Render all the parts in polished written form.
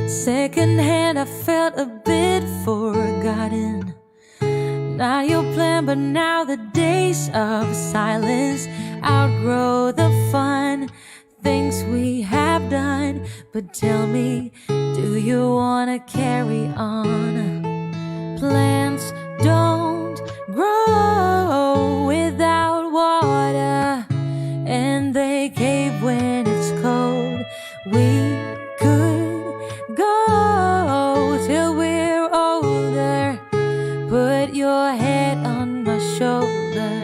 Secondhand, I felt a bit forgotten. Not your plan, but now the days of silence outgrow the fun things we have done. But tell me, do you wanna carry on? Plants don't grow without water, and they cave when it's cold. We could go till we're older. Put your head on my shoulder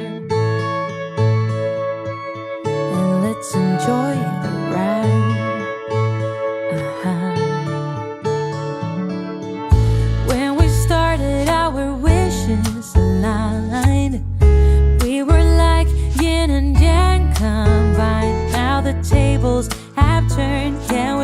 and let's enjoy the ride. When we started, our wishes aligned. We were like yin and yang combined. Now the tables have turned. Can we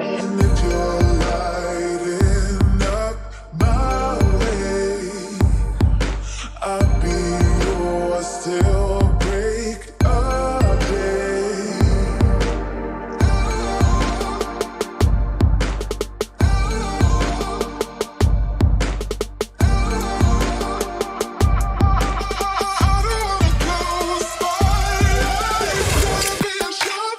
And if you're lighting up my way, I'll be yours till break of day. I don't wanna close my eyes, wanna be a shot.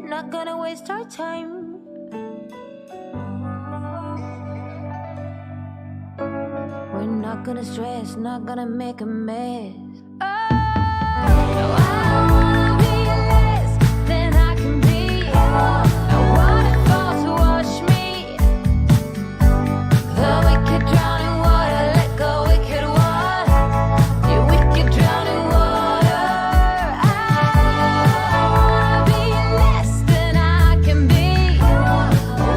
not gonna waste our time. We're not gonna stress, not gonna make a mess. Oh, no, I wanna be less than I can be. I want it fall to wash me. The wicked drown in water, let go wicked one. You wicked drown in water. I wanna be less than I can be.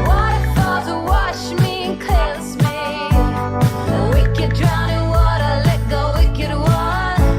Waterfall to wash me and cleanse me. The wicked drown in water, let go wicked one.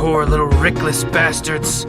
Poor little rickless bastards.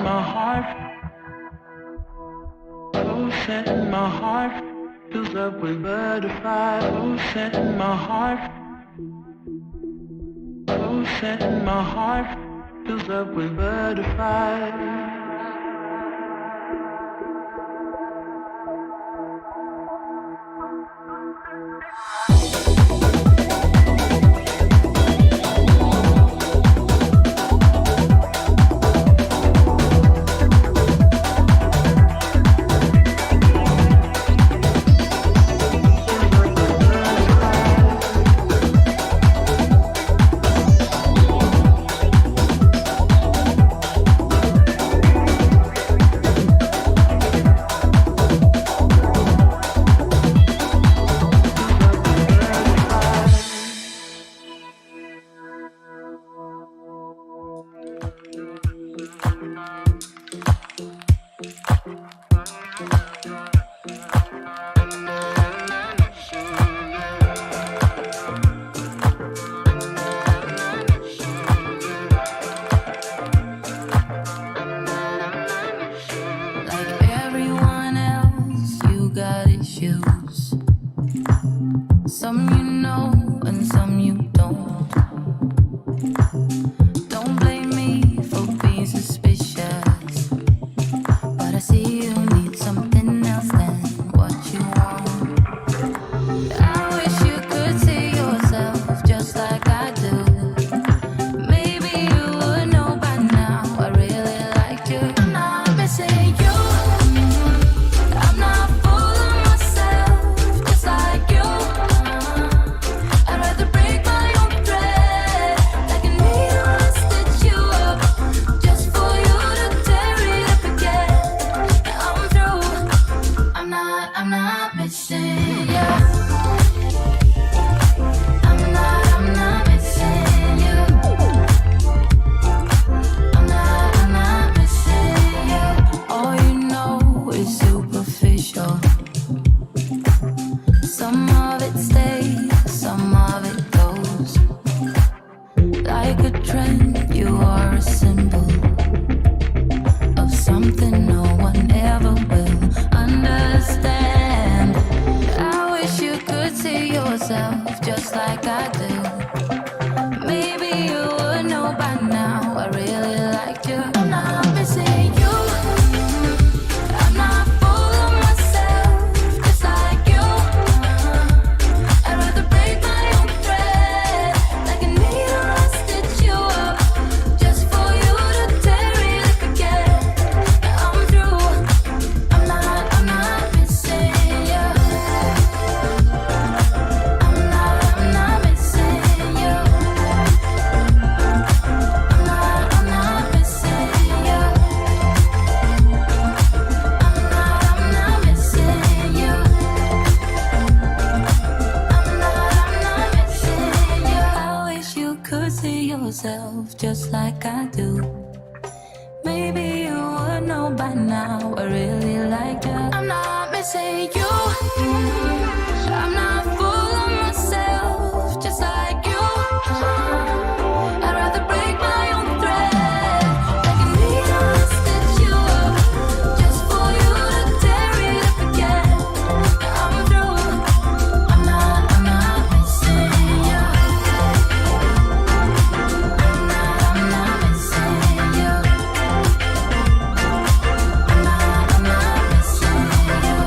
my heart. Oh, setting my heart fills up with butterflies. Oh, setting my heart. Oh, setting my heart fills up with butterflies. Some you know and some you don't. Don't blame me for being suspicious, but I see you need something else than what you want. I wish you could see yourself just like I do. Maybe you would know by now I really liked you. I'm not missing you. I'm not full of myself, just like you. I'd rather break my own thread, like a needle and stitch you up, just for you to tear it up again. I'm through. I'm not missing you. I'm not missing you. I'm not missing you. All you know is superficial. Some of it stays, some of it goes. Like a trend, you are a symbol of something no one ever will understand. I wish you could see yourself just like I do. Maybe you would know by now I really liked you. I'm not missing you. I'm not full of myself, just like you. I'd rather break my own thread, like a needle and stitch you up, just for you to tear it up again. I'm through. I'm not missing you. I'm not missing you. I'm not missing you. I'm not missing you. I'm not missing you. I wish you could see yourself just like I do. Maybe you would know by now I really like you. I'm not missing you. I'm not full of myself, just like you. I'd rather break my own thread, like a needle and stitch you up, just for you to tear it up again. I'm through. I'm not missing you. I'm not missing you. I'm not missing you.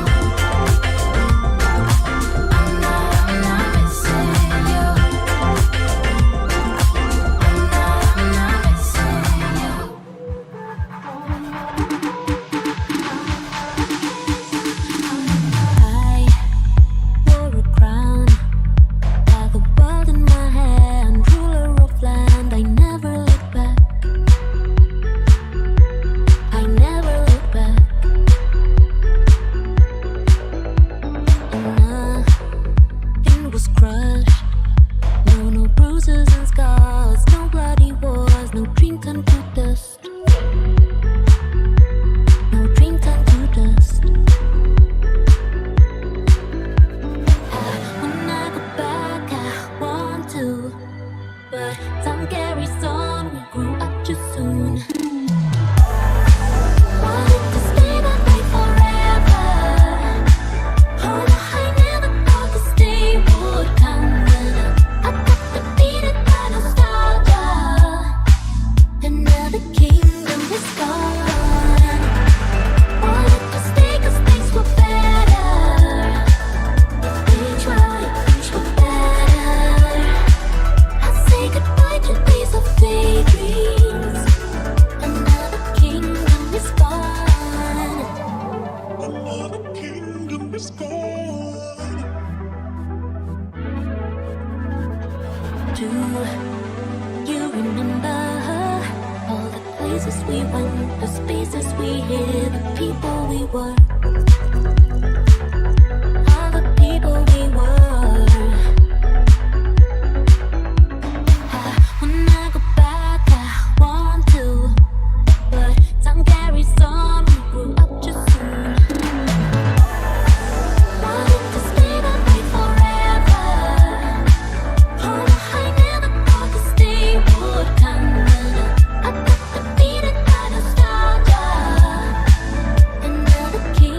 do you remember all the places we went, the spaces we hid, the people we were, all the people we were? When I go back, I want to, but time carries on. We grew up too soon. Wanted to stay the night forever. Oh, I never thought this day would come. I got defeated by nostalgia. Another key.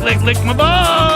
lick my balls.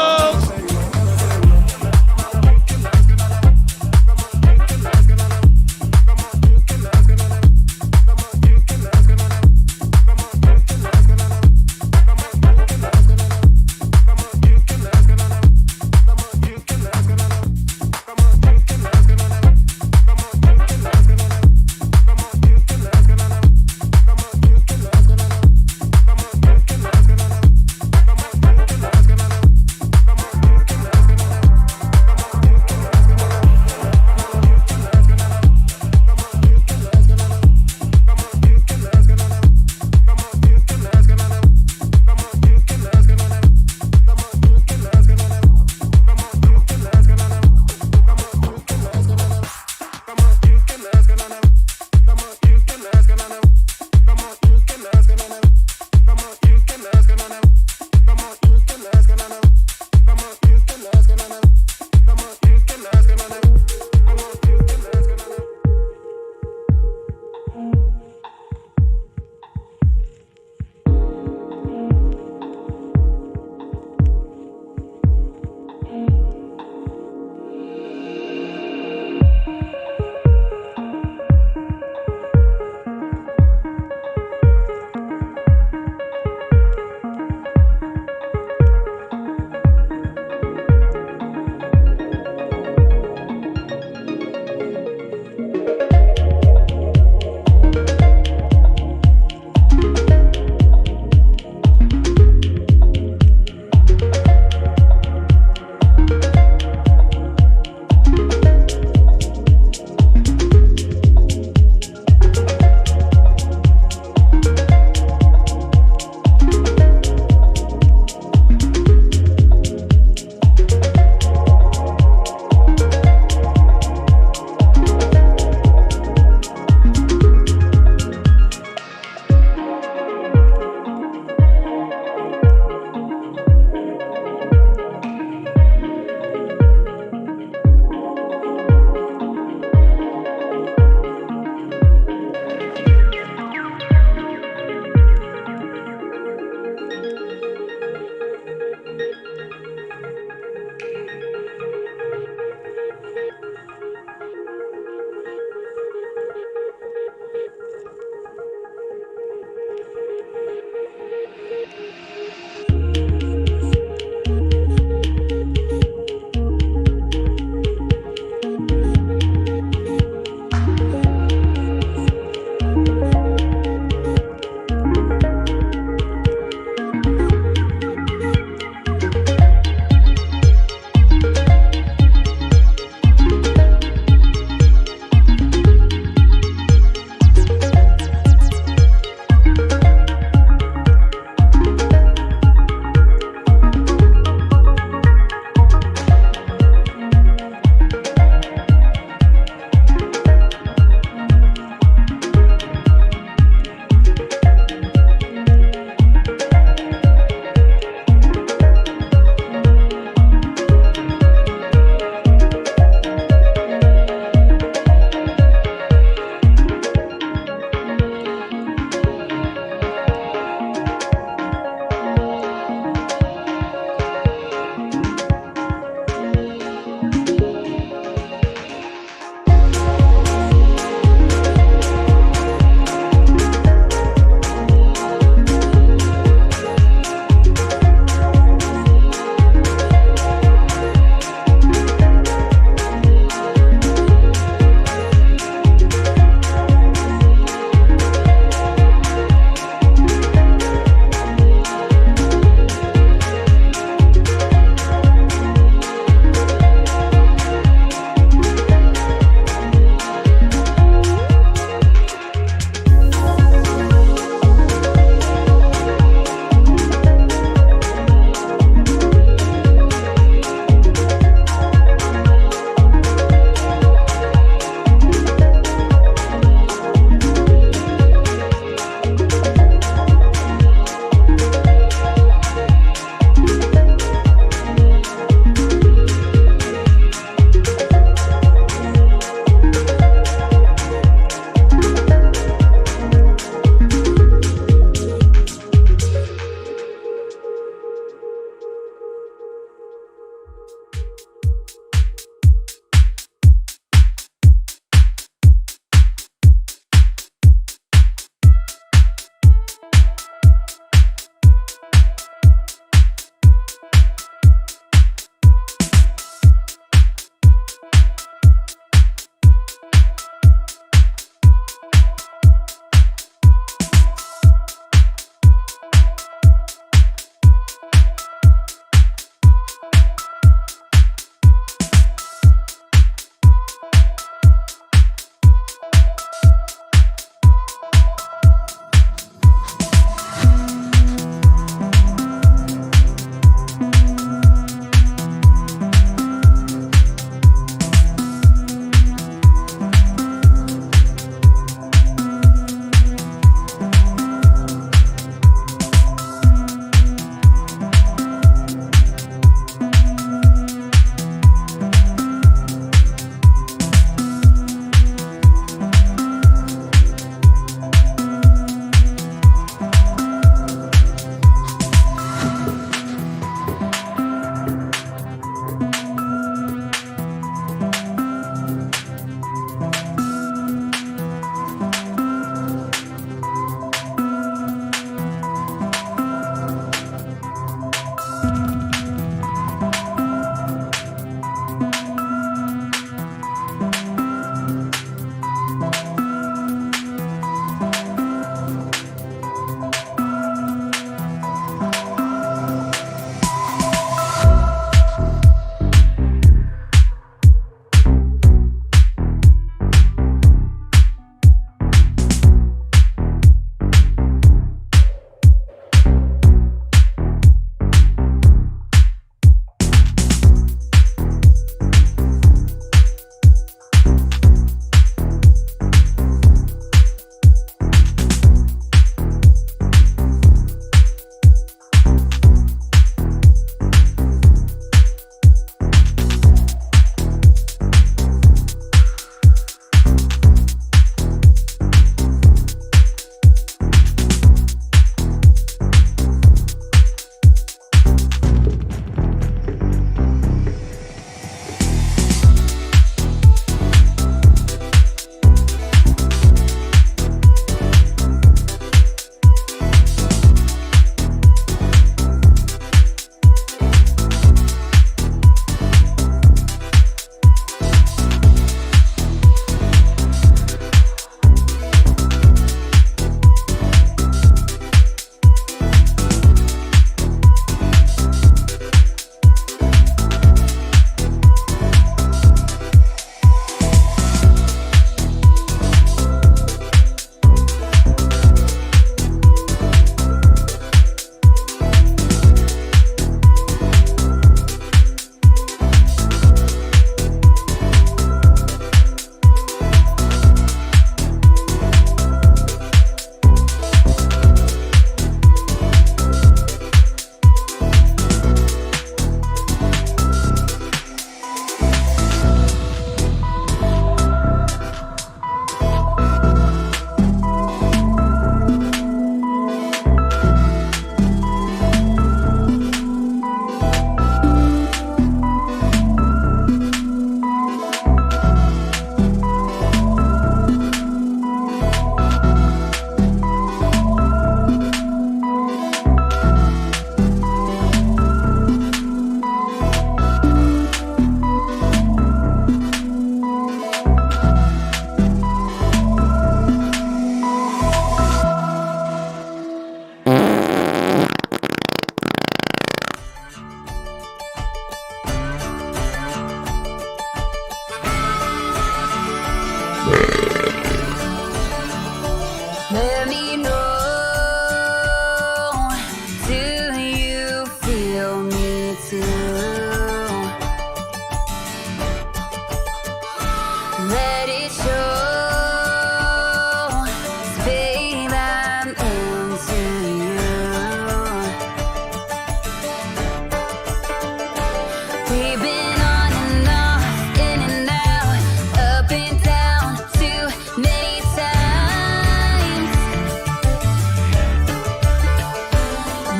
We've been on and off, in and out, up and down too many times.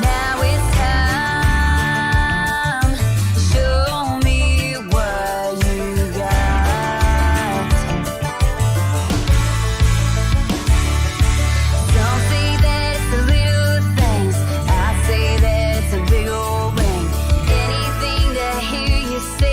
Now it's time. Show me what you got. Some say that it's the little things. I say that it's a big old ring. Anything to hear you say.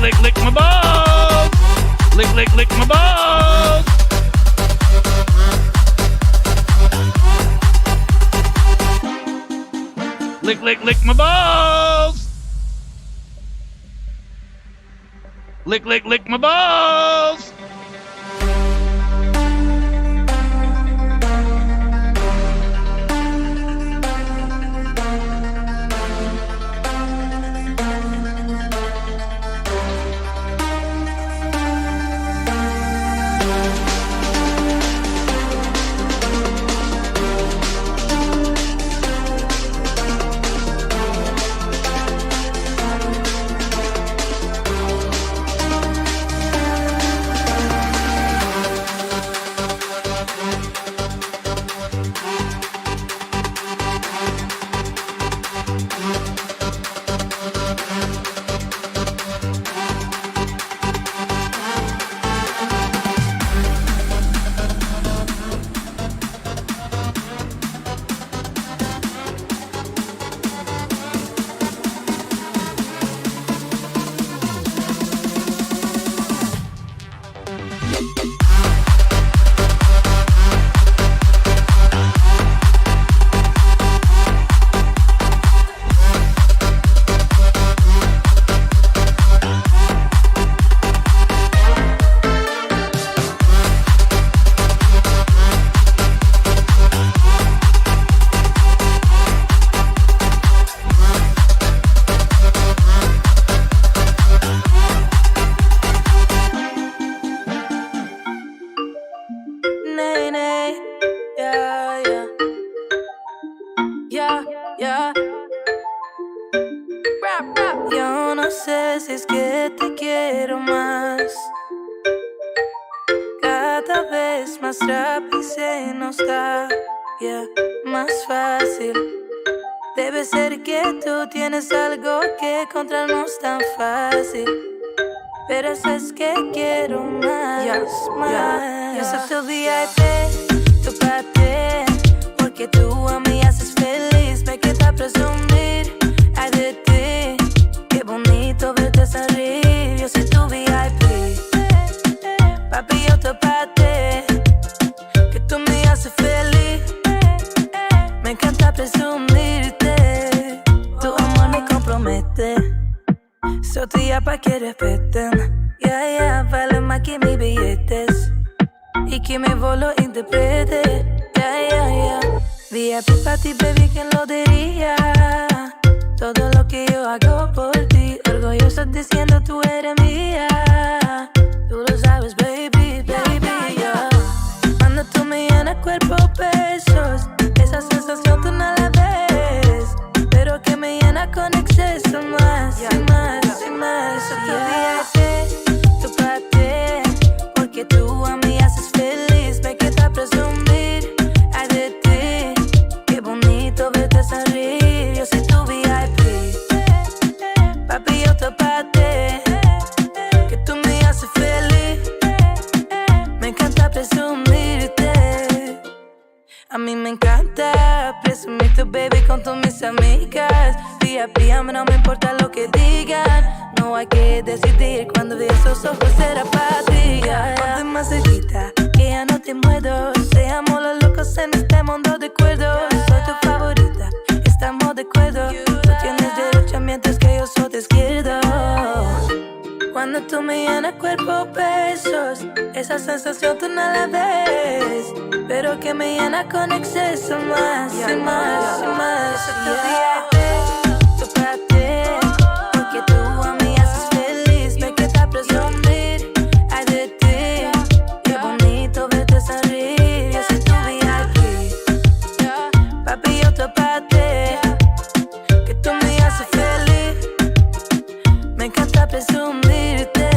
lick my balls. Lick my balls. Lick my balls. Lick my balls. Yo no sé si es que te quiero más. Cada vez más rápido se nos da, más fácil. Debe ser que tú tienes algo que encontrarnos tan fácil. Pero eso es que quiero más, más. Yo soy tu VIP, tu parte, porque tú a mí haces feliz. Me queda presumir, ay de ti. Qué bonito verte sonreír. Yo soy tu VIP, papi, yo tu parte, que tú me haces feliz. Me encanta presumirte. Tu amor me compromete. Soy tuya pa' que respeten. Vale más que mis billetes. Y que mi voz lo interprete. VIP pa' ti, baby, ¿quién lo diría? Todo lo que yo hago por ti. Orgulloso diciendo tú eres mía. Tú lo sabes, baby, Cuando tú me llenas cuerpo, besos. Esa sensación tú no la ves, pero que me llena con exceso más, más. Soy tu VIP, tu parte, porque tú a mí haces feliz. Me queda presumir, ay de ti. Qué bonito verte sonreír. Yo soy tu VIP, papi, yo tu parte, que tú me haces feliz. Me encanta presumirte. A mí me encanta presumir tu baby con todas mis amigas. VIP, a mí no me importa lo que digan. No hay que decidir, cuando vi esos ojos era para ti. Ponte más cerquita, que ya no te muero. Seamos los locos en este mundo de acuerdo. Soy tu favorita, estamos de acuerdo. Tú tienes derecha mientras que yo soy de izquierda. Cuando tú me llenas cuerpo, besos. Esa sensación tú no la ves, pero que me llena con exceso más, más. Soy tu VIP, tu parte, porque tú a mí haces feliz. Me queda presumir, ay de ti. Qué bonito verte sonreír. Yo soy tu VIP, papi, yo tu parte, que tú me haces feliz. Me encanta presumirte.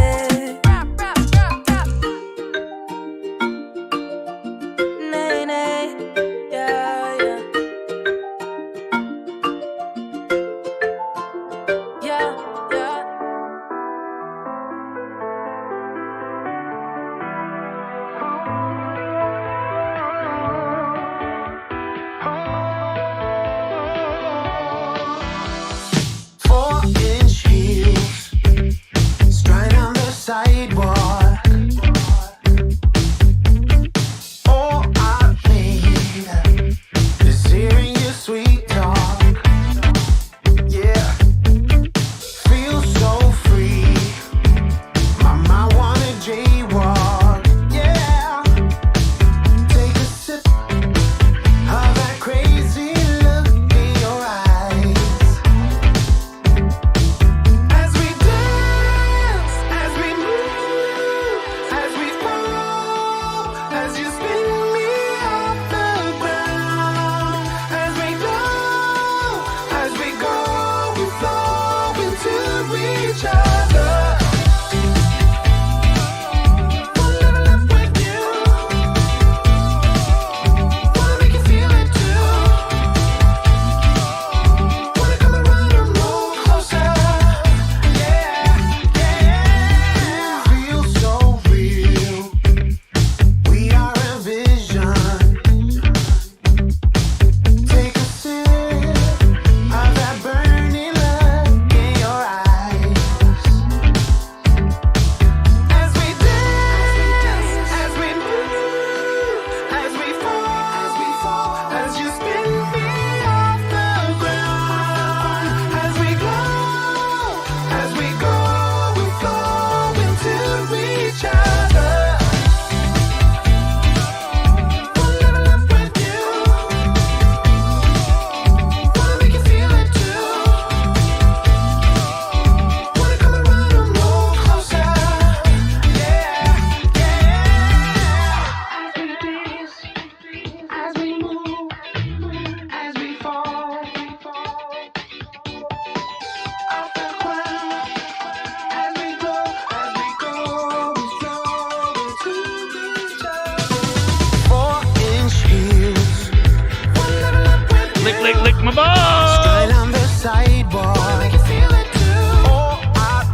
lick my butt. Right on the sidewalk. Make you feel it too. All I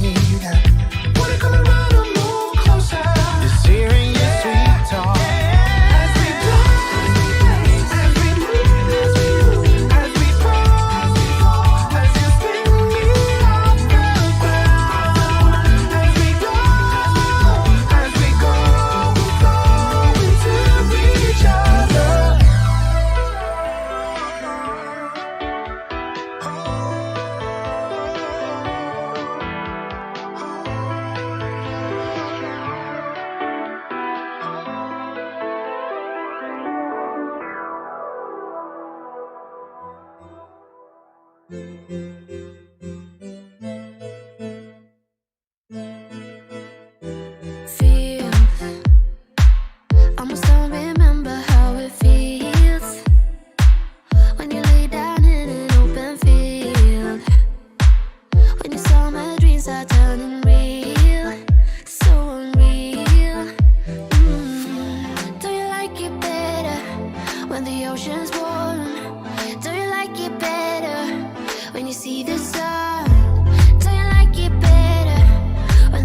need. Wanna come around and move closer. Just hearing your sweet talk. As we go, as we move, as we fall, as you spin me off the ground. As we go, into each other. Feels, almost don't remember how it feels when you lay down in an open field. When you saw my dreams start turning real, so unreal. Do you like it better when the ocean's warm? Do you like it better when you see the sun? Do you like it better when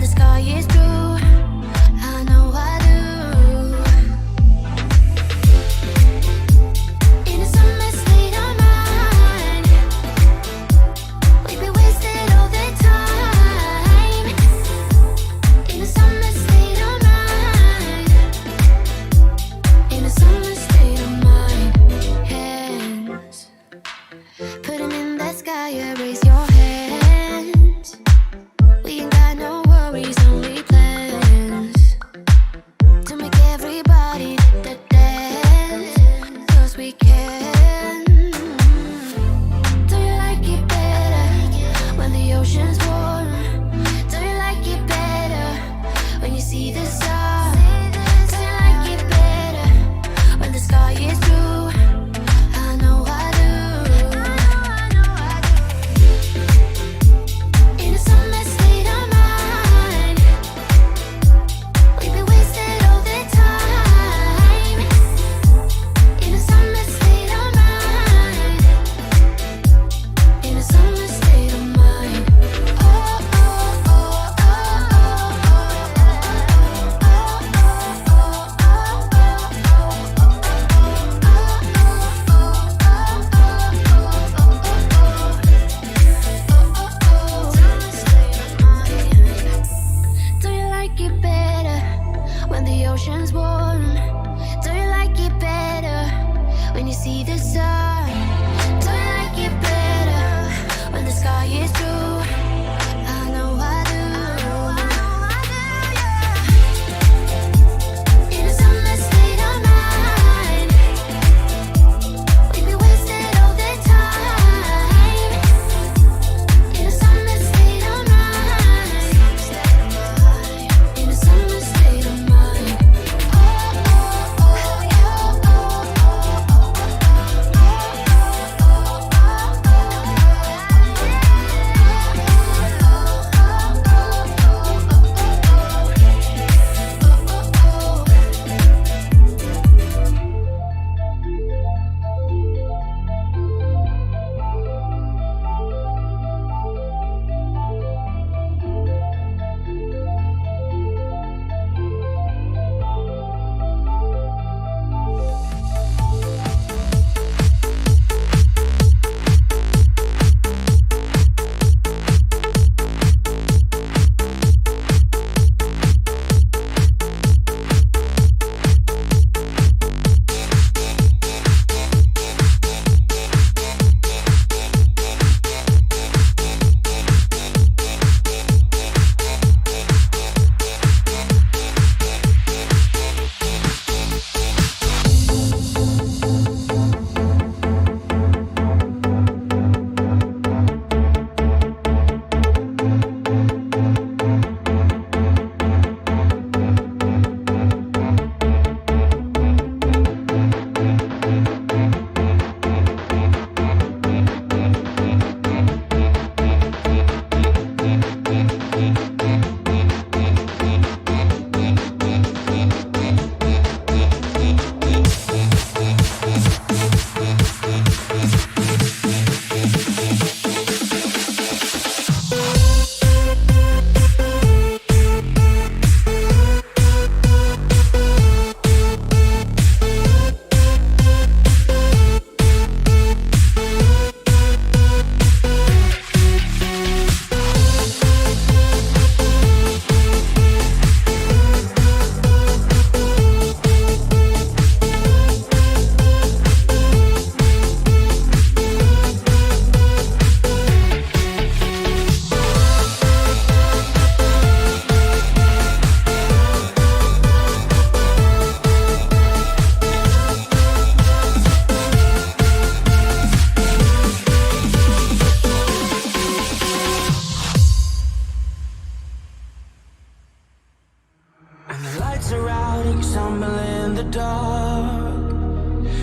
lights are out and you stumble in the dark.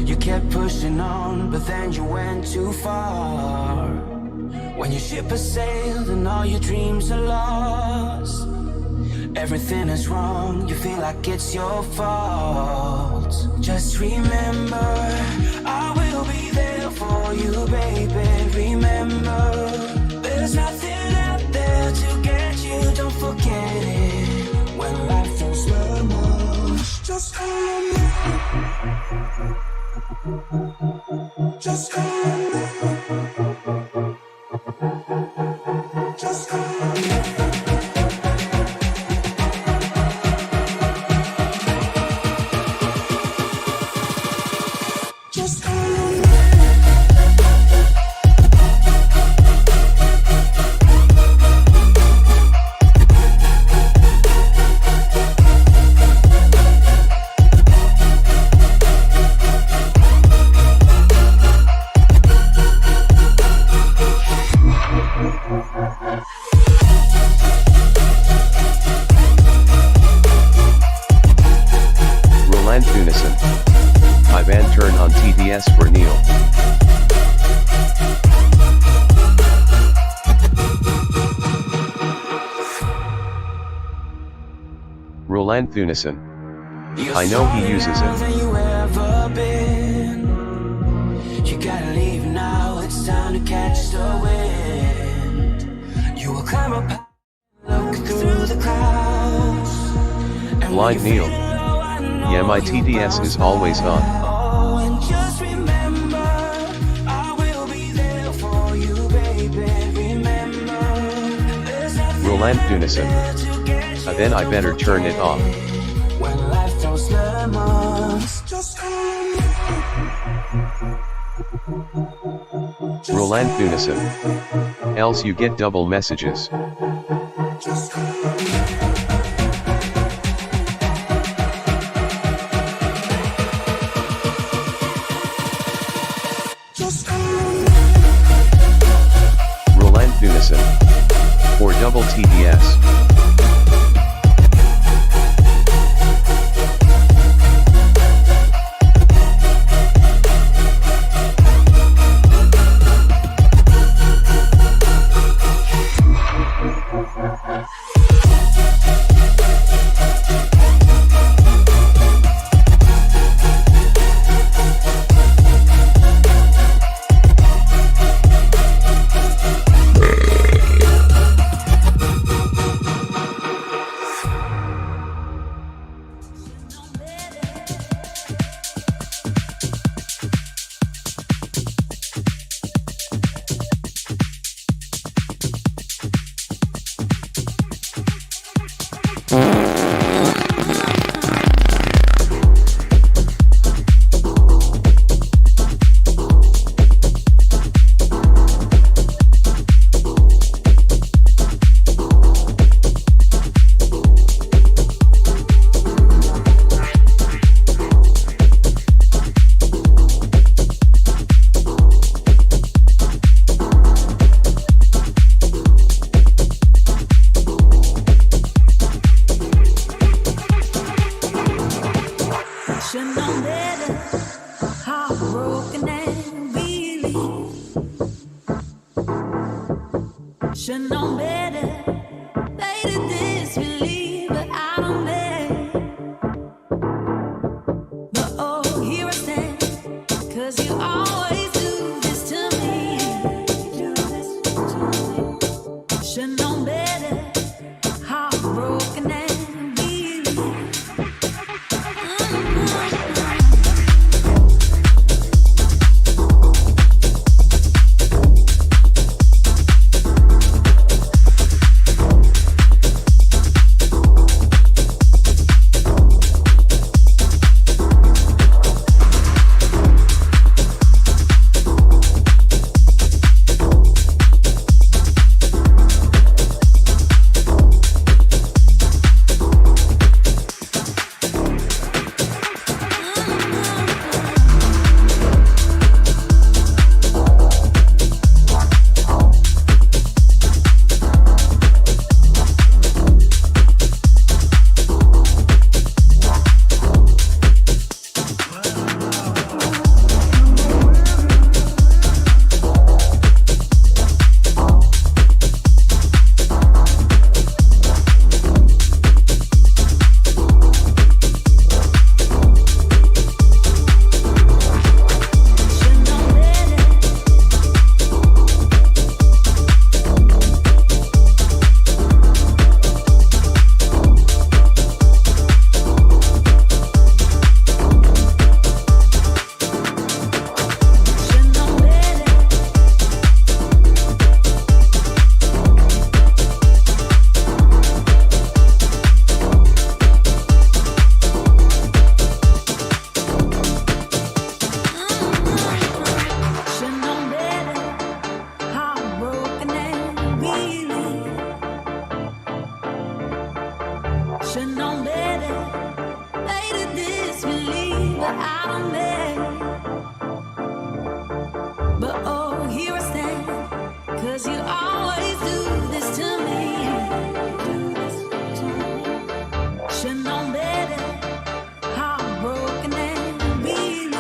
You kept pushing on, but then you went too far. When your ship has sailed and all your dreams are lost, everything is wrong, you feel like it's your fault. Just remember, I will be there for you, baby. Remember, there's nothing out there to get you, don't forget it. When life feels lemons, just call on me. Just call on me. Just call on me. Just call on me. Rooland Theunissen. Ivan turn on TDS for Neil. Rooland Theunissen. I know he uses it. You gotta leave now, it's time to catch the wind. You will climb up, look through the clouds. Blind Neil. Yeah, my TDS is always on. Oh, and just remember, I will be there for you, baby. Remember, there's nothing Rooland Theunissen. Then I better turn it off. when life throws lemons. Just call me. Rooland Theunissen. Else you get double messages. Just call me. Just call me. Rooland Theunissen. For double TDS. Should know better. Later this believe, but I don't bet. But oh, here I stand, 'cause you always do this to me. Should know better. Heartbroken and weary. Should know better. Hated disbelief, but I don't care. But oh, here I stand, 'cause you always do this to me. Should know better. Heartbroken and beaten.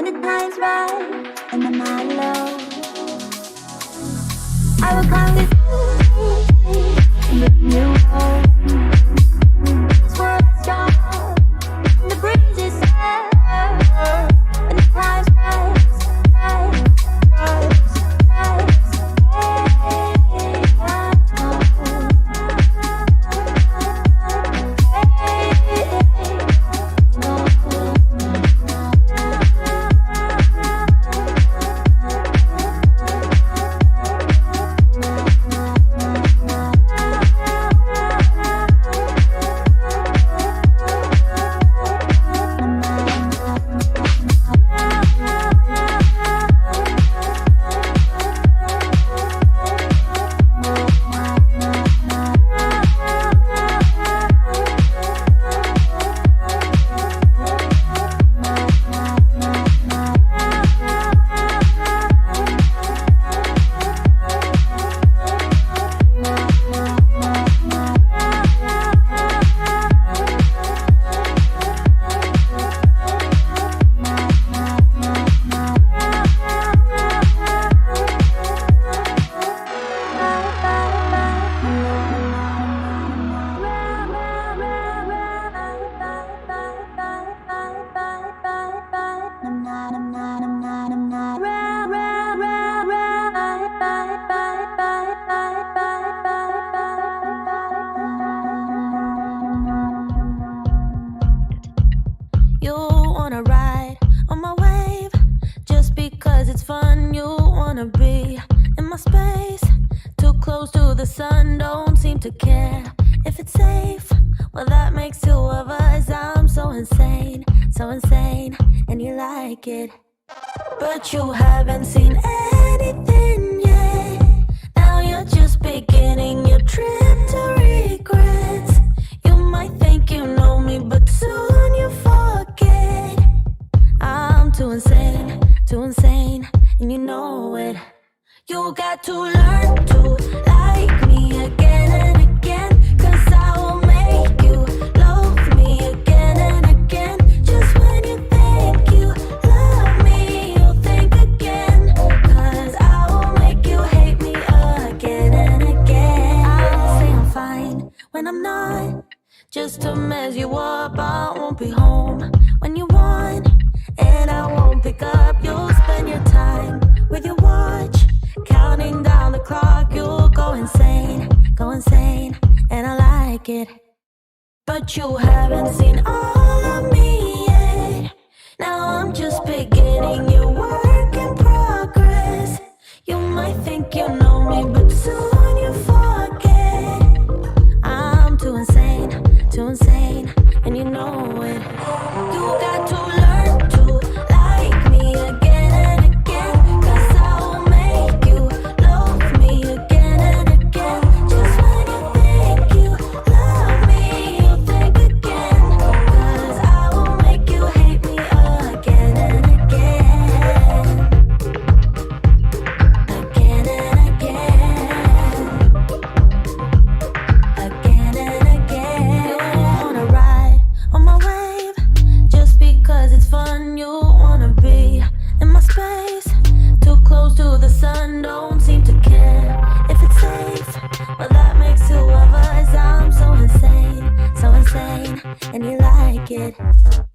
when the time's right and I'm not alone. I will climb this and bring you home. This world is strong and the breeze is sad. When the time's right, but you haven't seen anything yet. Now you're just beginning your trip to regrets. You might think you know me, but soon you forget. I'm too insane, and you know it. You got to learn to like me again and again, 'cause I will make you love me again and again. Just when you think you love me, you'll think again, 'cause I will make you hate me again and again. I'll say I'm fine when I'm not, just to mess you up. I won't be home when you want, and I won't pick up. You'll spend your time with your watch, counting down the clock. You'll go insane, and I like it. But you haven't seen all of me yet. Now I'm just beginning your work in progress. You might think you know me, but soon you forget. I'm too insane, and you know it. You got to learn to like me again and again, 'cause I will make you love me again and again. Just when you think you love me, you'll think again, 'cause I will make you hate me again and again. Again and again. Again and again. You wanna ride on my wave just because it's fun. You wanna be in my space, too close to the sun. Don't seem to care if it's safe, well that makes you others. I'm so insane, and you like it.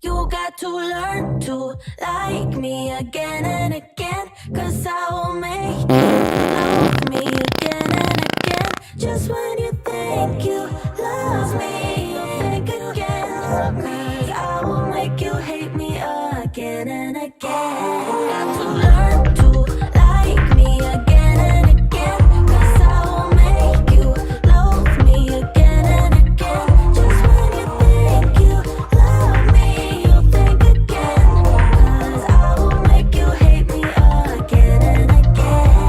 You got to learn to like me again and again, 'cause I will make you love me again and again. Just when you think you love me, you'll think again, 'cause I will make you hate me again and again. You got to learn to like me again and again, 'cause I will make you love me again and again. Just when you think you love me, you'll think again, 'cause I will make you hate me again and again.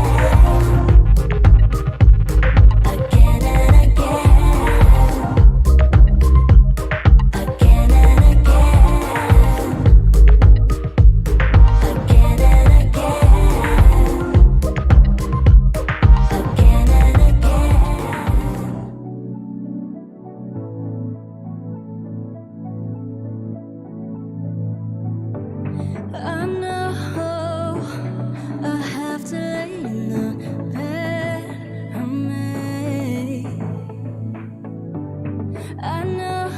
Again and again. I know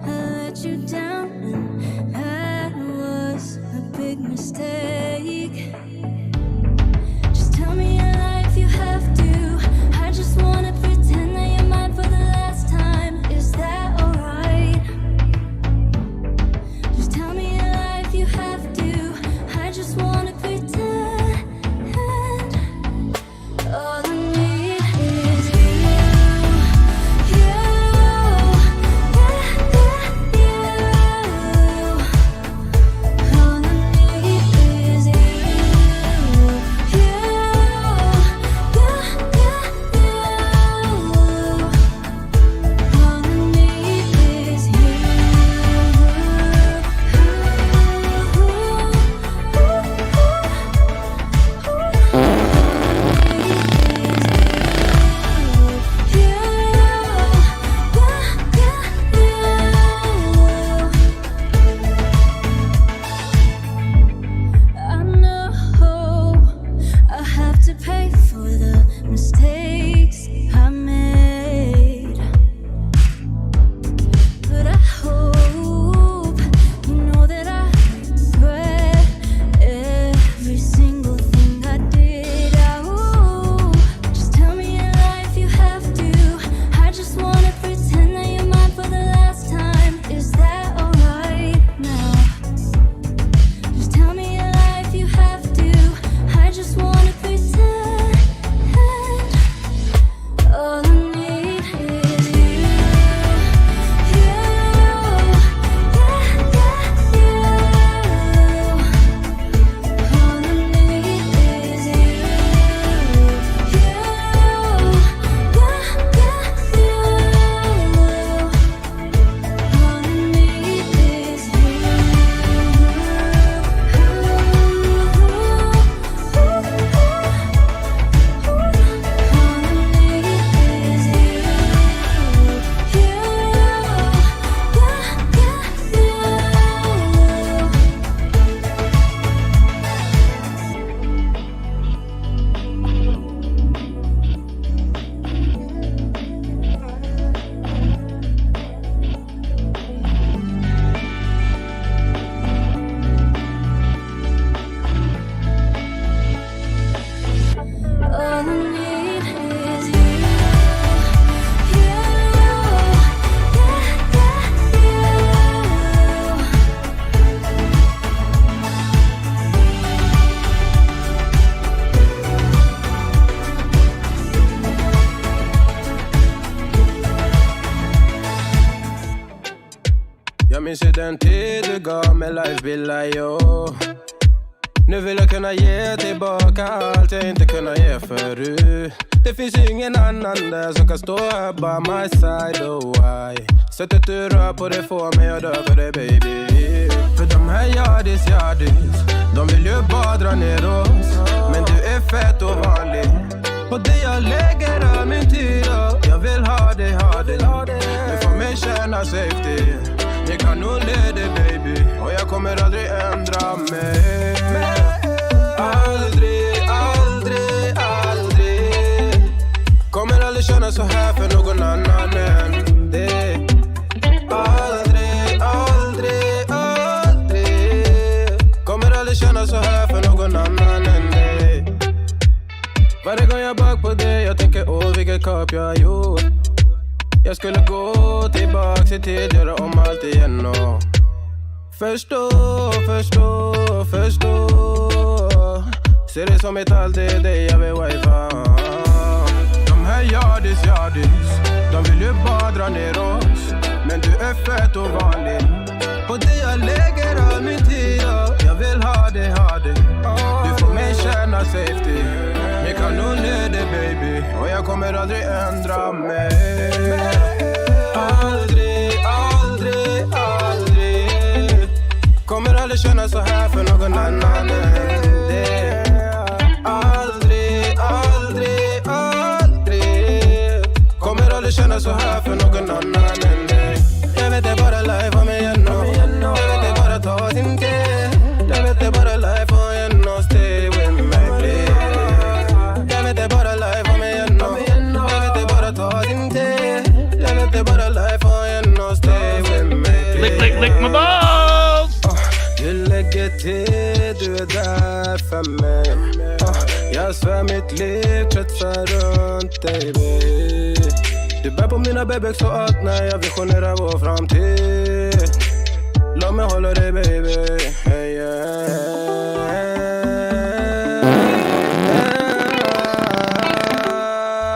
I let you down, and that was a big mistake. Just tell me your life, you have to. I just wanna pretend that you're mine for the last time. Is that alright? Just tell me your life, you have to. I just wanna pretend. All I need is you, you, All I need is you, you, All I need is you. I know I have to pay for the mistakes I made, but I hope you know that I regret every single thing I did. Just tell me your life, you have to. I just wanna pretend that you're mine for the last time. Is that alright now? Just tell me your life, you have to. I just wanna pretend. All I need is you, you, All I need is you, you, All I need is Jag minns ju den tid du gav mig life be like yo. Nu vill jag kunna ge tillbaka allt jag inte kunnat ge förut. Det finns ju ingen annan där som kan stå här by my side, oh why. Sättet du rör på det får mig att dö för det baby. För de här yardis, de vill ju bara dra ner oss. Men du är fett och vanlig. Och det jag lägger av min tid och jag vill ha det. Du får mig känna safety. Jag kan nog leda baby. Och jag kommer aldrig ändra mig. Aldrig, aldrig, aldrig. Kommer aldrig känna så här för någon annan än det. Aldrig, aldrig, aldrig. Kommer aldrig känna så här för någon annan än det. Varje gång jag bak på det, jag tänker åh vilket kap jag har gjort. Jag skulle gå tillbaks i tid, göra om allt igen och förstå. Ser det som ett allt, det är det jag vill wifa. De här yardis, de vill ju bara dra ner oss. Men du är fett och vanlig. Och det jag lägger av min tid och jag vill ha det. Du får mig känna safety. Jag kan nog leda baby. Och jag kommer aldrig ändra mig. Aldrig, aldrig, aldrig. Kommer aldrig känna så här för någon annan än det. Aldrig, aldrig, aldrig. Kommer aldrig känna så här för någon annan än det. Jag vet det bara life om igen och jag vet det bara ta sin tid. Jag vet det bara life om igen och stay with me please. Jag vet det bara life om igen och jag vet det bara ta sin tid. Jag vet lick my balls. Du lägger till, du är där för mig. Jag svär mitt liv, trött för runt dig, baby. Du bär på mina bebek så att när jag visionerar vår framtid. Låt mig hålla dig, baby. Hey,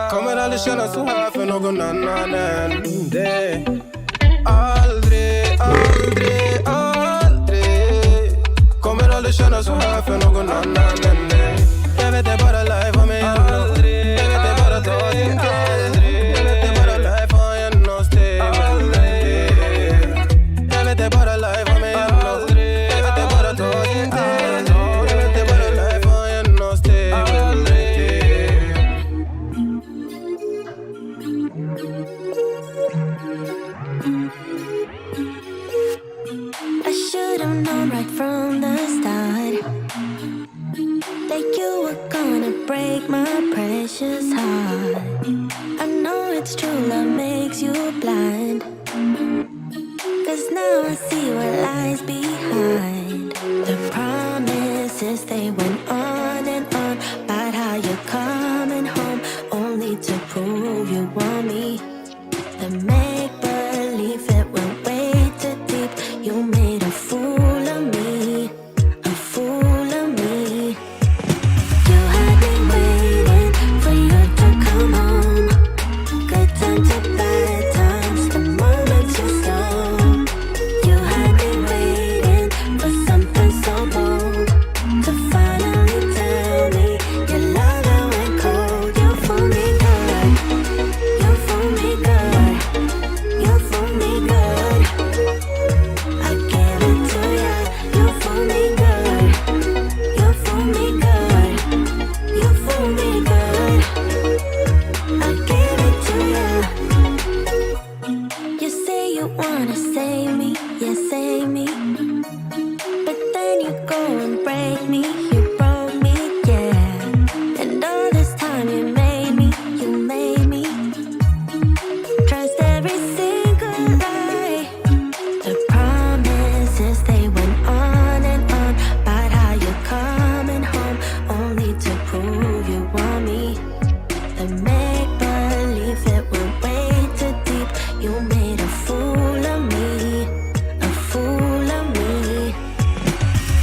kommer aldrig känna så här för någon annan än dig. Aldrig, aldrig, aldrig. Kommer aldrig känna så här för någon annan än dig. Jag vet det bara life har mig aldrig. Jag vet det bara ta din tid. Jag vet det bara life har en hos dig. Jag vet det bara life har mig aldrig. Jag vet det bara ta din tid. Jag vet det bara life har en hos dig. I should have known right from the start that you were gonna break my precious heart. I know it's true, love makes you blind. 'Cause now I see what lies behind. The promises, they went on and on about how you're coming home, only to prove you want me. The make-believe, it went way too deep. You made a fool of me, a fool of me. You had me waiting for you to come home. Good time to bad times, the moment you stole. You had me waiting for something so bold to finally tell me your love went cold. You fool me good, you fool me good, you fool me good. I gave it to ya, you fool me good, you fool me good, you fool me good. I gave it to ya. You say you wanna save me, yeah, save me. But then you go and break me, you broke me, yeah. And all this time you made me trust every single lie. The promises, they went on and on about how you're coming home, only to prove you want me. The make-believe, it went way too deep. You made a fool of me, a fool of me.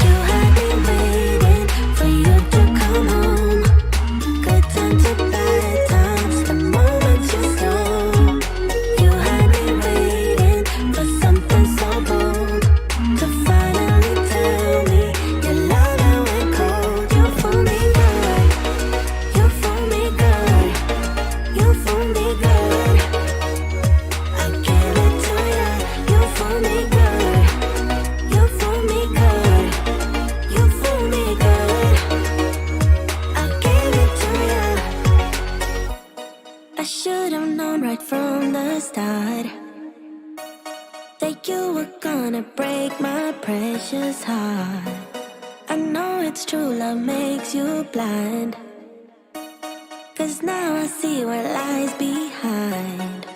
You had me waiting for you to come home. Good time to bad times, the moment you stole. You had me waiting for something so bold to finally tell me your love went cold. You fool me good, you fool me good, you fool me good. I gave it to ya, you fool me good, you fool me good, you fool me good. I gave it to ya. I should have known right from the start that you were gonna break my precious heart. I know it's true, love makes you blind. 'Cause now I see what lies behind.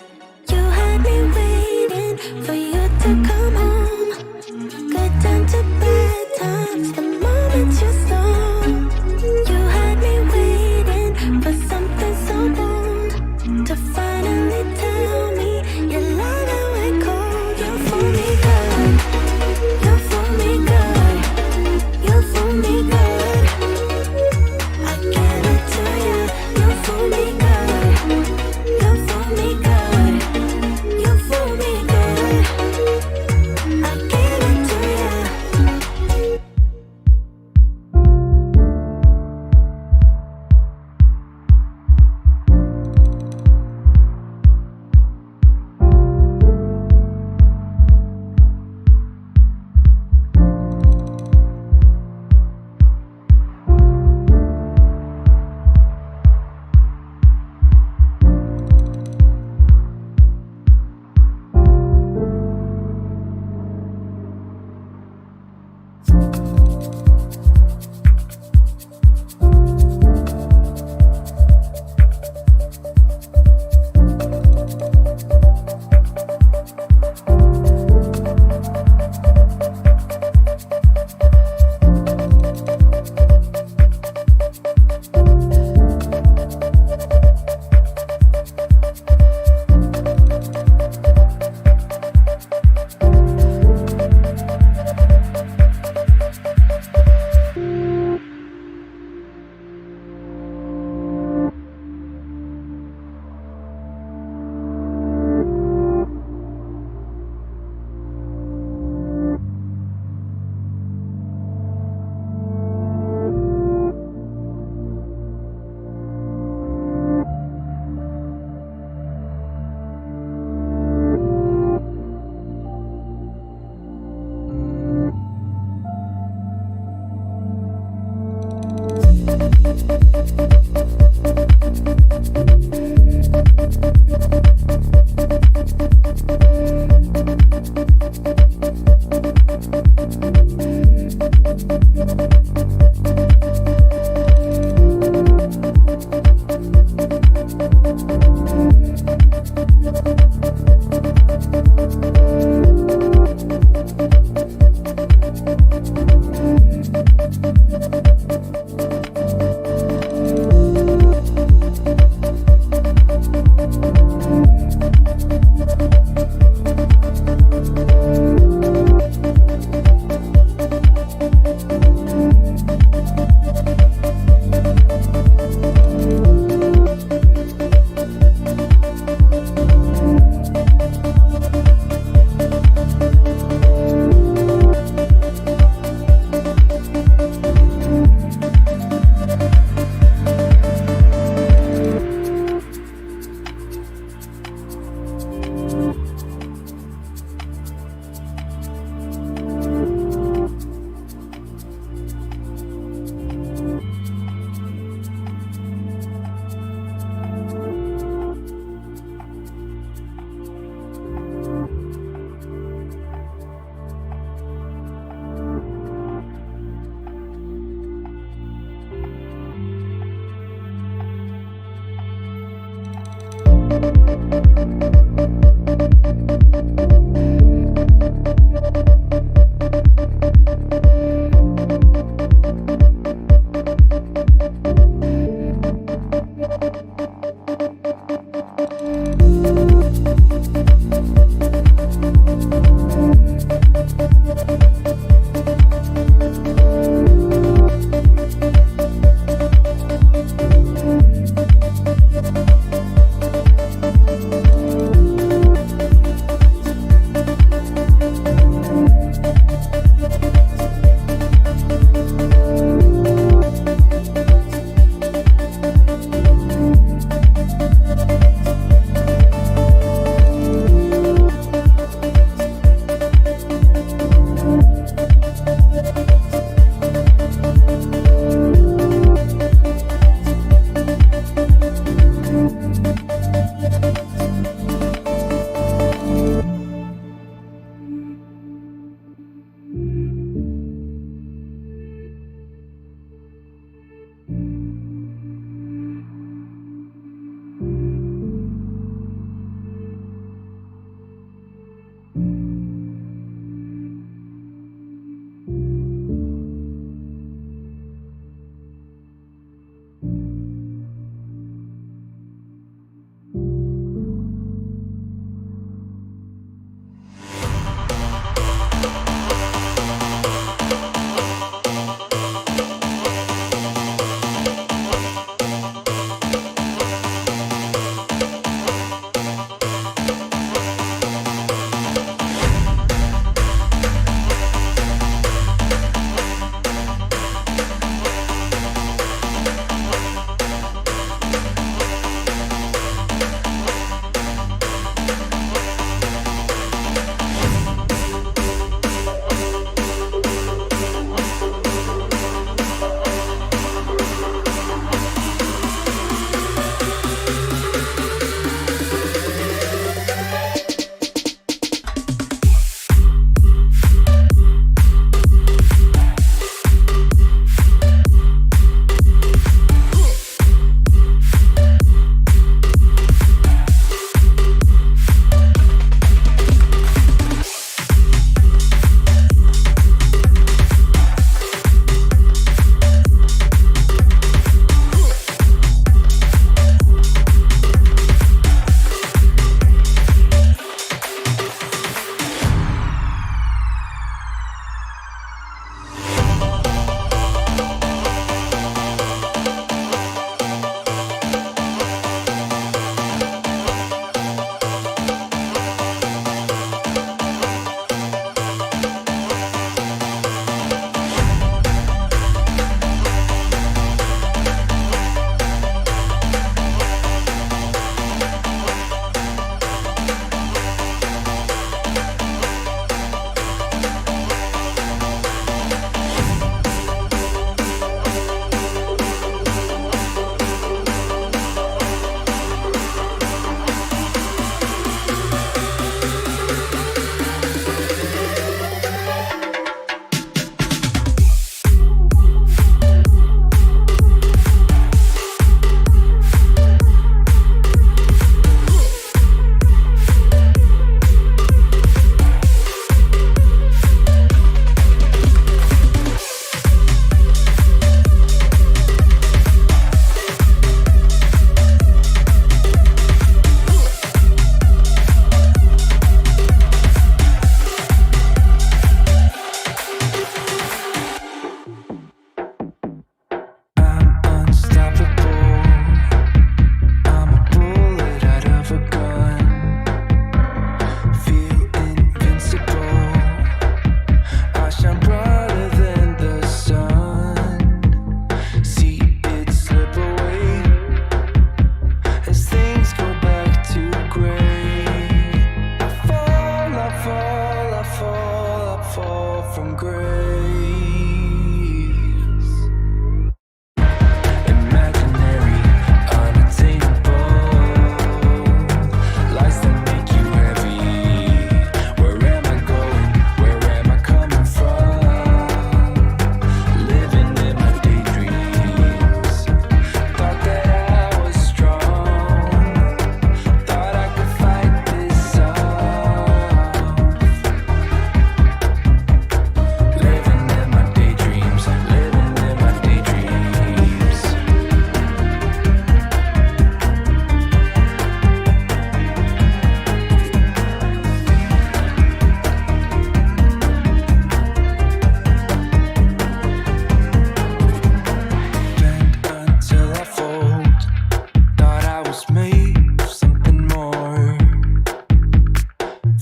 You had me waiting for you to come home. Good time to bad times, the moment you stole. You had me waiting for something so bold to finally tell me your love went cold. You fool me good, you fool me good, you fool me good. I gave it to ya, you fool me good, you fool me good.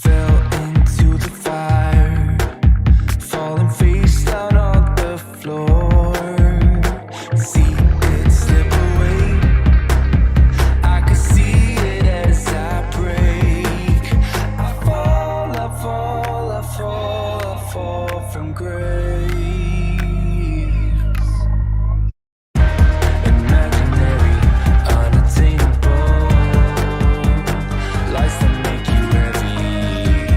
fell into the fire, falling face down on the floor. See it slip away, I could see it as I break. I fall, I fall, I fall, I fall from grace. Imaginary, unattainable lies that make you heavy.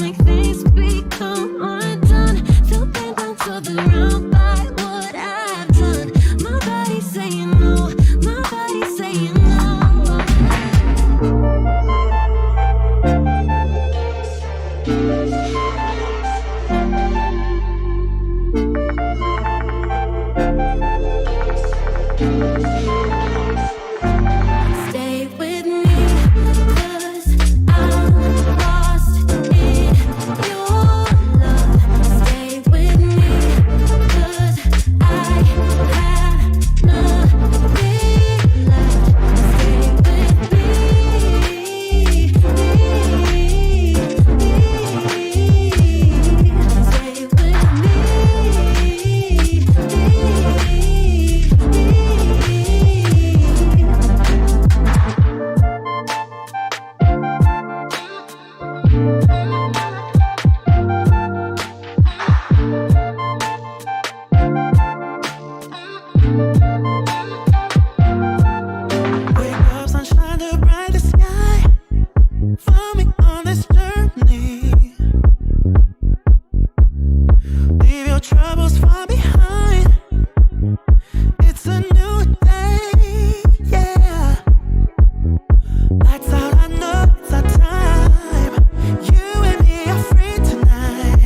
make things become undone. Feel pain down to the ground by what I've done. My body's saying no, my body's saying no. Stay with me, 'cause I'm lost in your love. Stay with me, 'cause I have nothing left. Stay with me. Stay with Wake up, sunshine, the brightest sky. Find me on this journey. Leave your troubles far behind. It's a new day, yeah. Lights out, I know it's our time. You and me are free tonight.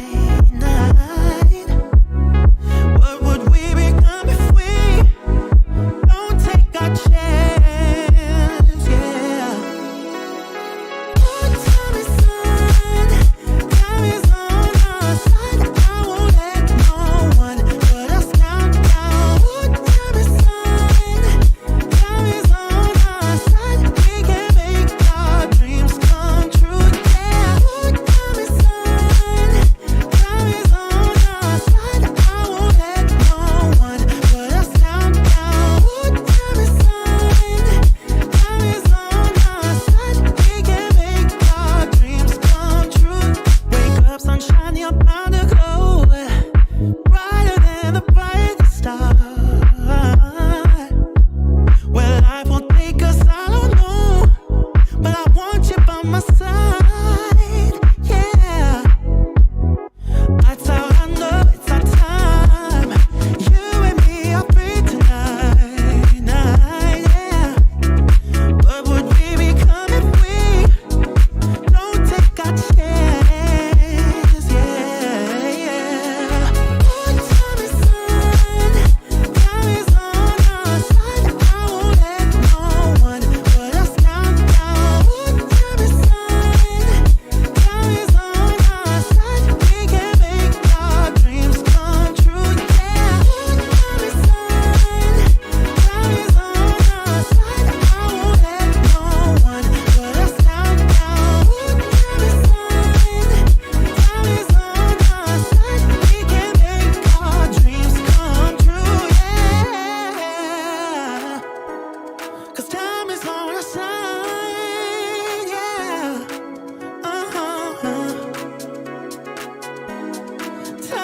What would we become if we don't take our chance, yeah. Oh, time is on, time is on our side. I won't let no one put us down. Oh, time is on, time is on our side. We can make our dreams come true, yeah. Oh, time is on, time is on our side. I won't let no one put us down. Oh, time is on, time is on our side. We can make our dreams come true. Wake up, sunshine, you're bound to glow brighter than the brightest star. Where life won't take us, I don't know, but I want you by my side, yeah. Lights out, I know it's our time. You and me are free tonight, yeah. What would we become if we don't take our chance, yeah. Oh, time is on, time is on our side. I won't let no one put us down. Oh, time is on, time is on our side. We can make our dreams come true, yeah. Oh, time is on, time is on our side. I won't let no one put us down. Oh, time is on, time is on our side. We can make our dreams come true, yeah. 'Cause time is on our side, yeah. Time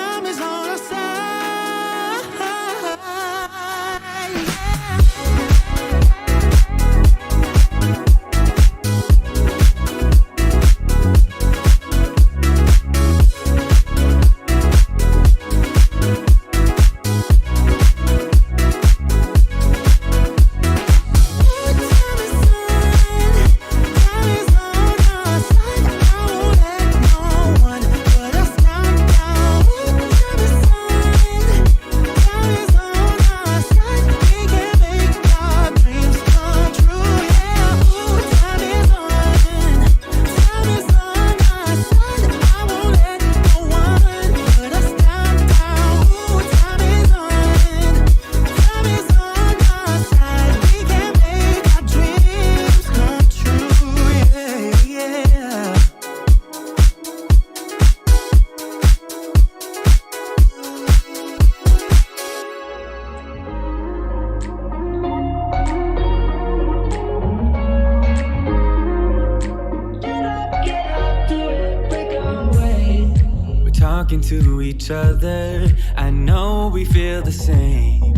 is on our side, talking to each other. I know we feel the same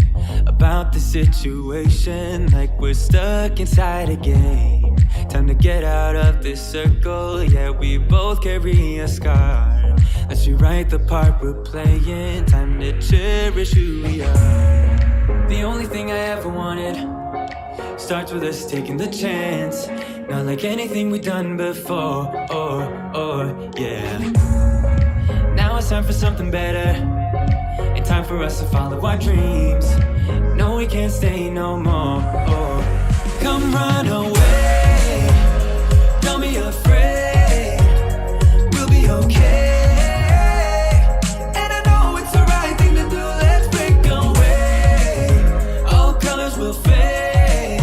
about the situation, like we're stuck inside a game. Time to get out of this circle. Yeah, we both carry a scar. Let's rewrite the part we're playing. Time to cherish who we are. The only thing I ever wanted starts with us taking the chance. Not like anything we've done before. Yeah. Now it's time for something better, and time for us to follow our dreams. No, we can't stay no more. Come run away, don't be afraid, we'll be okay. And I know it's the right thing to do, let's break away. All colors will fade,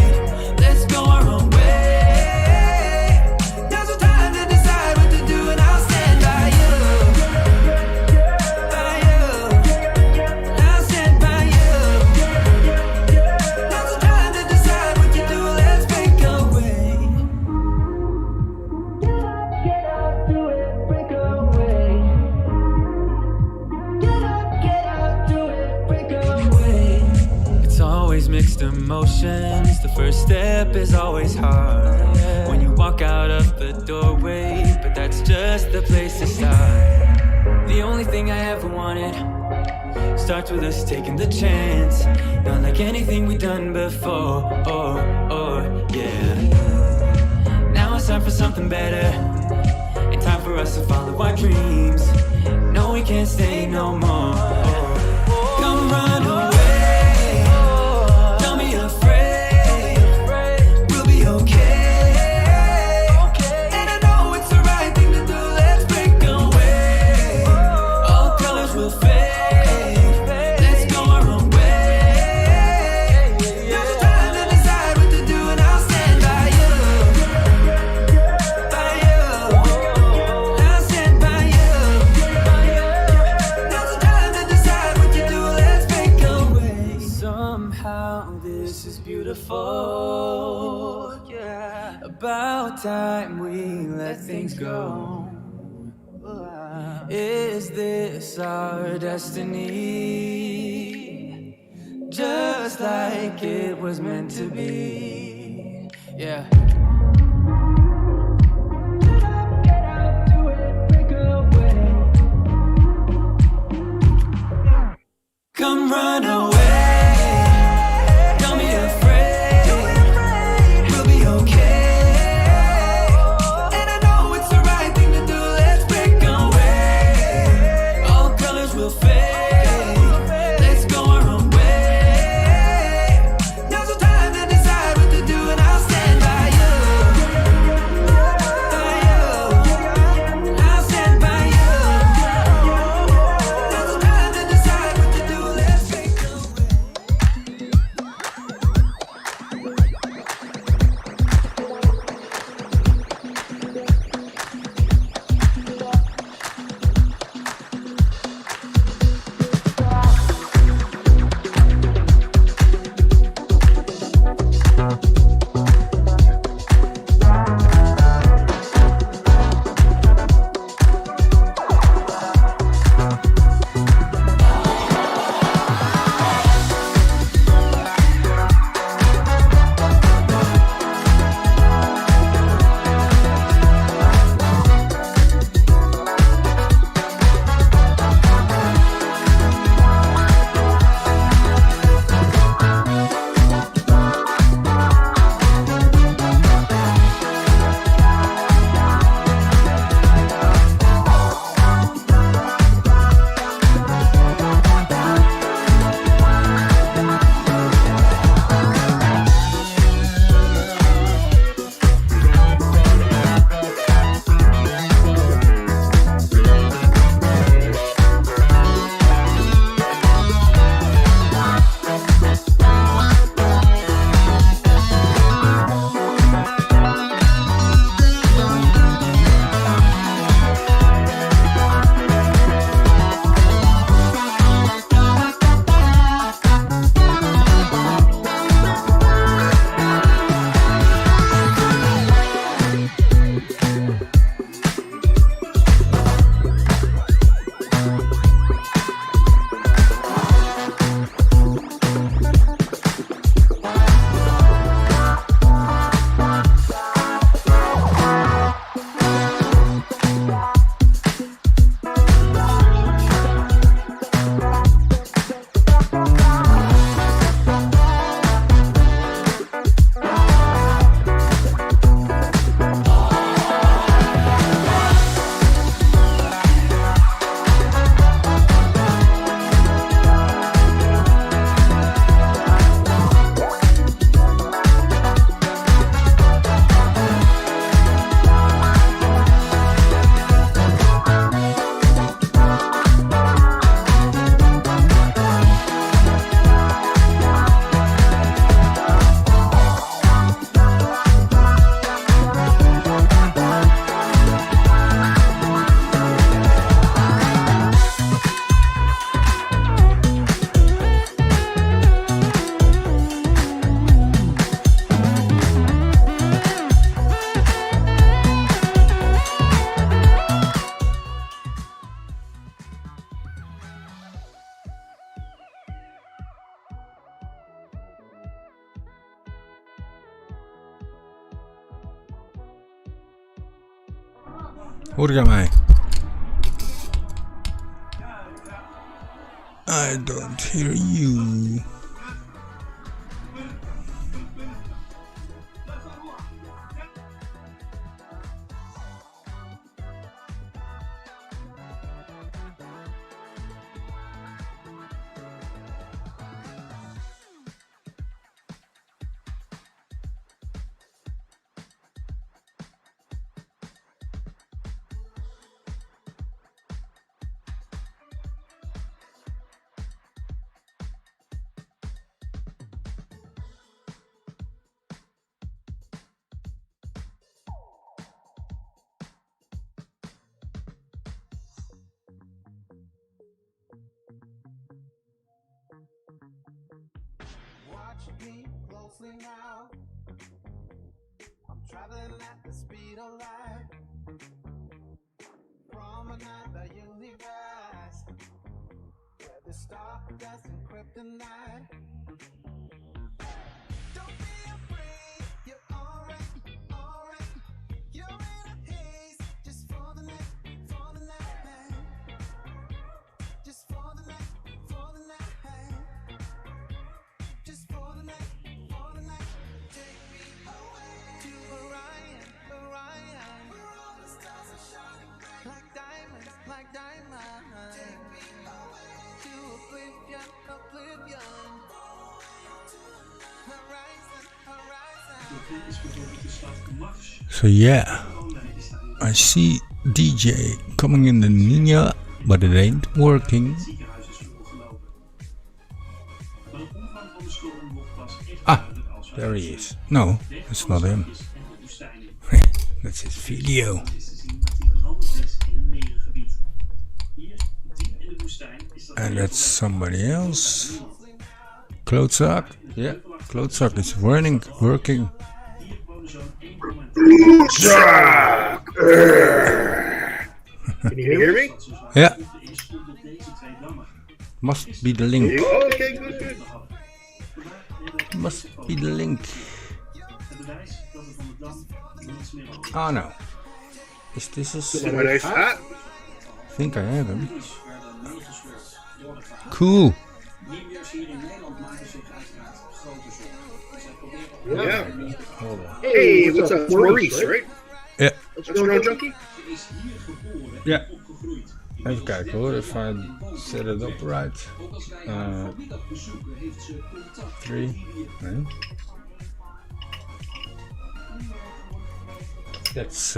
let's go our own way. Now's the time to decide what to do, and I'll stand by you. By you, I'll stand by you. Now's the time to decide what you do, let's break away. Get up, do it, break away. Get up, do it, break away. It's always mixed emotions. The first step is always hard when you walk out of the doorway, but that's just the place to start. The only thing I ever wanted starts with us taking the chance. Not like anything we've done before. Yeah. Now it's time for something better, and time for us to follow our dreams. No, we can't stay no more. Come run away, don't be afraid, we'll be okay. And I know it's the right thing to do, let's break away. All colors will fade, let's go our own way. Now's the time to decide what to do, and I'll stand by you. By you, I'll stand by you. Now's the time to decide what you do, let's break away. Somehow this is beautiful, yeah. About time we let things go. Is this our destiny? Just like it was meant to be, yeah. Get out, do it, break away. Come run away, don't be afraid, we'll be okay. And I know it's the right thing to do, let's break away. All colors will fade, let's go our own way. Now's the time to decide what to do, and I'll stand by you. Hoor jij mij? I don't hear you. Watch me closely now. I'm traveling at the speed of light. From another universe, where the stardust and kryptonite. Don't be afraid, you're alright, alright. You're in a haze, just for the night, man. Just for the night, man. Just for the night, take me away to Orion, Orion, where all the stars are shining bright like diamonds, like diamonds. Take me away to oblivion, oblivion. Horizon, horizon. So yeah, I see DJ coming in the Nina, but it ain't working. Ah, there he is. No, it's not him. That's his video. And that's somebody else. Klootzak. Yeah, Klootzak is working. Can you hear me? Yeah. Must be the link. Oh, okay, good. Must be the link. Oh no. Is this a... I think I have him. Cool. Yeah. Hold on. Hey, what's up? It's Maurice, right? Yeah. What's going on, Junkie? Yeah. Even kijken hoor, if I set it up right. 3. Nee. That's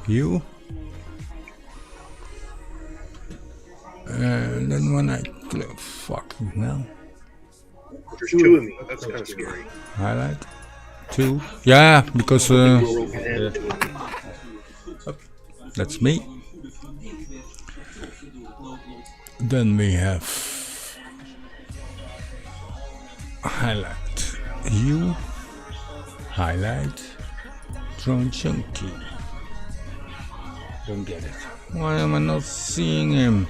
you. And then when I click, fucking hell. There's 2 of me. That's kind of scary. Highlight. 2. Yeah, because yeah. That's me. Then we have highlight you, highlight drone chunky. Don't get it. Why am I not seeing him?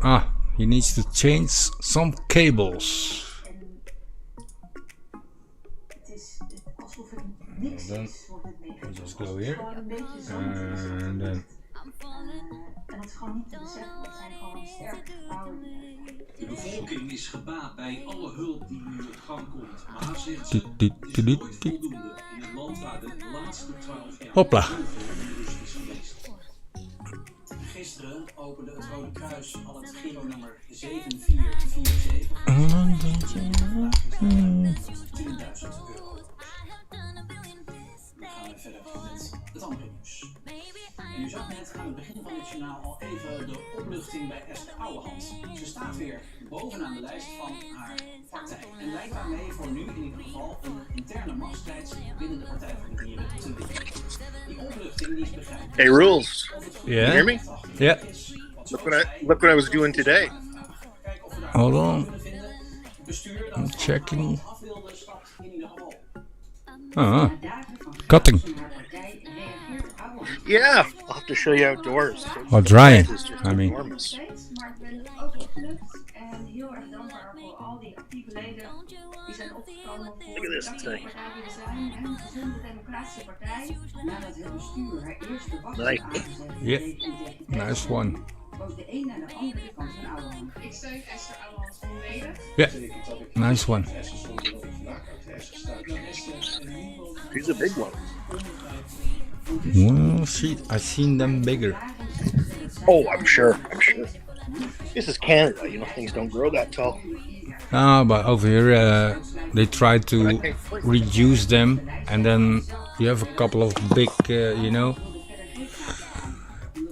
Ah, he needs to change some cables. Then we just go here and then de bevolking is gebaat bij alle hulp die nu op gang komt, maar zegt ze dat is nooit voldoende in een land waar de laatste 12 jaar hopla. rust is geweest. Gisteren opende het Rode Kruis al het Giro-nummer 7447. €10.000. We gaan verder met het andere nieuws. En u zag net aan het begin van het journaal al even de opluchting bij Esther Ouwehand. Ze staat weer bovenaan de lijst van haar partij. En lijkt daarmee voor nu in ieder geval een interne machtsstrijd binnen de Partij van de Dieren te winnen. Die opluchting die is begrijpelijk. Hey, Rules. Yeah. You hear me? Yeah. Look what I was doing today. Hold on. I'm checking. Cutting. Yeah, I'll have to show you outdoors. Or drying, I mean. Enormous. Maar ik ben ook opgelucht en heel erg dankbaar voor al die actieve Look at this thing. Nice. Yeah, nice one. Yeah, nice one. He's a big one. Well, I've seen them bigger. Oh, I'm sure. This is Canada, things don't grow that tall. But over here they try to reduce them, and then you have a couple of big,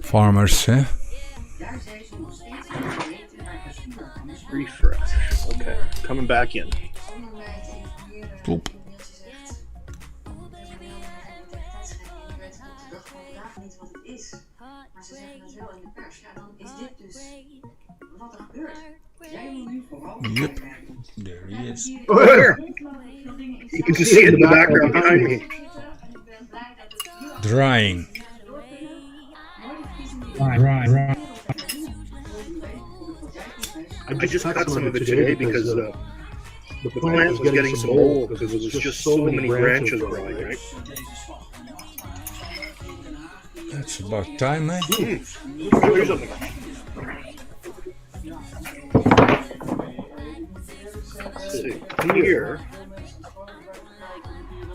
farmers. Refresh. Okay, coming back in. Klopp. Yep, there he is. Where? You can see it in the background behind me. Drying. Right. I just cut some of it today because the plant was getting some mold because it was just so many branches growing, right? That's about time, eh? Here's something. Here,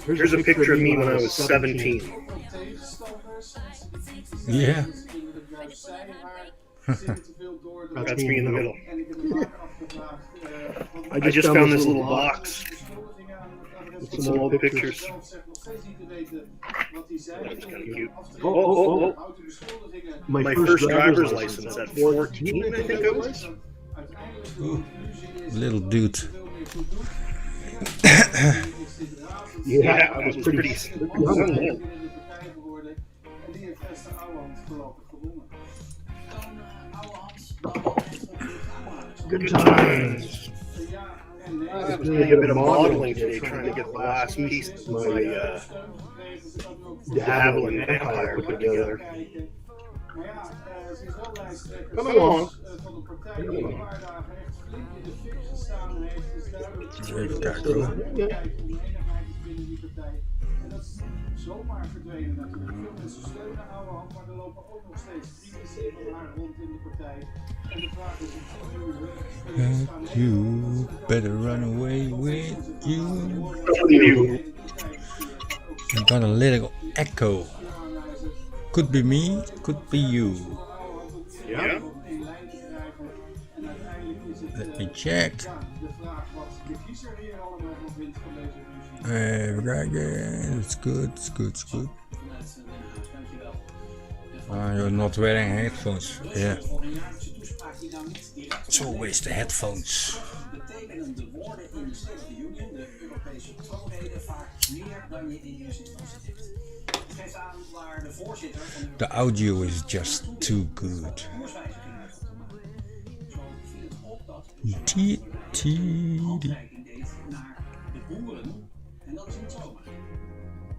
here's a picture of me when I was 17. Yeah. That's me in the middle. I just found this little box with some old pictures. That's kind of cute. Oh. My first driver's license at 14, I think I was. Ooh, little dude. Yeah, I was pretty young then. Good times. I was doing a bit of modeling today, trying to get the last piece of my de Havilland Empire put together. Come along. Even kijken. Zomaar verdwenen natuurlijk. Veel mensen steunen oude hand, maar er lopen ook nog steeds 3 van haar rond in de partij. En de vraag is You better run away with you. I got a little echo. Could be me, could be you. Yeah. Let me check. It's good, it's good, it's good. You're not wearing headphones. Yeah. It's always the headphones. The audio is just too good.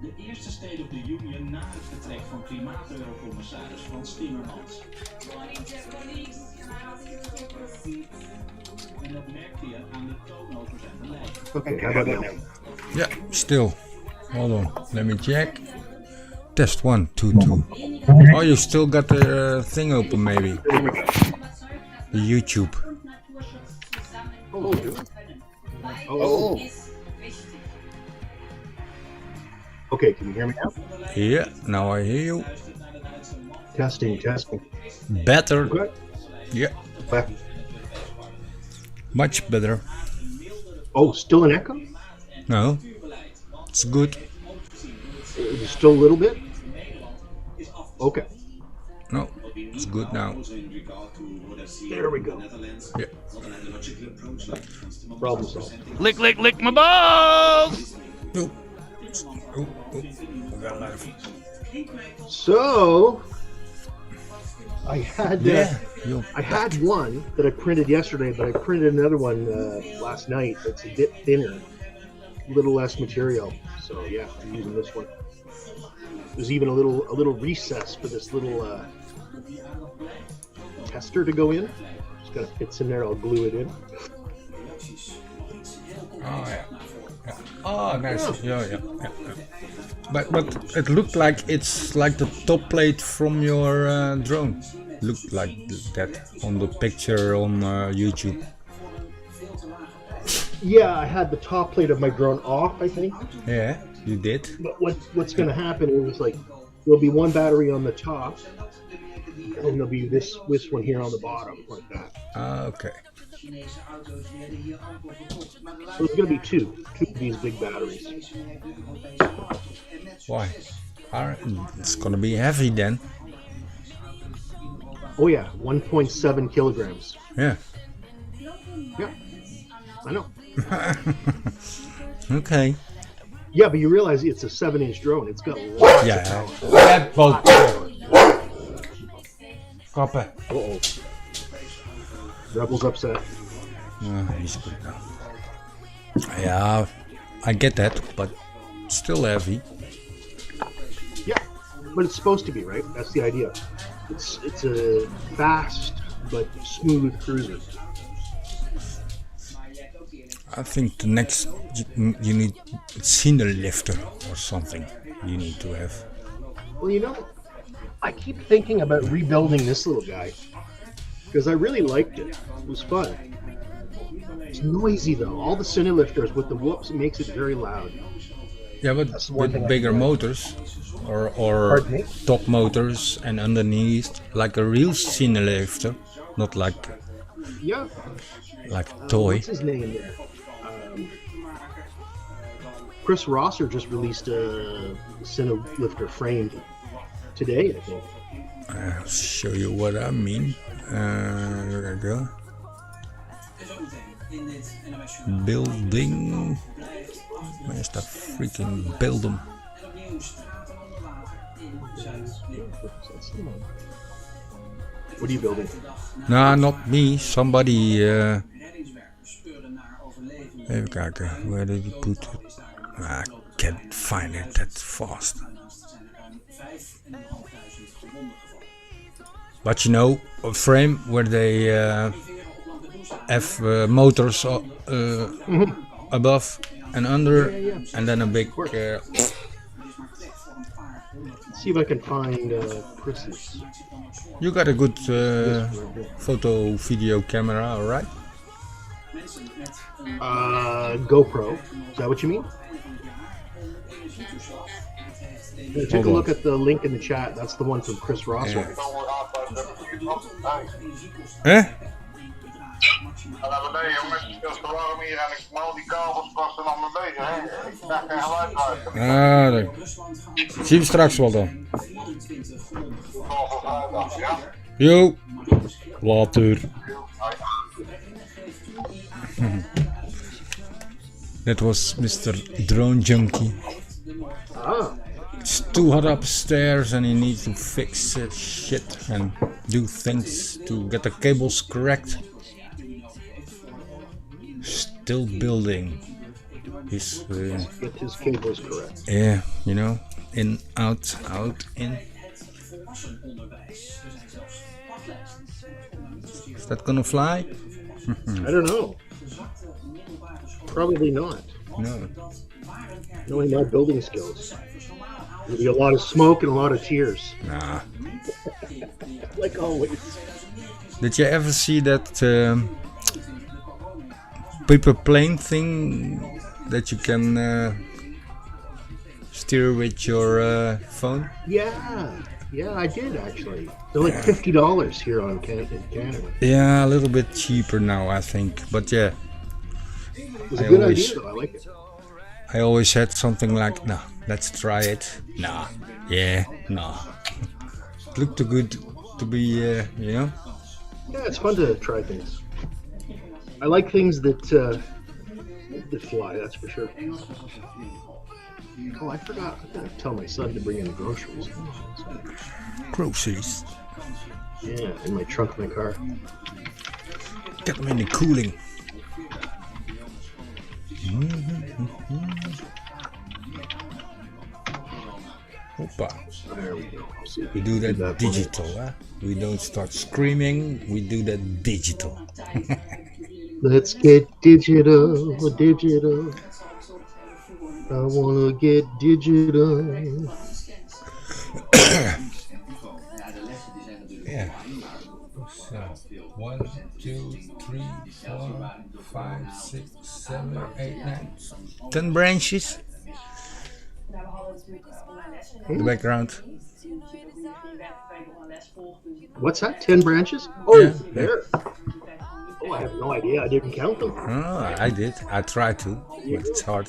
De eerste State of the Union na het vertrek van klimaat-eurocommissaris Frans Timmermans. En dat merkte je aan de toon over zijn beleid. Okay, how about now? Yeah, still. Hold on, let me check. Test 1, 2, 2. Oh, you still got the thing open, maybe. The YouTube. Oh. Okay, can you hear me now? Yeah, now I hear you. Testing. Better. Good. Yeah. Left. Much better. Oh, still an echo? No, it's good. It's still a little bit? Okay. No, it's good now. There we go. Yeah. Problem solved. Lick my balls! Oh. So, I had I had one that I printed yesterday, but I printed another one last night that's a bit thinner, a little less material. So yeah, I'm using this one. There's even a little recess for this little tester to go in. Just kind of fits in there. I'll glue it in. Oh yeah. Oh, nice. Yeah. But it looked like it's like the top plate from your drone. Looked like that on the picture on YouTube. Yeah, I had the top plate of my drone off, I think. Yeah, you did. But what's going to happen is like there'll be one battery on the top, and there'll be this one here on the bottom, like that. Okay. So it's going to be two of these big batteries. Why? It's going to be heavy then. Oh yeah, 1.7 kilograms. Yeah. Yeah, I know. Okay. Yeah, but you realize it's a 7-inch drone. It's got lots of power. Yeah. Kappen. Uh-oh. Rebel's upset. He's good now. Yeah, I get that, but still heavy. Yeah, but it's supposed to be, right? That's the idea. It's a fast but smooth cruiser. I think the next you need Cine lifter or something. You need to have. Well, you know, I keep thinking about rebuilding this little guy because I really liked it. It was fun. It's noisy though. All the Cine lifters with the whoops makes it very loud. Yeah, but with bigger motors or top motors and underneath, like a real Cine lifter, not like like a toy. What's his name there? Chris Rosser just released a Cine lifter framed today, I think. I'll show you what I mean. There we go. Building. Where's that freaking building? What are you building? Nah, not me. Somebody. Even kijken. Where did you put it? I can't find it that fast. But you know, a frame where they have motors above and under, and then a big. Let's see if I can find Chris's. You got a good photo video camera, alright? GoPro. Is that what you mean? Take a look at the link in the chat. That's the one from Chris Rosser. Huh? Ga naar beneden jongens, het is veel te warm hier en ik mal die kabels vast en allemaal bezig. Hè? Ik krijg geen geluid uit. Nee. Zien we straks wel dan. Ja? Yo, later. That was Mr. Drone Junkie. It's too hot upstairs and he needs to fix shit and do things to get the cables correct. Still building his get his cables correct. Yeah, you know, in, out, in. Is that gonna fly? I don't know. Probably not. No. Knowing my building skills. There'll be a lot of smoke and a lot of tears. Nah. Like always. Did you ever see that paper plane thing that you can steer with your phone? Yeah, I did actually. They're like $50 here in Canada. Yeah, a little bit cheaper now, I think. But yeah, it was a good idea though. I like it. I always had something like, nah, let's try it. Nah, yeah, nah. It looked too good to be, you know? Yeah, it's fun to try things. I like things that fly, that's for sure. Oh, I forgot. I gotta tell my son to bring in the groceries. Groceries? Yeah, in my trunk of my car. Get them in the cooling. Hoppa. There we go. We do that digital, huh? We don't start screaming, we do that digital. Let's get digital. I wanna get digital. Yeah. So 1, 2, 3, 4, 5, 6, 7, 8, 9, 10 branches. The background. What's that? 10 branches? Oh, Yeah. there. Oh, I have no idea. I didn't count them. Oh, I did. I tried to, but it's hard.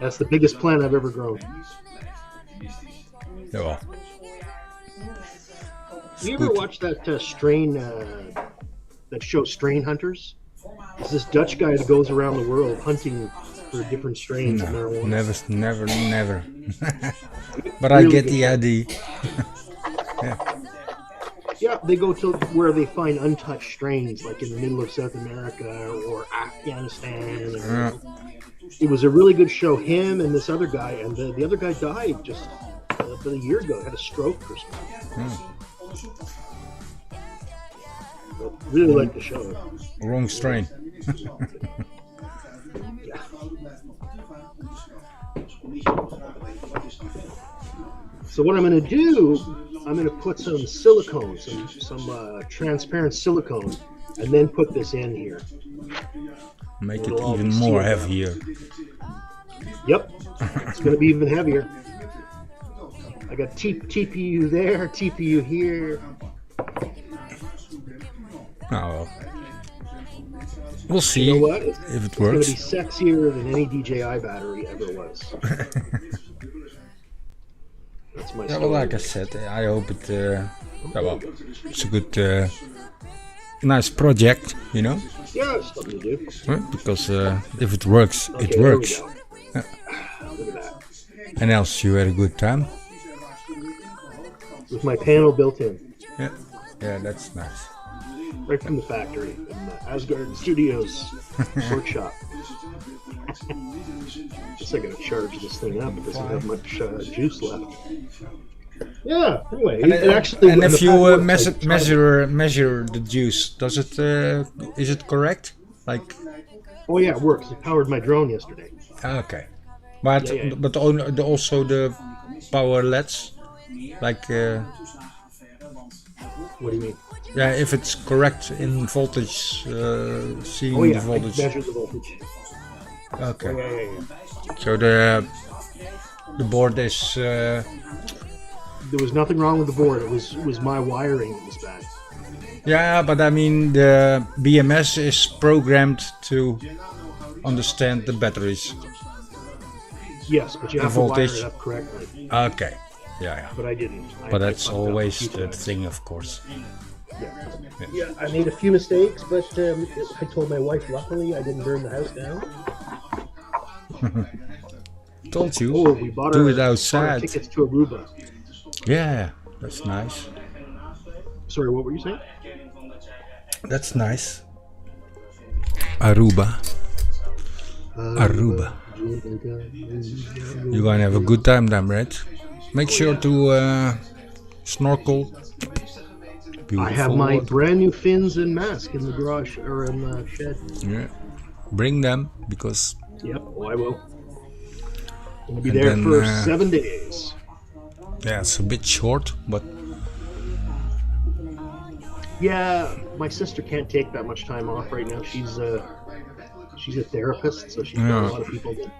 That's the biggest plant I've ever grown. Yeah. You ever watch that strain, that show Strain Hunters? It's this Dutch guy that goes around the world hunting for different strains of marijuana. Never. But I get the idea. Yeah, they go to where they find untouched strains, like in the middle of South America or Afghanistan. It was a really good show. Him and this other guy, and the other guy died just about a year ago. Had a stroke or something. Really like the show. Wrong strain. So what I'm going to do, I'm going to put some silicone, some transparent silicone, and then put this in here. Make it even more heavier. Yep, it's going to be even heavier. I got TPU there, TPU here. Oh, well. We'll see You know what? if it it's works. It's going to be sexier than any DJI battery ever was. That's my Yeah, well, like I said, I hope it. Well, it's a good, nice project, you know. Yeah, it's something to do. Right? Because if it works, Okay, it works. Look at that. And else you had a good time. With my panel built in. Yeah, that's nice. Right from the factory, in the Asgard Studios workshop. Guess I gotta charge this thing up. It doesn't have much juice left. Yeah. Anyway, And, it actually. and if you works, measure the juice, does it is it correct? Like. Oh yeah, it works. It powered my drone yesterday. Okay, but Yeah. but also the power LEDs, like. What do you mean? Yeah, if it's correct in voltage, seeing Oh yeah, the I voltage. measure the voltage. Okay. Oh, yeah. So the board is. There was nothing wrong with the board. It was my wiring that was bad. Yeah, but I mean the BMS is programmed to understand the batteries. Yes, but you The have to wire voltage. it up correctly. Okay. Yeah. But I didn't. But I that's fucked up always a few the times. thing, of course. Yeah, I made a few mistakes, but I told my wife, luckily, I didn't burn the house down. Told you. Oh, we bought do our, it outside. tickets to Aruba. Yeah, that's nice. Sorry, what were you saying? That's nice. Aruba. You're gonna have a good time then, right? Make sure to snorkel. I have my brand new fins and mask in the garage or in the shed. Yeah. Bring them because. Yep, I will. I'll be And there then, for 7 days. Yeah, it's a bit short, but. Yeah, my sister can't take that much time off right now. She's a therapist, so she's got Yeah. a lot of people that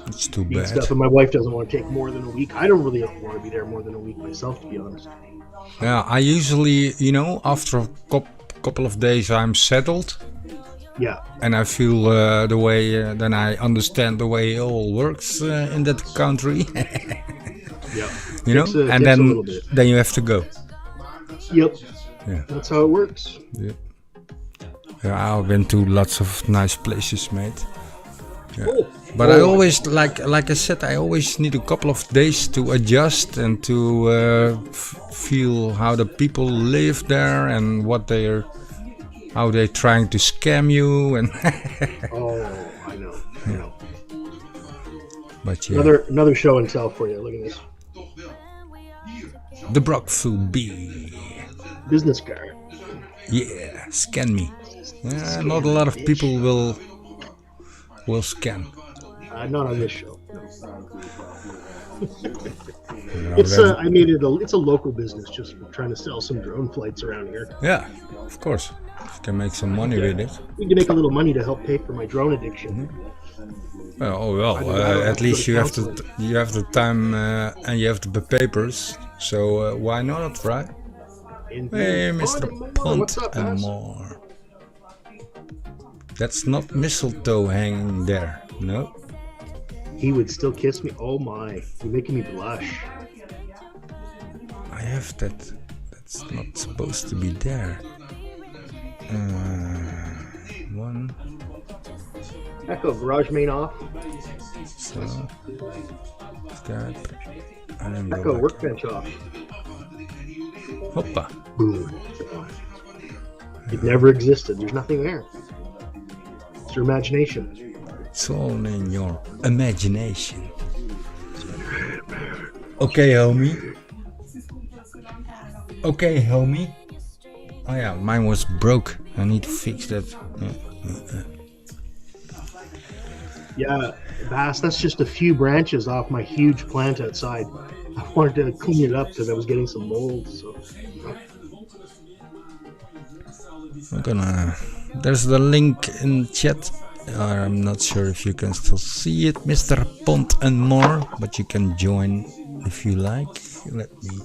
It's too need bad. stuff, and my wife doesn't want to take more than a week. I don't really want to be there more than a week myself, to be honest. Yeah, I usually, after a couple of days, I'm settled. Yeah. And I feel the way, then I understand the way it all works in that country. Yeah. And Takes a then little bit. then you have to go. Yep. Yeah. That's how it works. Yeah. Yeah, I've been to lots of nice places, mate. Yeah. Oh. But I always, like I said, I always need a couple of days to adjust and to feel how the people live there and how they're trying to scam you and. Oh, I know. But yeah. Another show and tell for you. Look at this. The Brockville B. Business card. Yeah, scan me. Yeah, not a lot of people will scan. Not on this show. No, It's I made it. It's a local business, just trying to sell some drone flights around here. Yeah, of course. You can make some money with it. You can make a little money to help pay for my drone addiction. Well, at least you have the time and you have the papers. So why not, right? Indeed. Hey, Mr. Pont What's up, and guys? more. That's not mistletoe hanging there, no? He would still kiss me. Oh my, you're making me blush. I have that. That's not supposed to be there. One. Echo, garage main off. So. That. And then Echo, go back. workbench off. Hoppa. Boom. It never existed. There's nothing there. It's your imagination. It's all in your imagination. Okay, homie. Okay, homie. Oh yeah, mine was broke. I need to fix that. Yeah, Bass, that's just a few branches off my huge plant outside. I wanted to clean it up because I was getting some mold. So I'm gonna. There's the link in chat. I'm not sure if you can still see it, Mr. Pont and more, but you can join if you like. Let me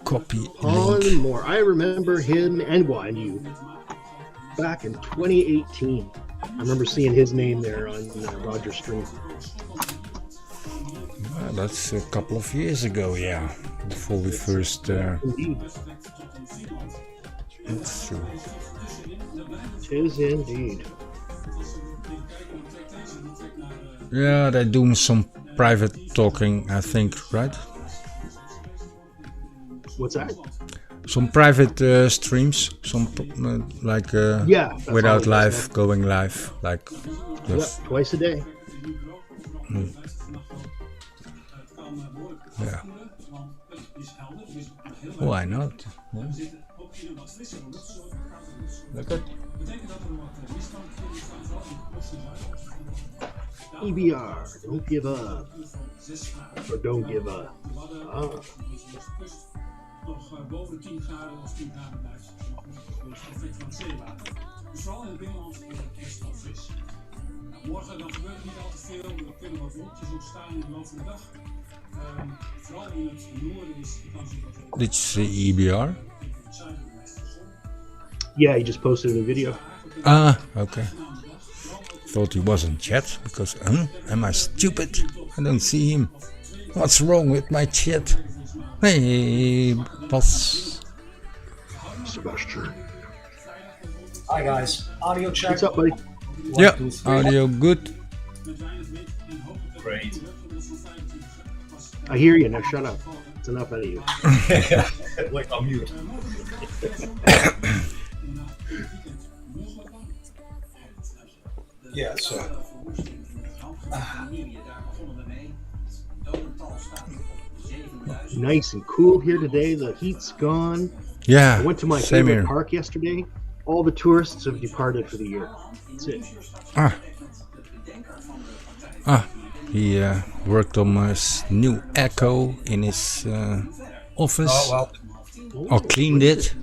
copy on link. more. I remember him and you back in 2018. I remember seeing his name there on Roger's stream. Well, that's a couple of years ago, yeah, before we first. Indeed. It's true. Tis indeed. Yeah, they're doing some private talking, I think, right? What's that? Some private streams, some like Yeah, that's without all it live, is, going live, like just Yep, twice a day. yeah. Why not? Yeah. Look at EBR, don't give up. Or don't give up. Ah. Nog boven de 10 graden of 10 graden blijft. Dus het effect van het zeewater. Dus vooral in het binnenland wordt het best wel fris. Nou, morgen dan gebeurt er niet al te veel. Er kunnen wat wolkjes ontstaan in de loop van de dag. Vooral in het noorden is de kans op dat Did you see EBR? Yeah, he just posted a video. Ah, okay. Thought he was in chat because am I stupid? I don't see him. What's wrong with my chat? Hey, boss. Sebastian. Hi guys, audio check. What's up, buddy? Yeah, audio good. Great. I hear you. Now shut up. It's enough out of you. Wait, I'm mute. Yeah, so. Nice and cool here today. The heat's gone. Yeah, I went to my same favorite here. park yesterday. All the tourists have departed for the year. That's it. He worked on his new Echo in his office. Oh, well. Or cleaned it.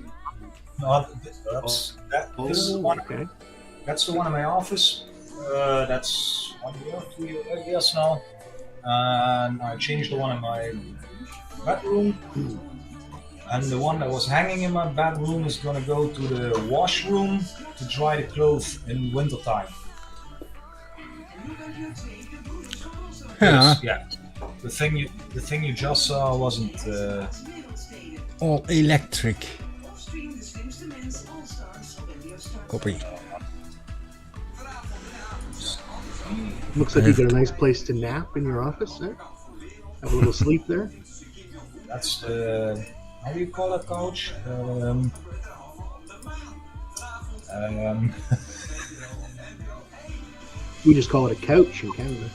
No, this is the one. Okay. That's the one in my office. That's 1 year, 2 years now. And I changed the one in my bedroom. And the one that was hanging in my bedroom is gonna go to the washroom to dry the clothes in winter time. Yeah. Yeah. The thing you just saw wasn't all electric. Copy. Looks like you got a nice place to nap in your office there. Have a little sleep there. That's the, how do you call that, coach? We just call it a couch in Canada.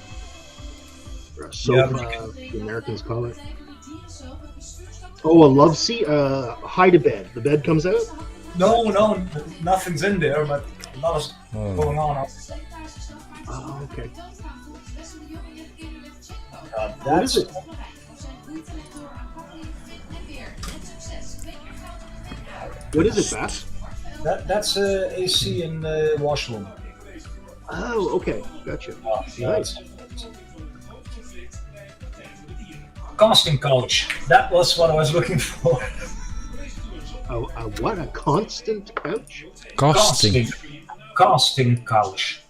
Or a sofa, the Americans call it. Oh, a love seat? Hide a bed. The bed comes out? No, nothing's in there, but a lot is going on outside. Oh, okay. What is it? What is it, Bass? That's AC in the washroom. Oh, okay. Gotcha. Nice. Casting couch. That was what I was looking for. What? A constant couch? Casting couch.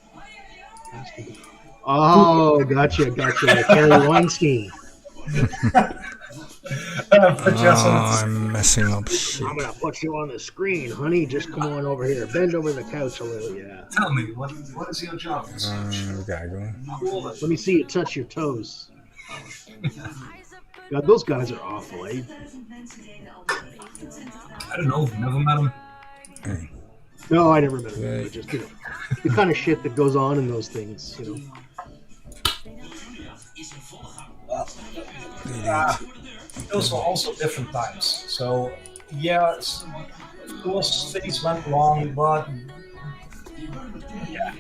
Oh, gotcha. Carrie Weinstein. I'm messing up shit. I'm gonna put you on the screen, honey. Just come on over here. Bend over the couch a little, yeah. Tell me, what is your job? Let me see you touch your toes. God, those guys are awful, eh? I don't know. Never met them. No, I never met them. But just, the kind of shit that goes on in those things, Those were also different times. So, yeah, of course, things went wrong, but yeah.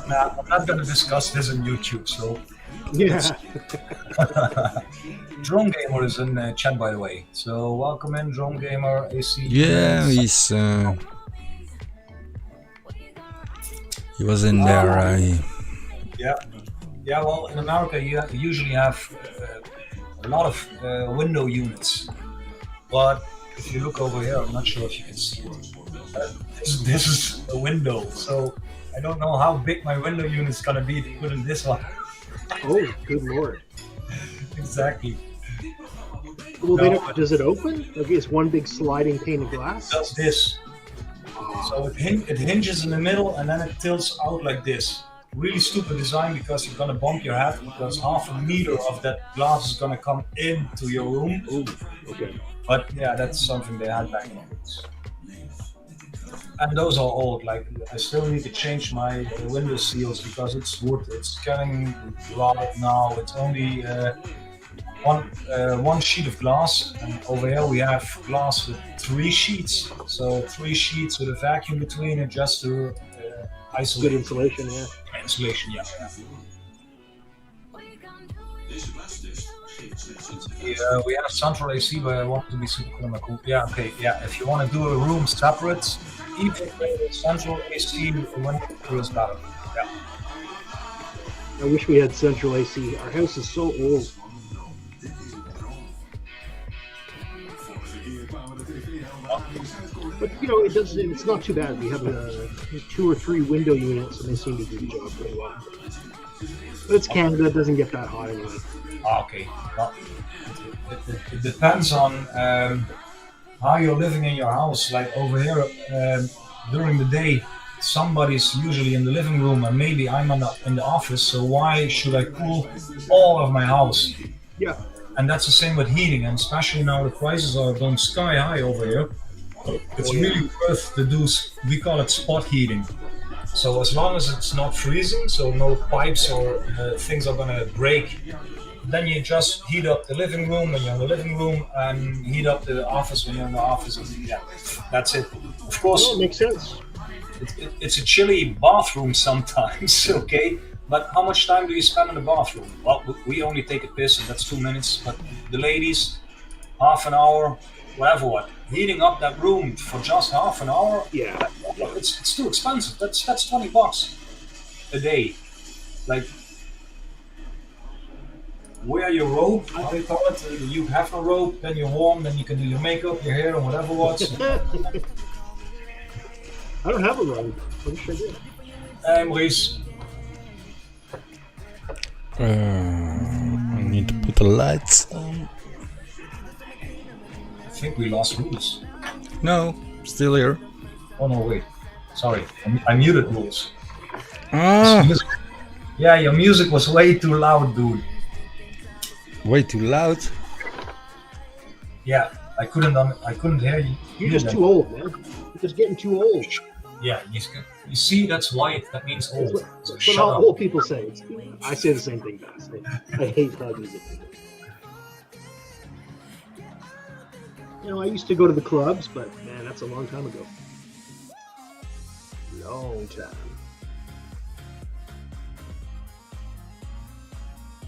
Nah, I'm not going to discuss this on YouTube, so. Yeah. Drone Gamer is in chat, by the way. So, welcome in, Drone Gamer, AC. Yeah, he was in there. Yeah, well, in America, you usually have a lot of window units, but if you look over here, I'm not sure if you can see it. This is a window, so I don't know how big my window unit is gonna be to put in this one. Oh, good lord! Exactly. Well, does it open? Like it's one big sliding pane of glass. It does this. So it hinges in the middle and then it tilts out like this. Really stupid design because you're gonna bump your head because half a meter of that glass is gonna come into your room. Ooh, okay. But yeah, that's something they had back then. And those are old. Like I still need to change my window seals because it's wood. It's getting rotted now. It's only one sheet of glass, and over here we have glass with 3 sheets. So 3 sheets with a vacuum between it just to isolate. Good insulation, yeah. Insulation, yeah. Yeah, we have central AC, but I want to be super cool. Yeah, okay, yeah. If you want to do a room separate, even with central AC, when it feels better. Yeah. I wish we had central AC. Our house is so old. But it does. It's not too bad. We have 2 or 3 window units, and they seem to do the job pretty well. But it's Canada; it doesn't get that hot anyway. Okay. Well, it depends on how you're living in your house. Like over here, during the day, somebody's usually in the living room, and maybe I'm in the office. So why should I cool all of my house? Yeah. And that's the same with heating, and especially now the prices are going sky high over here. It's really worth to do, we call it spot heating. So as long as it's not freezing, so no pipes or things are gonna break, then you just heat up the living room when you're in the living room and heat up the office when you're in the office. Yeah, that's it. Of course, it makes sense. It's a chilly bathroom sometimes, okay? But how much time do you spend in the bathroom? Well, we only take a piss and that's 2 minutes, but the ladies, half an hour, whatever what. Heating up that room for just half an hour, yeah, it's too expensive. That's $20 a day. Like, wear your robe, what they call it. You have a robe, then you're warm, then you can do your makeup, your hair, and whatever what. I don't have a robe. What should I do? Maurice. I need to put the lights on. I think we lost rules. No, still here. Oh no, wait. Sorry, I muted rules. Ah. Yeah, your music was way too loud, dude. Way too loud? Yeah, I couldn't hear you. You're just too old, man. You're just getting too old. Yeah, you see, that's white. That means old. That's what all old people say. I say the same thing, guys. I hate loud music. You know, I used to go to the clubs, but man, that's a long time ago. Long time.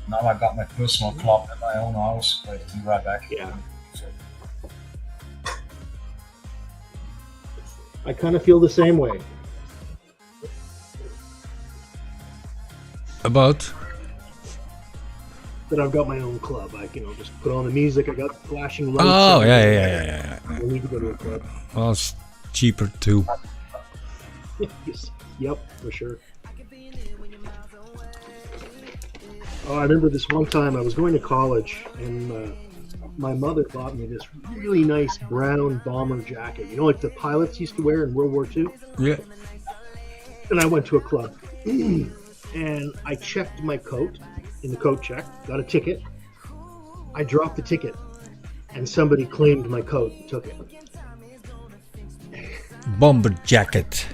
Now I got my personal club in my own house. I'll be right back. Yeah. I kind of feel the same way. About? That I've got my own club. I, just put on the music. I got flashing lights. Oh, yeah. I need to go to a club. Well, it's cheaper too. Yes. Yep, for sure. Oh, I remember this one time I was going to college, and my mother bought me this really nice brown bomber jacket. You know, like the pilots used to wear in World War II? Yeah. And I went to a club, and I checked my coat in the coat check, got a ticket. I dropped the ticket, and somebody claimed my coat and took it. Bomber jacket.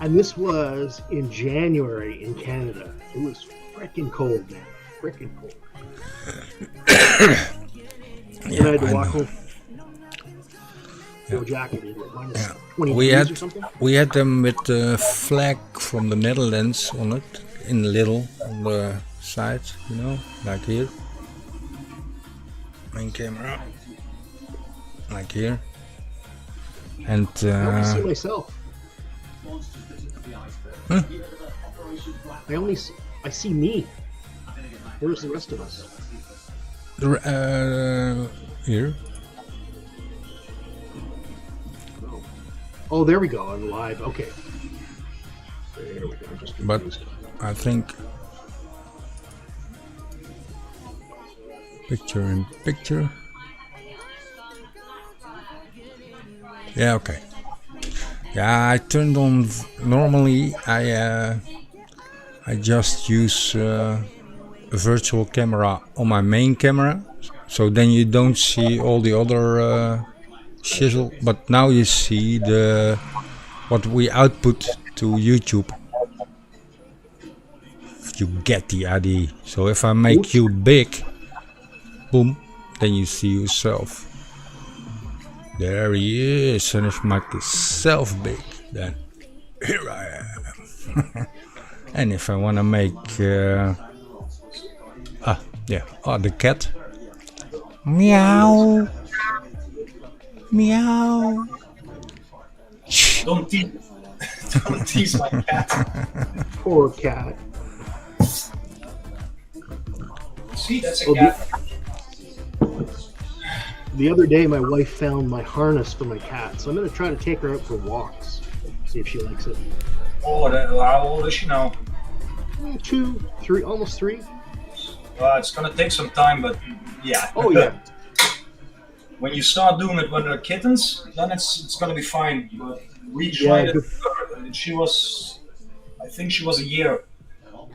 And this was in January in Canada. It was freaking cold, man. Freaking cold. And I had to walk home. No jacket in it. Minus 20 degrees or something. We had them with the flag from the Netherlands on it, in little on the side, like here. Main camera, like here. And I only see myself. Huh? I see me. Where's the rest of us? Here. Oh, there we go. I'm live. Okay. There we go. But I think picture in picture. Yeah. Okay. Yeah, I turned on. Normally, I just use a virtual camera on my main camera, so then you don't see all the other shizzle. But now you see what we output to YouTube. You get the idea. So if I make you big, boom, then you see yourself. There he is, and if I make myself big, then here I am. And if I want to make, the cat. Meow. Meow. Don't tease my cat. Poor cat. See, that's a cat. The other day, my wife found my harness for my cat, so I'm going to try to take her out for walks, see if she likes it. Oh, how old is she now? 2, 3, almost 3. It's going to take some time, but yeah. Oh, yeah. When you start doing it when they're kittens, then it's going to be fine. But we tried it. I think she was a year.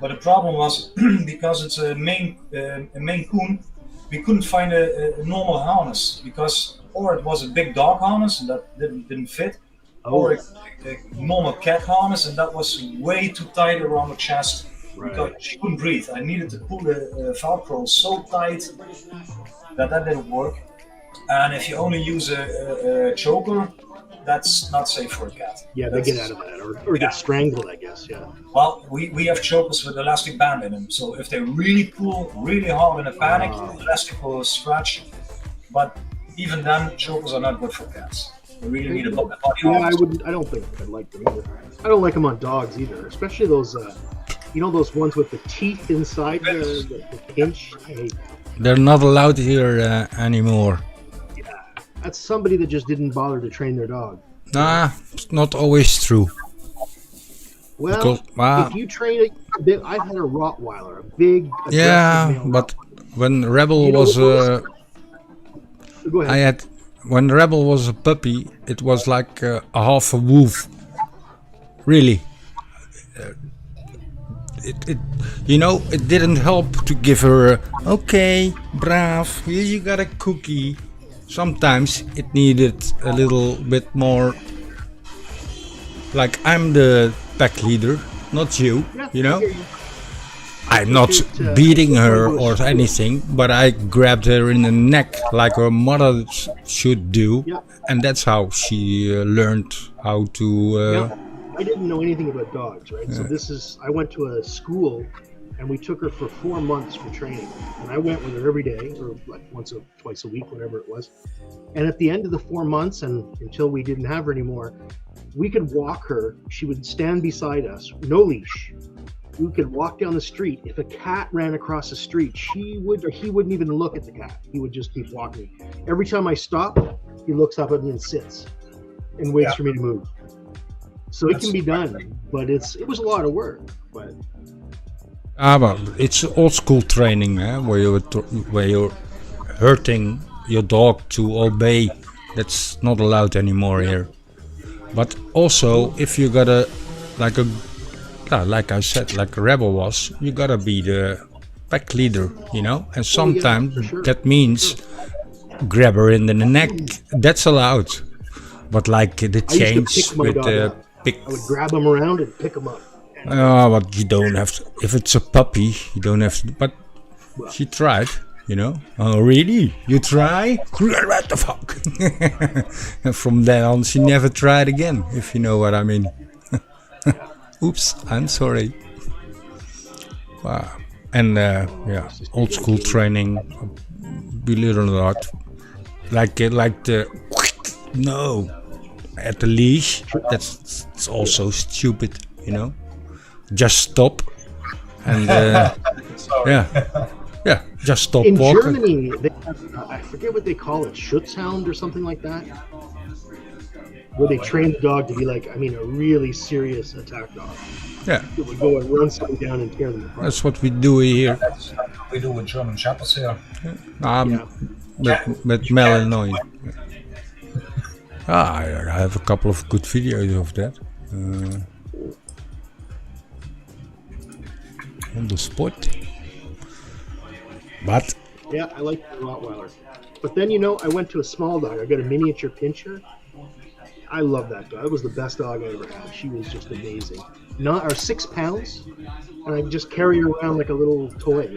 But the problem was, because it's a Maine Coon, we couldn't find a normal harness, because or it was a big dog harness and that didn't fit, or a normal cat harness and that was way too tight around the chest, because she couldn't breathe. I needed to pull the Velcro so tight that didn't work. And if you only use a choker, that's not safe for a cat. Yeah, they get out of that, or get strangled, I guess, yeah. Well, we have chokers with elastic band in them, so if they really pull really hard in a panic, the elastic will scratch. But even then, chokers are not good for cats. They really need a body armor. I don't think I'd like them either. I don't like them on dogs either, especially those, those ones with the teeth inside the pinch. I hate them. They're not allowed here anymore. That's somebody that just didn't bother to train their dog. Nah, it's not always true. Well, if you train it a bit, I've had a Rottweiler, a big. Yeah, but when Rebel was Go ahead. when Rebel was a puppy, it was like a half a wolf. Really. It didn't help to give her okay, brave, here you got a cookie. Sometimes it needed a little bit more, like I'm the pack leader, not you, I'm not beating her or anything, but I grabbed her in the neck like her mother should do, and that's how she learned how to. I didn't know anything about dogs, right? So I went to a school, and we took her for 4 months for training, and I went with her every day, or like once or twice a week, whatever it was. And at the end of the 4 months, and until we didn't have her anymore, we could walk her. She would stand beside us, no leash. We could walk down the street. If a cat ran across the street, he wouldn't even look at the cat. He would just keep walking. Every time I stop, he looks up at me and sits and waits for me to move. So it can be done, but it was a lot of work. But but it's old school training, where you're hurting your dog to obey. That's not allowed anymore here. But also, if you got like I said, like a rebel was, you gotta be the pack leader, and sometimes that means grab her in the neck. That's allowed. But like the chains with the pick. I would grab them around and pick them up. But you don't have to. If it's a puppy, you don't have to. But she tried, Oh, really? You try? What the fuck? And from then on, she never tried again, if you know what I mean. Oops, I'm sorry. Wow. And old school training, believe it or not, like the no at the leash. That's also stupid, Just stop, and just stop in walking. Germany, they have, I forget what they call it, Schutzhound or something like that, where they train the dog to be like, a really serious attack dog. Yeah. It would go and run somebody down and tear them apart. That's what we do here. That's what we do with German Shepherds here. With Malinois. I have a couple of good videos of that. On the spot. But yeah, I like the Rottweiler. But then I went to a small dog. I got a miniature pinscher. I love that dog. That was the best dog I ever had. She was just amazing. 6 pounds, and I just carry her around like a little toy,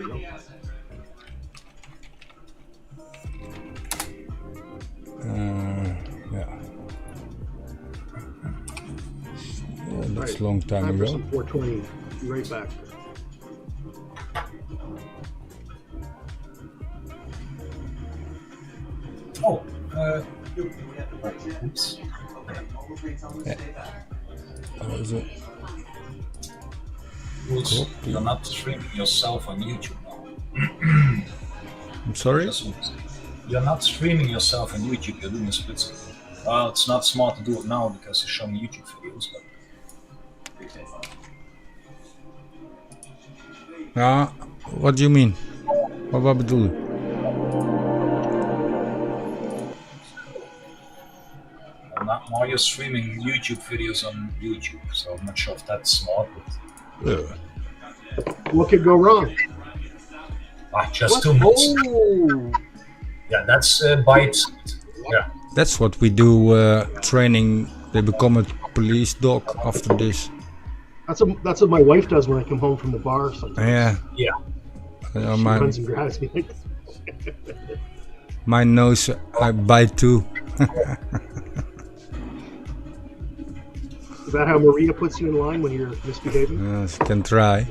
that's a long time ago. 420. Be right back. Oh, oops. What is it? You're not streaming yourself on YouTube now. I'm sorry? You're not streaming yourself on YouTube, you're doing a split screen. Well, it's not smart to do it now because you're showing YouTube videos, but... what do you mean? Wat bedoel je? Now you're streaming YouTube videos on YouTube, so I'm not sure if that's smart, but... What could go wrong? Just 2 minutes. Oh. Yeah, that's bite. Yeah. That's what we do, training. They become a police dog after this. That's what my wife does when I come home from the bar sometimes. Yeah. She runs and grabs me like my nose, I bite too. Is that how Maria puts you in line when you're misbehaving? She can try.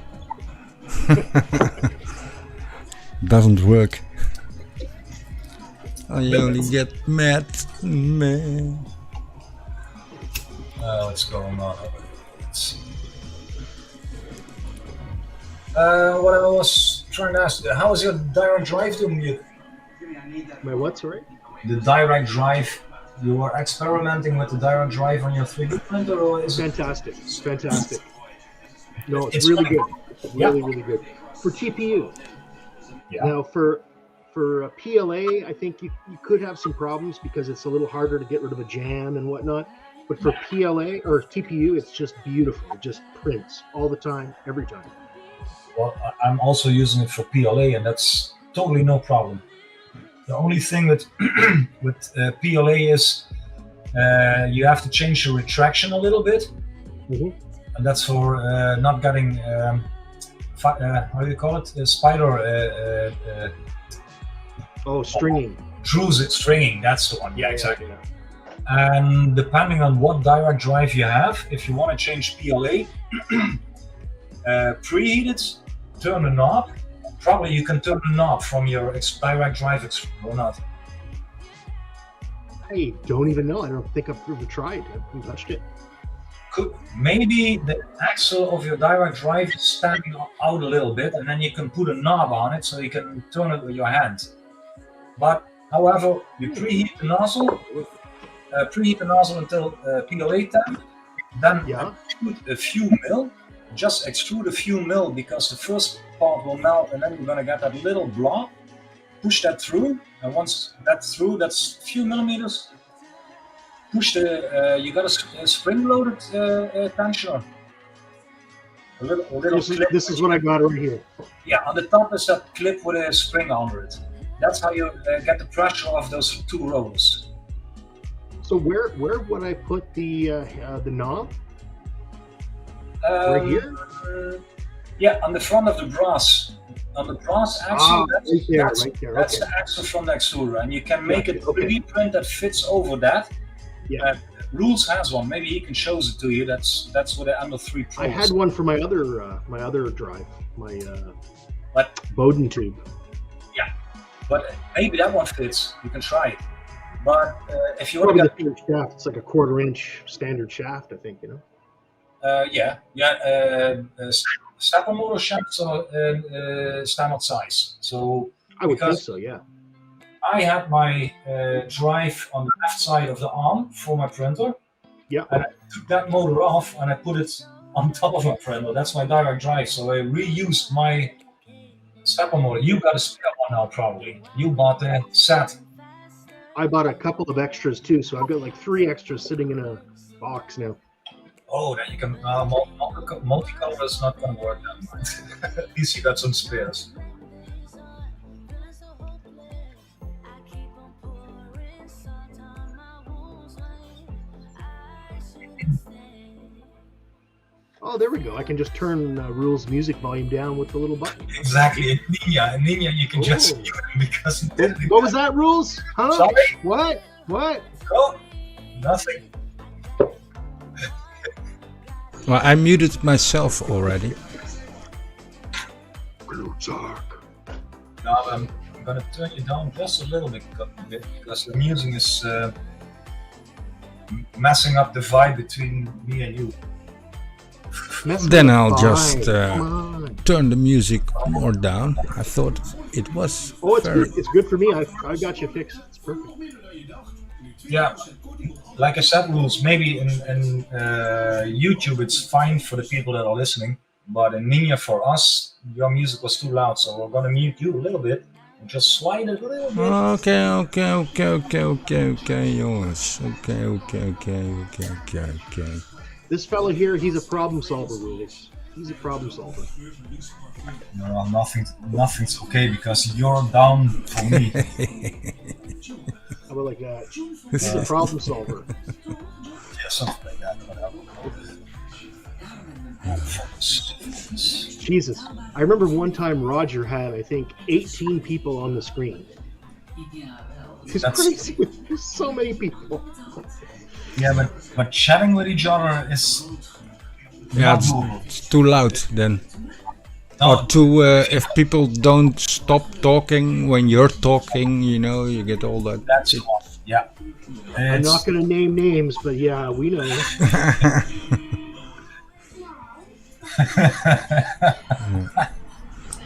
Doesn't work. I only get mad, man. What's going on? What I was trying to ask, how is your direct drive doing? My what, sorry? The direct drive. You were experimenting with the direct drive on your 3D printer, or is fantastic? It's fantastic. No, it's really good. It's really good for TPU. Yeah. Now for PLA, I think you could have some problems because it's a little harder to get rid of a jam and whatnot. But for PLA or TPU, it's just beautiful. It just prints all the time, every time. Well, I'm also using it for PLA, and that's totally no problem. The only thing with PLA is you have to change the retraction a little bit, and that's for not getting how do you call it? Spider. Stringing. Stringing. That's the one. Yeah, exactly. And depending on what direct drive you have, if you want to change PLA, preheat it, turn the knob. Probably you can turn the knob from your direct drive or not. I don't even know. I don't think I've ever tried. I haven't touched it. Maybe the axle of your direct drive is standing out a little bit, and then you can put a knob on it so you can turn it with your hand. But however, you preheat the nozzle until PLA temp, then extrude a few mil. Just extrude a few mil because the first part will melt, and then you're gonna get that little blob. Push that through, and once that's through, that's a few millimeters. Push the. You got a spring-loaded tensioner. A little clip. This is what I got right here. Yeah, on the top is that clip with a spring under it. That's how you get the pressure of those two rollers. So where would I put the knob? Right here? Yeah, on the front of the brass. On the brass axle, that's the axle from the extruder, and you can make it a 3D print that fits over that. Yeah. Rules has one. Maybe he can show it to you. That's what the Under 3 Pro. I had one for my other drive, my Bowden tube. Yeah, but maybe that one fits. You can try it. But if you want to get the shaft, it's like a 1/4-inch standard shaft, I think. You know. Stepper motor shafts are standard size. So I would think so, yeah. I had my drive on the left side of the arm for my printer. Yeah. And I took that motor off and I put it on top of my printer. That's my direct drive. So I reused my stepper motor. You got a spare one now, probably. You bought a set. I bought a couple of extras too, so I've got like 3 extras sitting in a box now. Oh, then you can multicolor is not going to work that much. At least you got some spares. Oh, there we go. I can just turn Rule's music volume down with the little button. Exactly. In Ninja, you can just mute him because. What was that, Rules? Huh? Sorry? What? Oh, nothing. Well, I muted myself already. Now I'm going to turn you down just a little bit because the music is messing up the vibe between me and you. Then I'll just turn the music more down. I thought it was. Oh, it's good for me. I got you fixed. It's perfect. Yeah, like I said, Rules. Maybe in YouTube it's fine for the people that are listening, but in Ninja for us, your music was too loud, so we're gonna mute you a little bit and just slide it a little bit. Okay, jongens. Okay. This fella here, he's a problem solver, Rules. He's a problem solver. No, nothing's okay because you're down for me. How about like that? He's a problem solver. Yeah, something like that. Jesus. I remember one time Roger had, I think, 18 people on the screen. It's crazy. There's so many people. Yeah, but chatting with each other is it's too loud then. No. Or if people don't stop talking when you're talking, you know, you get all that. That's the one. Yeah. I'm not going to name names, but yeah, we know.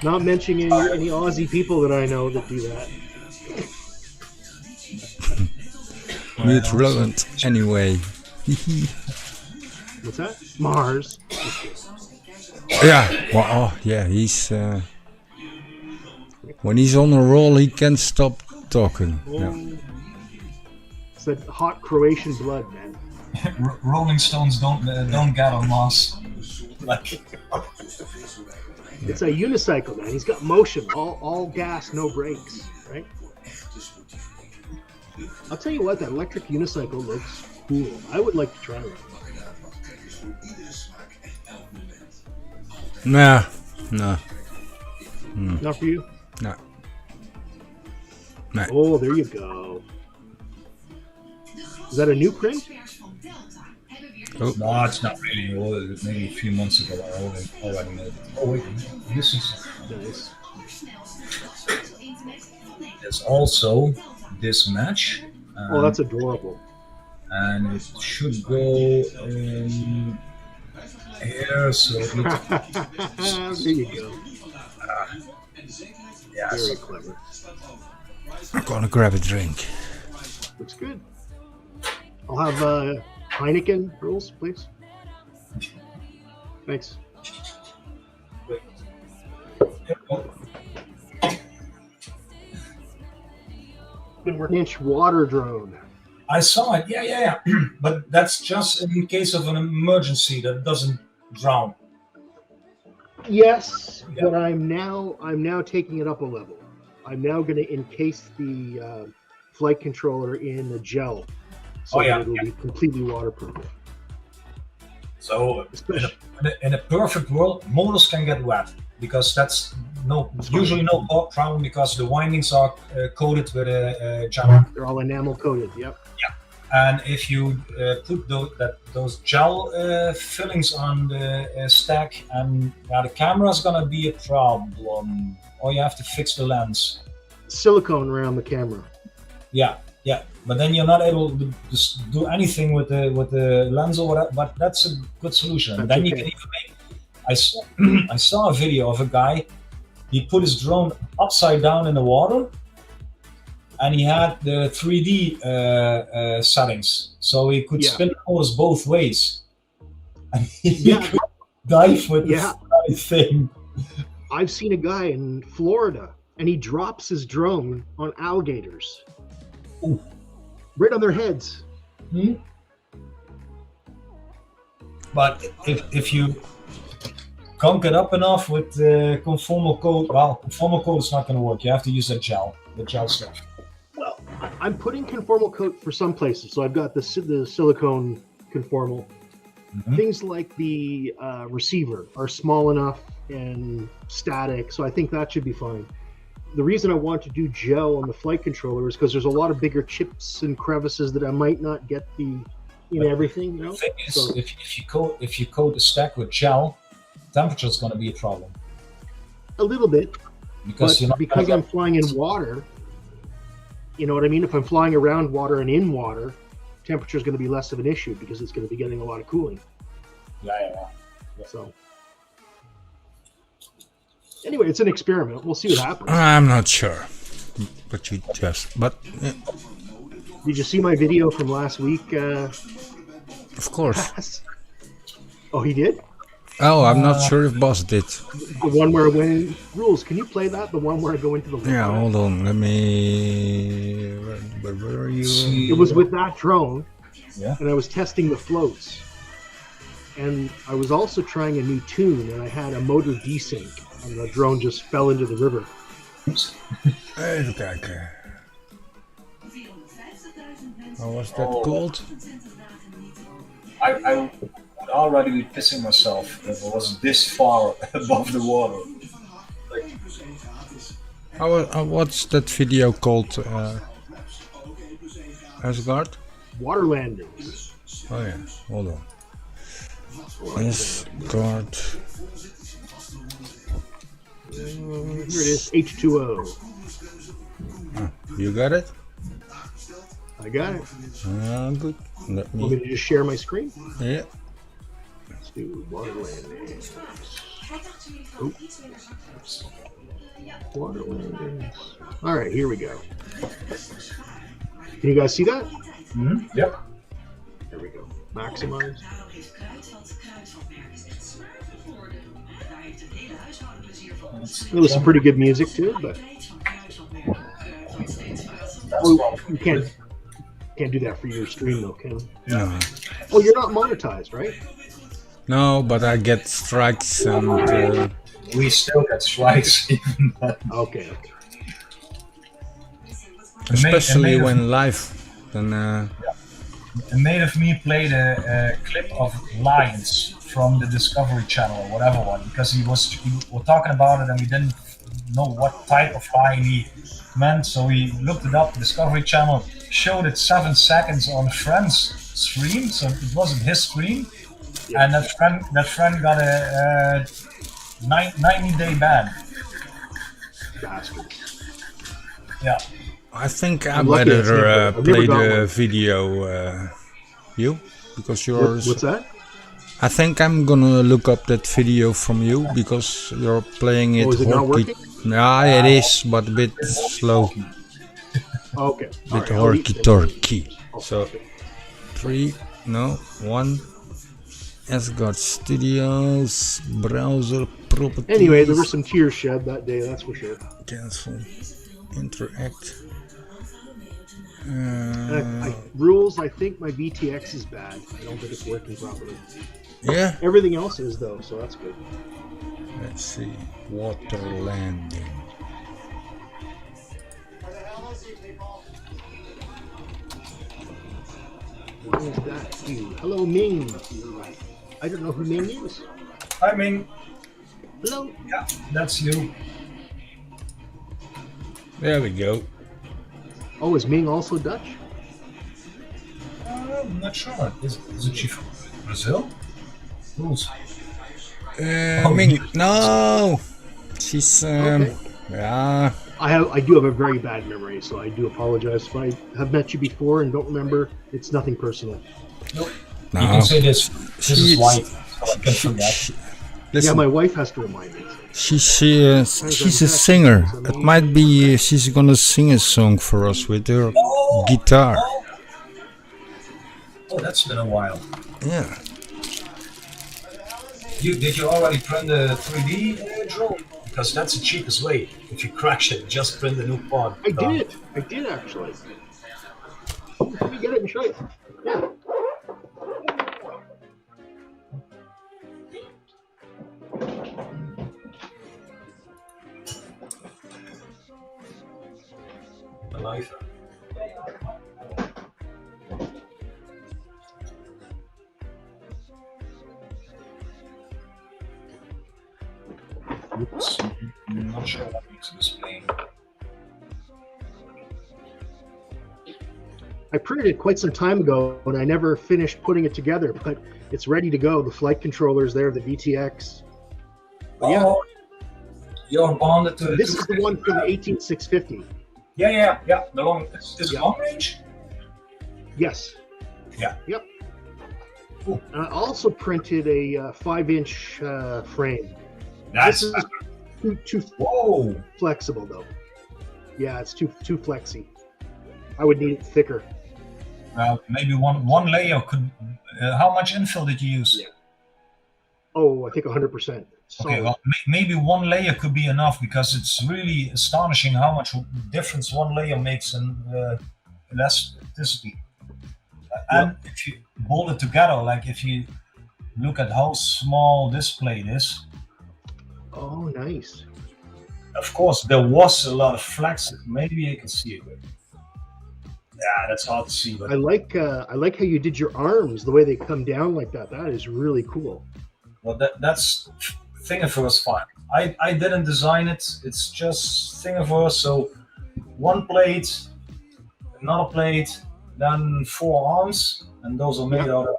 Not mentioning any Aussie people that I know that do that. Mute Rooland anyway. What's that? Mars. Yeah. Well, he's when he's on a roll, he can't stop talking. No. It's that hot Croatian blood, man. Rolling Stones don't get on Mars. It's a unicycle, man. He's got motion, all gas, no brakes, right? I'll tell you what, that electric unicycle looks cool. I would like to try it. Nah, No. Not for you? No. No. Oh, there you go. Is that a new print? Oh. No, it's not really old. Maybe a few months ago I already made it. Oh wait, this is nice. There's also this match. Oh, that's adorable. And it should go in here, so it looks... There you go. Yeah, very clever. I'm gonna grab a drink. Looks good. I'll have Heineken rules, please. Thanks. Been working inch water drone. I saw it. Yeah. But that's just in case of an emergency that doesn't drown. Yes, but I'm now taking it up a level. I'm now going to encase the flight controller in a gel, so that it'll be completely waterproof. So in a perfect world, motors can get wet because that's usually no problem because the windings are coated with a gel. They're all enamel coated. Yep. Yeah. And if you put those gel fillings on the stack, and the camera is gonna be a problem, or you have to fix the lens. Silicone around the camera. Yeah. But then you're not able to just do anything with the lens or whatever. But that's a good solution. And then you can even make. I saw a video of a guy. He put his drone upside down in the water, and he had the 3D settings, so he could spin the motors both ways, and he could dive with the thing. I've seen a guy in Florida, and he drops his drone on alligators. Ooh. Right on their heads. But if you conk it up enough with conformal coat, conformal coat is not going to work. You have to use the gel stuff. Well, I'm putting conformal coat for some places, so I've got the silicone conformal. Things like the receiver are small enough and static, so I think that should be fine. The reason I want to do gel on the flight controller is because there's a lot of bigger chips and crevices that I might not get in everything. The thing is, if you coat the stack with gel, temperature is going to be a problem. A little bit, because I'm flying in water. You know what I mean? If I'm flying around water and in water, temperature is going to be less of an issue because it's going to be getting a lot of cooling. Yeah. So anyway, it's an experiment. We'll see what happens. I'm not sure, but Did you see my video from last week? Of course. Oh, he did? Oh, I'm not sure if Boss did. The one where I went in rules. Can you play that? The one where I go into the water? Yeah, hold on. Let me. Where are you? It was with that drone. Yeah. And I was testing the floats. And I was also trying a new tune, and I had a motor desync, and the drone just fell into the river. Even kijken. How was that called? I would already be pissing myself if I was this far above the water. What's that video called? Asgard? Water landings. Oh yeah, hold on. Asgard. Here it is, H2O. You got it? I got it. Good. Let me... Want me to just share my screen? Yeah. Let's do water landings. Oh. Water landings. All right, here we go. Can you guys see that? Yep. There we go. Maximize. There was some pretty good music too, but you can't do that for your stream though, can you? No. Oh, you're not monetized, right? No, but I get strikes and... we still get strikes even then. Okay. Especially when live, then a mate of me played a clip of lions from the Discovery Channel or whatever one, because we were talking about it and we didn't know what type of lion he meant, so we looked it up. Discovery Channel showed it 7 seconds on a friend's stream, so it wasn't his stream, and that friend got a 90-day ban. Bastard. Yeah. I think I I'm lucky it's better never- I've play never got the one. video, you, because yours. What's that? I think I'm gonna look up that video from you because you're playing it. Oh, is it not horky. working? Yeah, it is, but a bit slow. Okay. Bit All right, I'll horky leave- torky. I'll So, stop it. 3, no, 1. Asgard Studios, browser properties. Anyway, there were some tears shed that day, that's for sure. Cancel. Interact. Rules, I think my VTX is bad. I don't think it's working properly. Yeah. Everything else is, though, so that's good. Let's see. Water landing. What is that? Hello, Ming. I don't know who Ming is. Hi, Ming. Hello. Yeah, that's you. There we go. Oh, is Ming also Dutch? I'm not sure. Isn't she from Brazil? Rules. Ming, no! She's, Okay. yeah. I do have a very bad memory, so I do apologize if I have met you before and don't remember. It's nothing personal. Nope. No. You can say this. This is white. So I can forget. Yeah, my wife has to remind me. She's a singer. It might be she's gonna sing a song for us with her guitar. Oh, that's been a while. Yeah. Did you already print the 3D drone? Because that's the cheapest way. If you crash it, just print the new part. I did actually. Let me get it and show you. Yeah. The life. Oops. I'm not sure what makes this plane. I printed it quite some time ago, and I never finished putting it together, but it's ready to go. The flight controller's there, the VTX. But yeah, you're bonded to the. This is the one for the 18650. Yeah. The long. Is it long range? Yes. Yeah. Yep. And I also printed a 5-inch frame. That's this is too flexible, though. Yeah, it's too flexy. I would need it thicker. Well, maybe one layer could. How much infill did you use? Oh, I think 100%. Okay, well, maybe one layer could be enough, because it's really astonishing how much difference one layer makes in elasticity. And if you bolt it together, like if you look at how small this plate is. Oh, nice. Of course, there was a lot of flex. Maybe I can see it. Yeah, that's hard to see. But I like how you did your arms, the way they come down like that. That is really cool. Well, that's Thingiverse fine. I didn't design it. It's just Thingiverse. So one plate, another plate, then 4 arms, and those are made out of.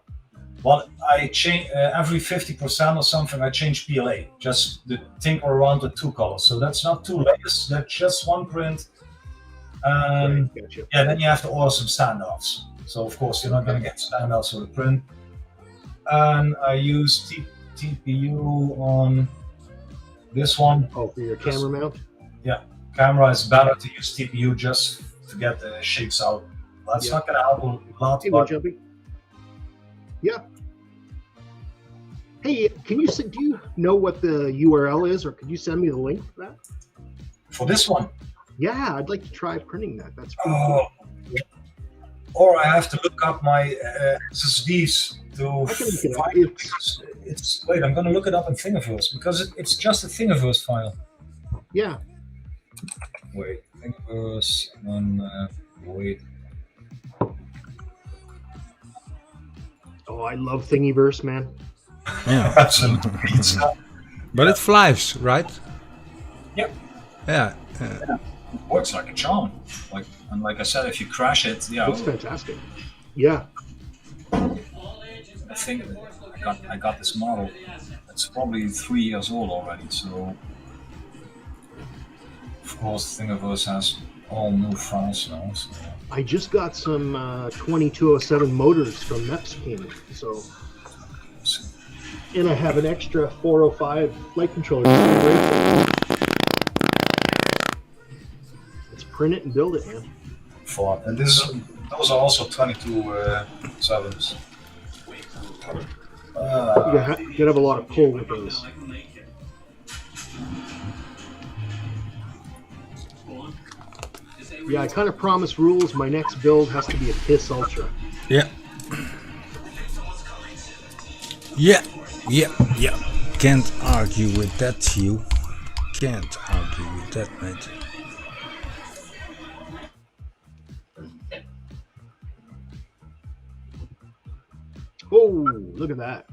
Well, I change every 50% or something. I change PLA just to tinker around with 2 colors. So that's not 2 layers. That's just one print. And yeah, then you have to order some standoffs. So of course you're not going to get standoffs for the print. And I use TPU on this one. Oh, for your camera mount? Yeah, camera is better to use TPU just to get the shapes out. That's not going to help a lot. But yeah. Hey, do you know what the URL is, or could you send me the link for that? For this one? Yeah, I'd like to try printing that. That's pretty cool. Or I have to look up my SSDs to find it. Wait, I'm going to look it up in Thingiverse, because it's just a Thingiverse file. Yeah. Wait, Thingiverse, and then wait. Oh, I love Thingiverse, man. Yeah. Absolute pizza. But it flies, right? Yep. Yeah. Yeah. Works like a charm. Like I said, if you crash it, yeah. It's fantastic. Yeah. I think I got this model. It's probably 3 years old already. So, of course, Thingiverse has all new files now. So. I just got some 2207 motors from Mexican, so. And I have an extra 405 flight controller. Let's print it and build it, man. Fun. And those are also 22.7s. You gotta have a lot of pull with those. Yeah, I kind of promised Rules my next build has to be a Piss Ultra. Yeah. Yeah. Can't argue with that, you. Can't argue with that, mate. Oh, look at that.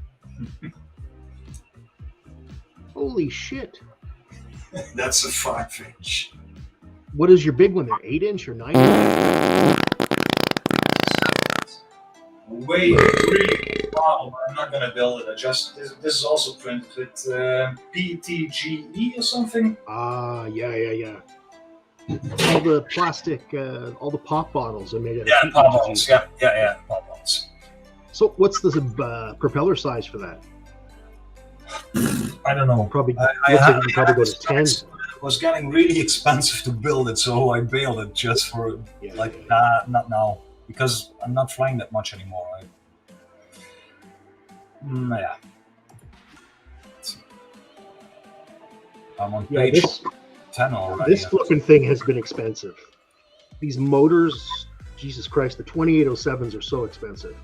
Holy shit. That's a 5-inch. What is your big one there? 8-inch or 9-inch? Way really wow, I'm not gonna build it. This is also printed with PTGE or something. Ah, yeah. All the plastic, all the pop bottles are made out of pop bottles. Yeah, pop bottles. So, what's the propeller size for that? I don't know. Probably, I probably go to 10. It was getting really expensive to build it, so I bailed it just for not now. Because I'm not flying that much anymore. Yeah. I'm on page 10 already. This flipping thing has been expensive. These motors, Jesus Christ, the 2807s are so expensive.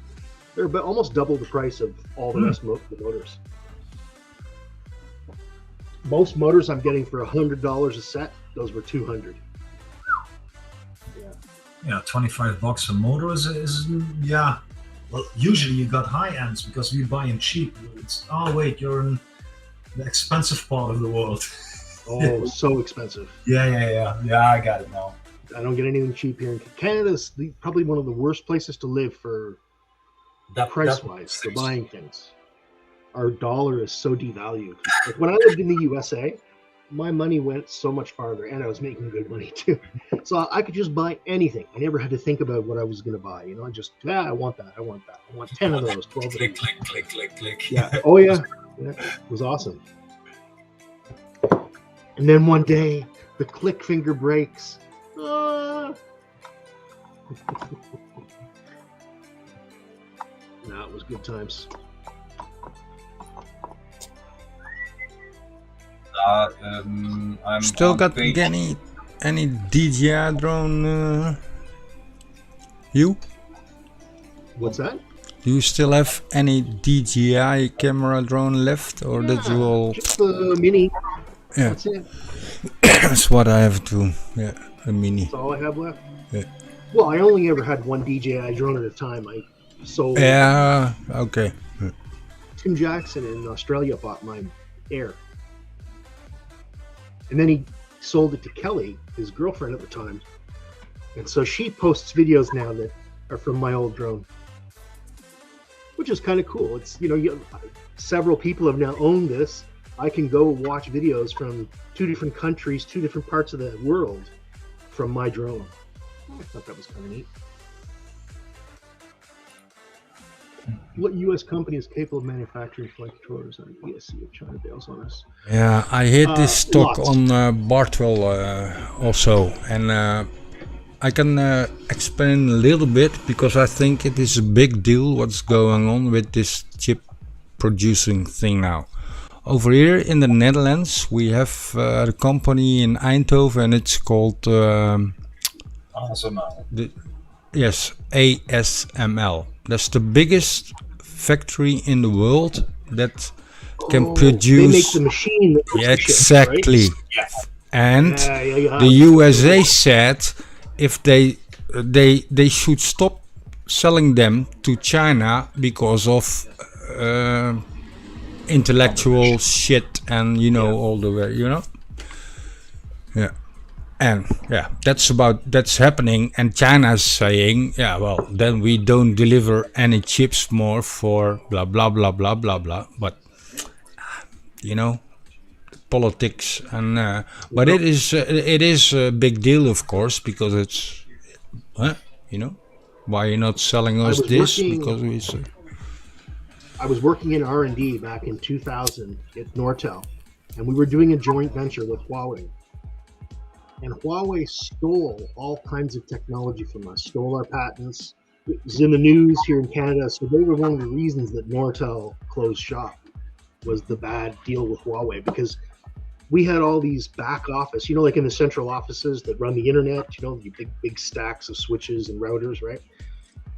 They're about almost double the price of all the rest of the motors. Most motors I'm getting for $100 a set. Those were $200. Yeah, $25 a motor is yeah. Well, usually you got high ends because we buy them cheap. Wait, you're in the expensive part of the world. Oh, so expensive. Yeah, I got it now. I don't get anything cheap here. Canada's probably one of the worst places to live for price-wise, for buying things. Our dollar is so devalued. Like when I lived in the USA, my money went so much farther, and I was making good money too. So I could just buy anything. I never had to think about what I was going to buy. You know, I just, I want that. I want 10 of those, 12 of those. Click. Yeah. Oh, yeah. It was awesome. And then one day, the click finger breaks. Ah. No, it was good times. I'm still got any DJI drone? You? What's that? Do you still have any DJI camera drone left, or did you all? Just the mini. Yeah, that's it. That's what I have too. Yeah, a mini. That's all I have left. Yeah. Well, I only ever had one DJI drone at a time. I sold. Yeah. Okay. Yeah. Tim Jackson in Australia bought my Air. And then he sold it to Kelly, his girlfriend at the time. And so she posts videos now that are from my old drone, which is kind of cool. It's, several people have now owned this. I can go watch videos from 2 different countries, 2 different parts of the world from my drone. I thought that was kind of neat. What U.S. company is capable of manufacturing flight controllers on ESC if China bails on us? Yeah, I hit this talk lots. on Bartwell also, and I can explain a little bit because I think it is a big deal what's going on with this chip producing thing now. Over here in the Netherlands, we have a company in Eindhoven, and it's called ASML. Yes, ASML. That's the biggest factory in the world that can produce. They make the machine. That makes the exactly. chips, right? Yeah. And the USA said if they should stop selling them to China because of intellectual shit and all the way, Yeah. And that's happening, and China's saying, well, then we don't deliver any chips more for blah blah blah blah blah blah. But politics and but it is a big deal, of course, because it's why you're not selling us this because we. I was working in R&D back in 2000 at Nortel, and we were doing a joint venture with Huawei. And Huawei stole all kinds of technology from us, stole our patents. It was in the news here in Canada, so they were one of the reasons that Nortel closed shop, was the bad deal with Huawei, because we had all these back office, like in the central offices that run the internet, the big stacks of switches and routers, right?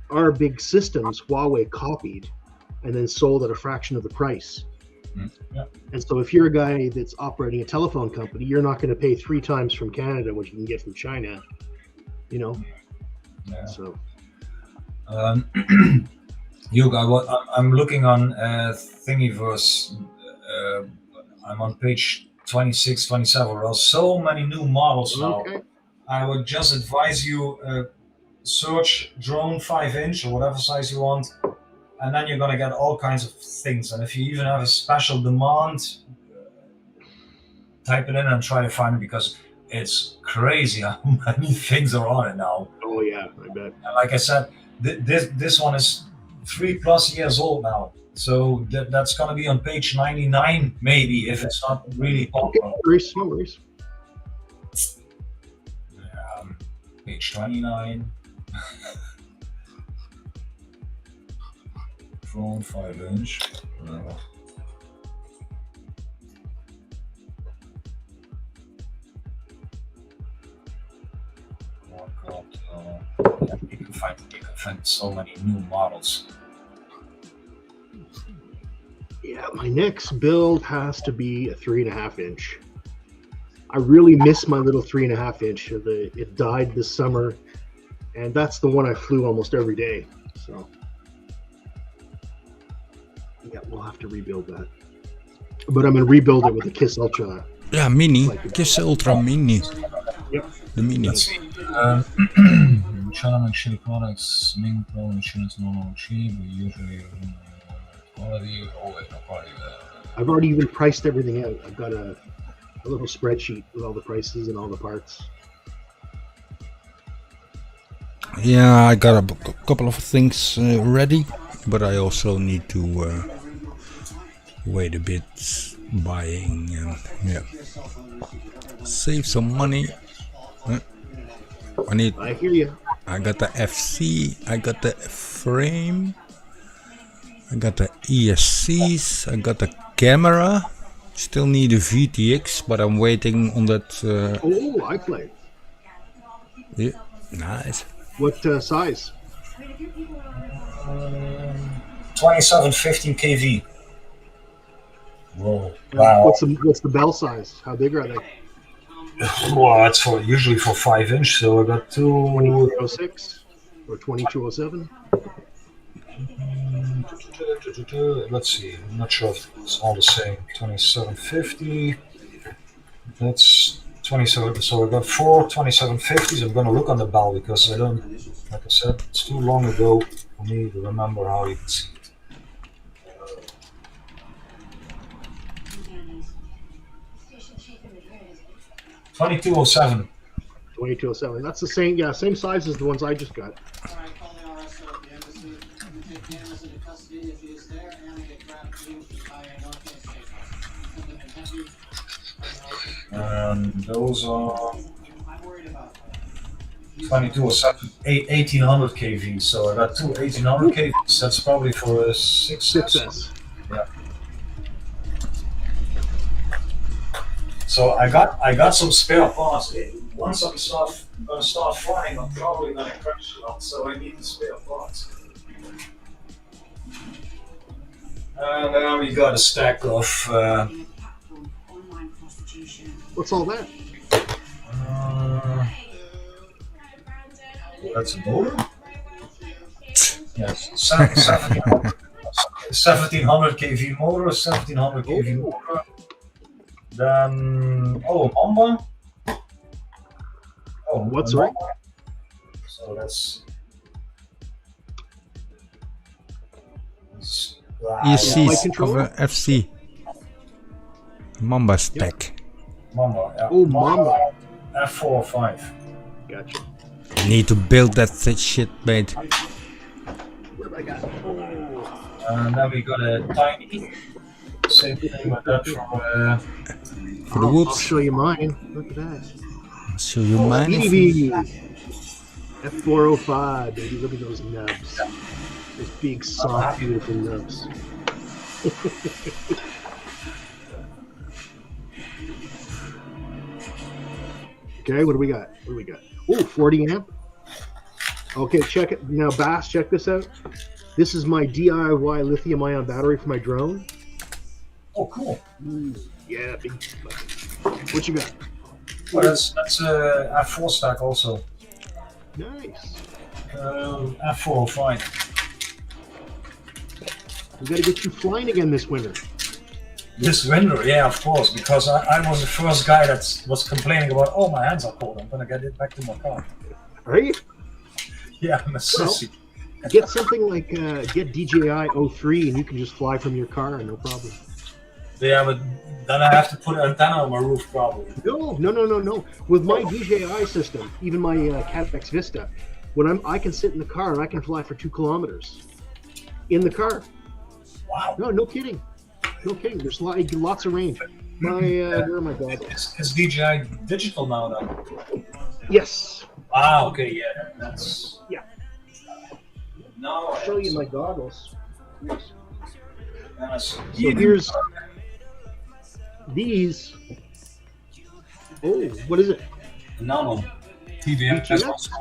Our big systems, Huawei copied and then sold at a fraction of the price. Yeah. And so if you're a guy that's operating a telephone company, you're not going to pay 3 times from Canada what you can get from China, Yeah. So I'm looking on Thingiverse. I'm on page 26, 27. There are so many new models now. Okay. I would just advise you search drone 5-inch or whatever size you want, and then you're gonna get all kinds of things. And if you even have a special demand, type it in and try to find it, because it's crazy how many things are on it now. Oh yeah, I bet. And like I said, this one is 3+ years old now, so that's gonna be on page 99 maybe, if it's not really popular. Okay, no worries. Page 29. Drone 5-inch. You can find so many new models. Yeah, my next build has to be a 3.5-inch. I really miss my little 3.5-inch. It died this summer, and that's the one I flew almost every day. So yeah, we'll have to rebuild that. But I'm gonna rebuild it with a KISS Ultra. Yeah, Mini. KISS Ultra Mini. Yep. The Mini. China and Chile products, main pro insurance normal cheap, we usually quality, always no quality. I've already even priced everything out. I've got a little spreadsheet with all the prices and all the parts. Yeah, I got a couple of things ready, but I also need to wait a bit buying and save some money. I hear you. I got the FC, I got the frame, I got the ESCs, I got the camera. Still need a VTX, but I'm waiting on that. Oh, I play. Yeah, nice. What size? 2715 kV. Whoa! Wow. What's the bell size? How big are they? Well, it's usually for 5-inch. So I got 2206 or 2207. Let's see. I'm not sure if it's all the same. 2750. That's 27. So I got 4 2750s. I'm gonna look on the bell because I don't. Like I said, it's too long ago for me to remember how you can see it. 2207. 2207. That's the same. Yeah, same size as the ones I just got. And those are 2207, 1800 kV. So I got 2 1800 kVs. That's probably for a 6S. Yeah. So I got some spare parts. Once I'm gonna start flying, I'm probably gonna crash a lot. So I need the spare parts. And then we got a stack of. What's all that? That's a motor. Yes, 1700 kV motor, 1700 kV motor. Then, a Mamba. Oh, what's Mamba. right? So that's ECs of controller? FC. Mamba stack. Mamba. Yeah. Oh, Mamba. F4 or 5. Gotcha. You need to build that shit, mate. What have I got? And then we got a tiny. Same thing with that For the I'll whoops. show you mine. Look at that. I'll show you mine. EDB. F405, baby. Look at those nubs. Those big, soft, beautiful nubs. Okay, what do we got? What do we got? Oh, 40 amp. Okay, check it. Now, Bass, check this out. This is my DIY lithium-ion battery for my drone. Oh, cool. Yeah, big. What you got? Well, that's a F4 stack also. Nice. F405. We got to get you flying again this winter. This winter, yeah, of course, because I was the first guy that was complaining about, oh, my hands are cold, I'm gonna get it back to my car. Are you? Yeah, I'm a sissy. Get something like, get DJI 03 and you can just fly from your car, no problem. Yeah, but then I have to put an antenna on my roof probably. No. With my DJI system, even my CatX Vista, when I can sit in the car and I can fly for 2 kilometers in the car. Wow. No kidding. No kidding. There's lots of range. Where are my goggles? Is DJI digital now then? Yes. Ah, okay, yeah, that's... Yeah. No, I'll show you my goggles. So here's these. Oh, what is it? Nano. TVM. That's BTS? also...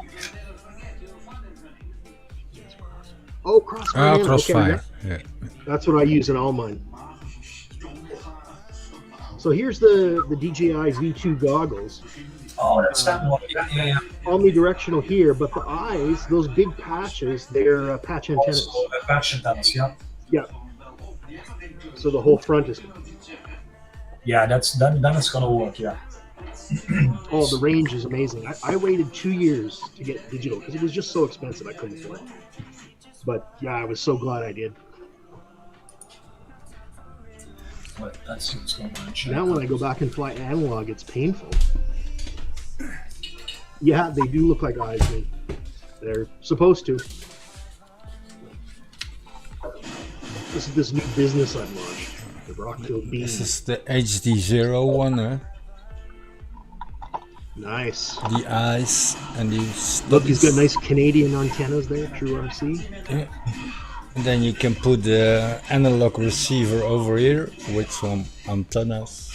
Oh, Crossfire. Oh, Crossfire. Okay, Yeah. that's what I use in all mine. So here's the DJI V2 goggles. Oh, that's that one. Yeah. Omnidirectional here, but the eyes, those big patches, they're patch antennas. Also, patch antennas, yeah. Yeah. So the whole front is. Yeah, then it's gonna work, yeah. Oh, the range is amazing. I waited 2 years to get digital because it was just so expensive I couldn't afford it. But yeah, I was so glad I did. Let's see what's going on. Now when I go back and fly analog, it's painful. Yeah, they do look like eyes. They're supposed to. This is this new business I've launched. The Rockville Beam. This is the HD0 one, huh? Nice. The eyes and the Look, he's got nice Canadian antennas there, True RC. Yeah. And then you can put the analog receiver over here with some antennas.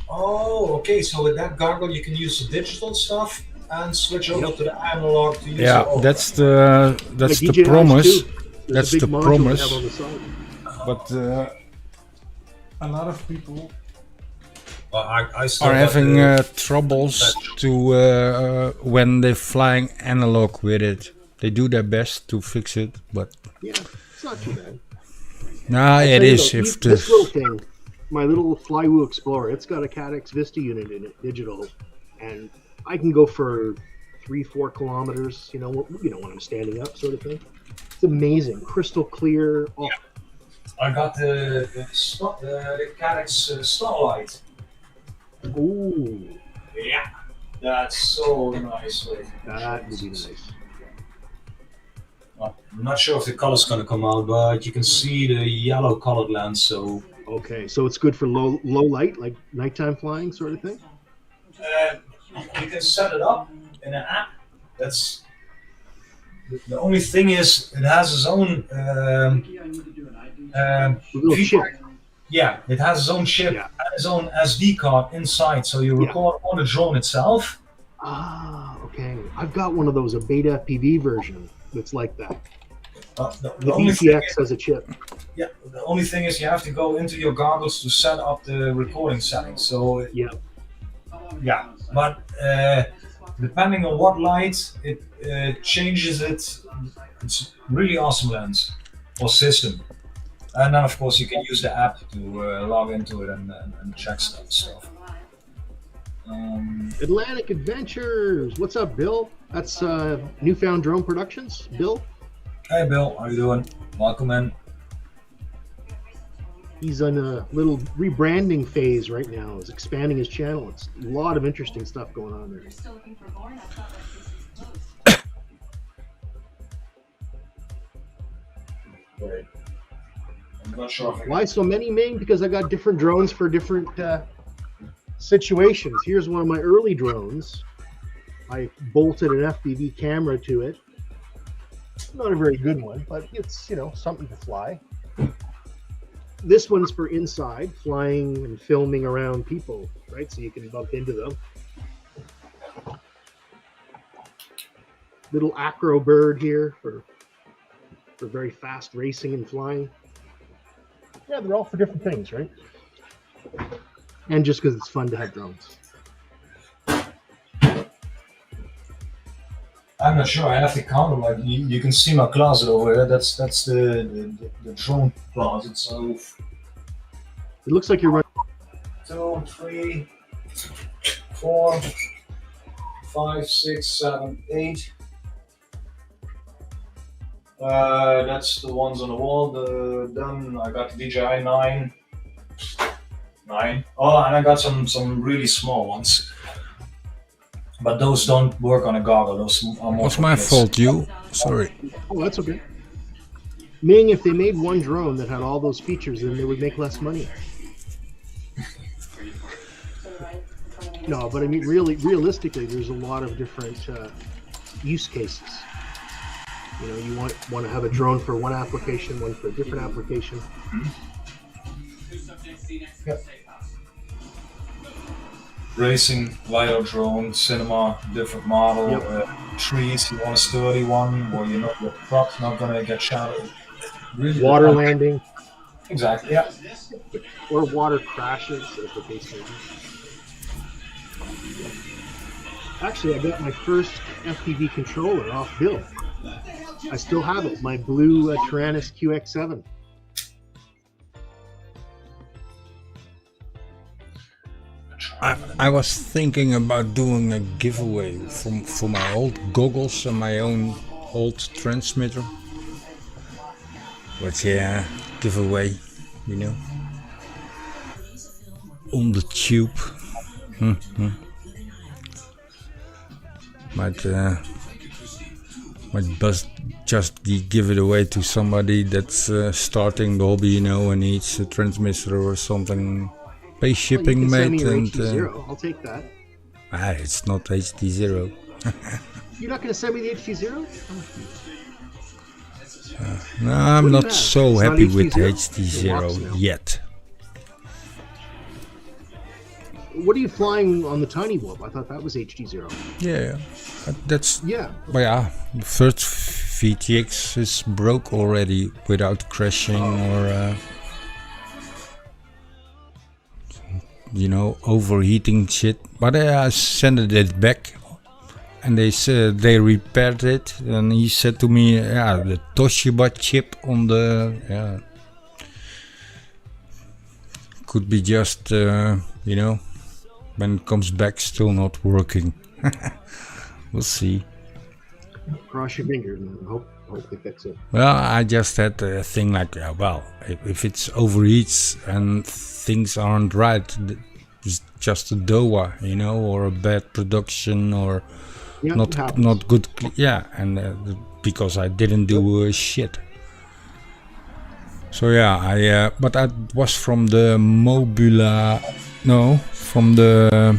Oh, okay. So with that goggle, you can use the digital stuff and switch over to the analog to use Yeah, it. that's the DJIs promise. too. There's That's a big the module promise. we have on the side. But a lot of people I still are got having the- troubles to when they're flying analog with it. They do their best to fix it, but Yeah, it's not too bad. nah, I'll it tell you is though, if this the little thing, my little Flywoo Explorer, it's got a CatX Vista unit in it, digital, and I can go for 3-4 kilometers. You know when I'm standing up, sort of thing. It's amazing, crystal clear. Oh, I got the CatX Starlight. ooh, Yeah, that's so nice. that would be nice. I'm not sure if the color's gonna come out, but you can see the yellow colored lens. So Okay, so it's good for low light, like nighttime flying, sort of thing. you can set it up in an app. That's the only thing is it has its own Little chip. Yeah, it has its own chip and its own SD card inside, so you record on the drone itself. Ah, okay. I've got one of those, a beta FPV version that's like that. The The only thing VTX has a chip. Yeah, the only thing is you have to go into your goggles to set up the recording settings. So yeah, but depending on what light, it changes it it's really awesome lens or system. And then of course you can use the app to log into it and check stuff. Atlantic Adventures. What's up, Bill? That's Newfound Drone Productions. Bill? Hey Bill, how you doing? Welcome in. He's on a little rebranding phase right now. He's expanding his channel. It's a lot of interesting stuff going on there. Right. I'm not sure if Why so many, Ming? Because I got different drones for different situations. Here's one of my early drones. I bolted an FPV camera to it. Not a very good one, but it's, you know, something to fly. This one's for inside, flying and filming around people, right? So you can bump into them. Little acro bird here for very fast racing and flying. Yeah, they're all for different things, right? And just because it's fun to have drones. I'm not sure. I have to count them. Like you can see my closet over there. That's the drone closet. So it looks like you're running 2, 3, 4, 5, 6, 7, 8. That's the ones on the wall. Then I got the DJI 9. Oh, and I got some really small ones. But those don't work on a goggle. Those are more. What's my fault, you? Sorry. Oh, that's okay. Ming, if they made one drone that had all those features, then they would make less money. No, but I mean, realistically, there's a lot of different use cases. You know, you want to have a drone for one application, one for a different application. Yep. Racing, lidar drone, cinema, different model, Yep. trees, you want a sturdy one where you know your prop's not gonna get shot. Really Water landing. Exactly, yeah. Or water crashes, as the case may be. Actually, I got my first FPV controller off Bill. I still have it, my blue Tyrannus QX7. I was thinking about doing a giveaway for my old goggles and my own old transmitter. But yeah, giveaway, you know. On the tube. Might just give it away to somebody that's starting the hobby, you know, and needs a transmitter or something. Pay shipping, well, mate, and HD0. I'll take that. It's not HD0. You're not going to send me the HD0? No, I'm not so It's happy not with HD0 HD0 yet. What are you flying on the Tiny Wolf? I thought that was HD0. Yeah, that's yeah. But yeah, the first VTX is broke already without crashing or you know, overheating shit. But I sent it back, and they said they repaired it. And he said to me, "Yeah, the Toshiba chip on the could be just you know, when it comes back, still not working." We'll see. Cross your fingers and hope they fix it. Well, I just had a thing like, well, if it's overheats and things aren't right, it's just a DOA, you know, or a bad production or not good. Yeah, and because I didn't do shit. So yeah, but I was from the Mobula, no, from the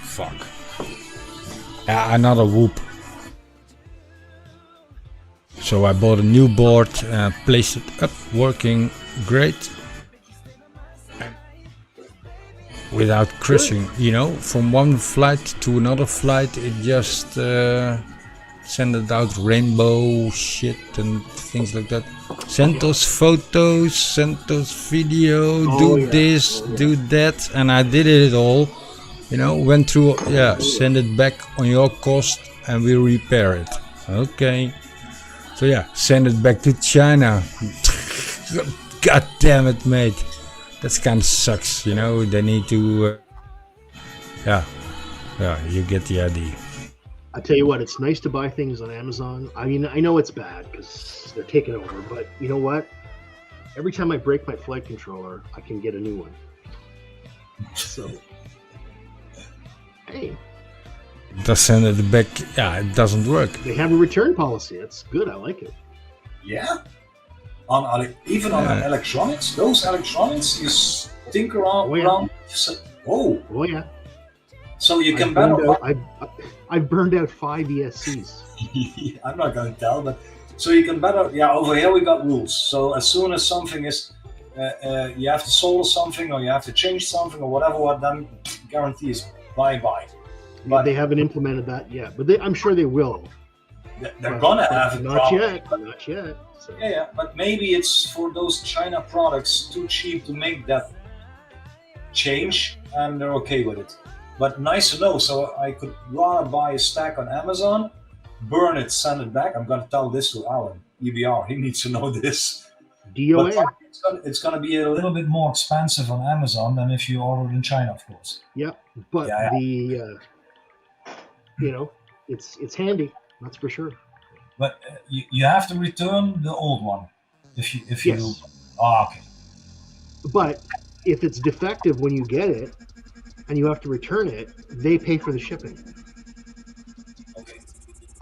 fuck. Yeah, another Whoop. So I bought a new board, placed it up, working great. Without crashing, you know, from one flight to another flight, it just sent out rainbow shit and things like that. Send those photos, send those video, do this, do that, and I did it all. You know, went through, yeah, send it back on your cost and we repair it. Okay. So yeah, send it back to China. God damn it, mate. That kind of sucks, you know. They need to, yeah, you get the idea. I tell you what, it's nice to buy things on Amazon. I mean, I know it's bad because they're taking over, but you know what? Every time I break my flight controller, I can get a new one. So, hey. Just send it back. Yeah, it doesn't work. They have a return policy. That's good. I like it. Yeah. Even on electronics, those electronics, you tinker around. Oh yeah. So you can better. I've burned out 5 ESCs. I'm not going to tell, but so you can better. Yeah, over here we got rules. So as soon as something is, you have to solder something or you have to change something or whatever, then guarantees bye. But they haven't implemented that yet. But I'm sure they will. They're gonna have it. Not yet. So. Yeah, but maybe it's for those China products too cheap to make that change, and they're okay with it. But nice to know. So I could rather buy a stack on Amazon, burn it, send it back. I'm gonna tell this to Alan, EBR. He needs to know this. DOA. But it's gonna be a little bit more expensive on Amazon than if you order in China, of course. Yeah, but you know, it's handy. That's for sure. But you have to return the old one if you. Yes. Okay. But if it's defective when you get it, and you have to return it, they pay for the shipping. Okay.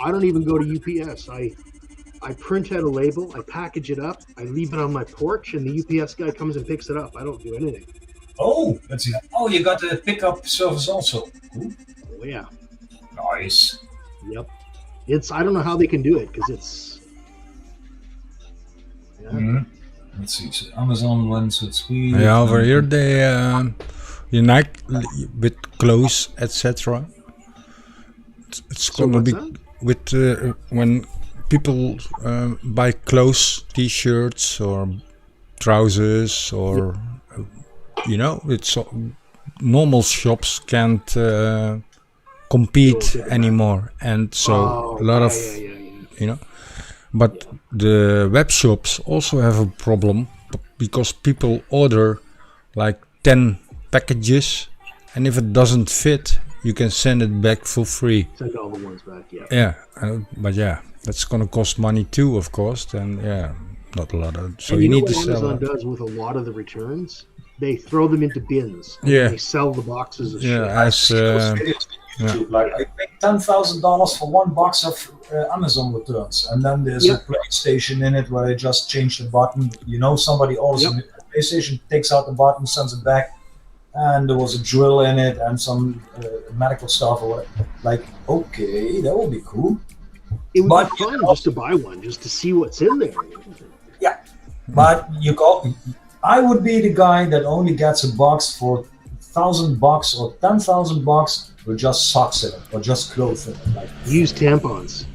I don't even go to UPS. I print out a label, I package it up, I leave it on my porch, and the UPS guy comes and picks it up. I don't do anything. Oh, let's see. Oh, you got the pickup service also. Ooh. Oh yeah. Nice. Yep. I don't know how they can do it because it's. Yeah. Mm-hmm. Let's see. So Amazon runs with speed. Yeah, over here they unite with clothes, etc. It's gonna be with when people buy clothes, t-shirts or trousers, or you know, it's normal shops can't compete anymore, and so a lot of you know. But the web shops also have a problem because people order like 10 packages, and if it doesn't fit, you can send it back for free. Send all the ones back, yeah. Yeah, but yeah, that's gonna cost money too, of course. And yeah, not a lot of. So and you know need what to sell. Amazon does with a lot of the returns? They throw them into bins. Yeah. They sell the boxes of shit. Like I paid $10,000 for one box of Amazon returns, and then there's a PlayStation in it where they just change the button. You know, somebody orders a PlayStation, takes out the button, sends it back, and there was a drill in it and some medical stuff or whatever. Like, okay, that would be cool. It would be fun just to buy one, just to see what's in there. Yeah, but I would be the guy that only gets a box for $1,000 or $10,000 with just socks in it or just clothes in it. Like used tampons.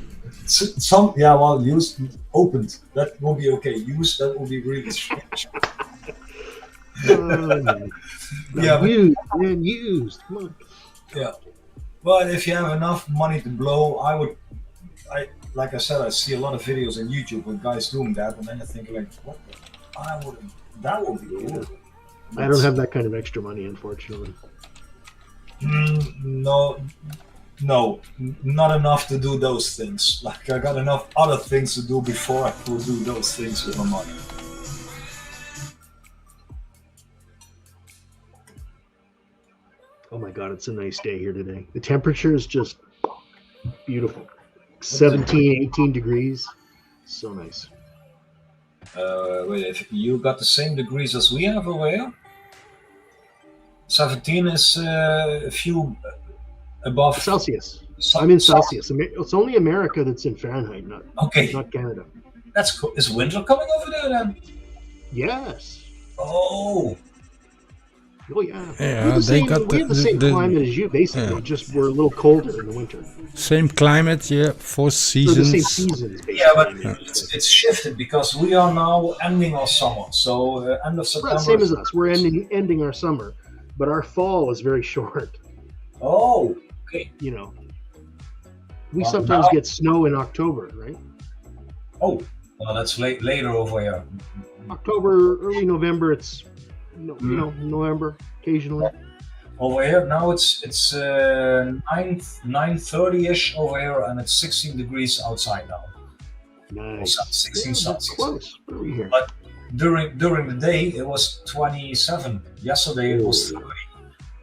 Used, opened. That will be okay. Used, that will be really strange. Used. Come on. Yeah, but if you have enough money to blow, like I said, I see a lot of videos on YouTube with guys doing that, and then you think like, that would be cool. I don't have that kind of extra money, unfortunately. No, not enough to do those things. Like I got enough other things to do before I could do those things with my money. Oh my God, it's a nice day here today. The temperature is just beautiful. 17, 18 degrees. So nice. Wait, if you got the same degrees as we have over here? 17 is a few above Celsius. I'm in Celsius. It's only America that's in Fahrenheit, not Canada. That's cool. Is winter coming over there then? Yes. Oh yeah. Yeah, we have the same climate as you, basically. Yeah. Just we're a little colder in the winter. Same climate, yeah. 4 seasons. So the same seasons, basically. Yeah, but it's shifted because we are now ending our summer. So end of September. Same as us. We're ending our summer, but our fall is very short. Oh, okay. You know, we Well, sometimes now- get snow in October, right? Oh, well, that's later over here. October, early November. It's you know November occasionally. Over here now it's 9:30ish over here, and it's 16 degrees outside now. Nice. 16 Yeah, that's Celsius. close. What are we here? But during the day it was 27. Yesterday it was 30.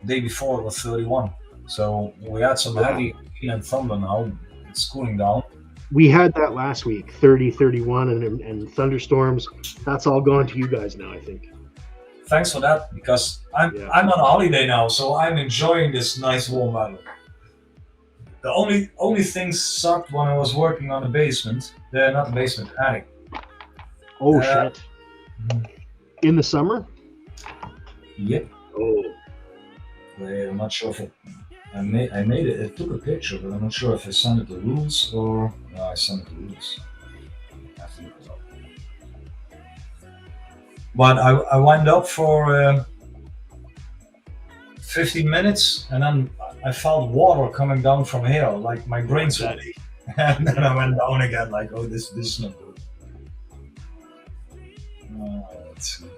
The day before it was 31. So we had some heavy rain and thunder now. It's cooling down. We had that last week, 30, 31, and thunderstorms. That's all gone to you guys now, I think. Thanks for that, because I'm on a holiday now, so I'm enjoying this nice warm weather. The only thing sucked when I was working on the basement, not the basement, attic. Oh shit! In the summer? Yep. Oh. Wait, I'm not sure if I made it. I took a picture, but I'm not sure if I sent it to Rules or no, I sent it to Rules. I have to look it up. But I wound up for 15 minutes, and then I felt water coming down from here, like my brain's ready. And then I went down again, like, oh, this is not good. Let's see.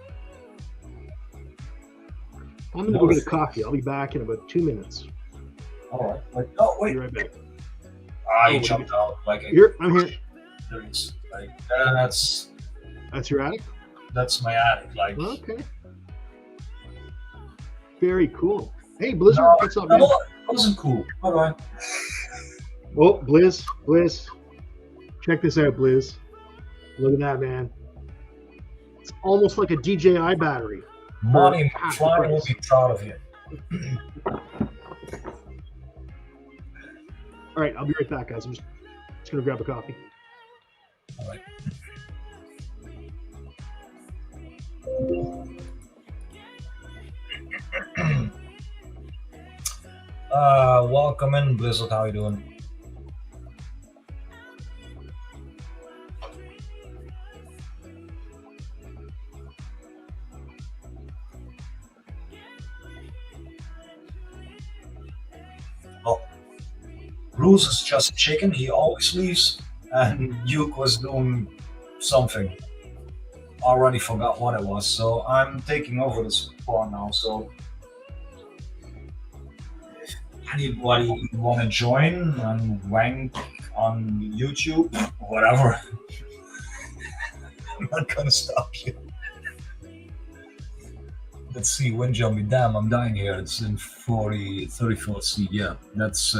I'm gonna go get a coffee. I'll be back in about 2 minutes. All right. Like, oh wait. Be right back. You jumped out like a, Here, I'm here. There it is. Like that's your attic. That's my attic. Like okay. Very cool. Hey, Blizzard, no, what's up, man? No, it wasn't cool. Bye bye. Oh, Blizz. Check this out, Blizz. Look at that, man. It's almost like a DJI battery. Monty McFly will be proud of you. All right, I'll be right back, guys. I'm just gonna grab a coffee. All right. Welcome in, Blizzard. How you doing? Oh, Bruce is just chicken. He always leaves, and Duke was doing something. Already forgot what it was, so I'm taking over the spot now. So if anybody want to join and wank on YouTube, whatever, I'm not gonna stop you. Let's see, wind jumping. Damn, I'm dying here. It's in 34th seat. Yeah, that's.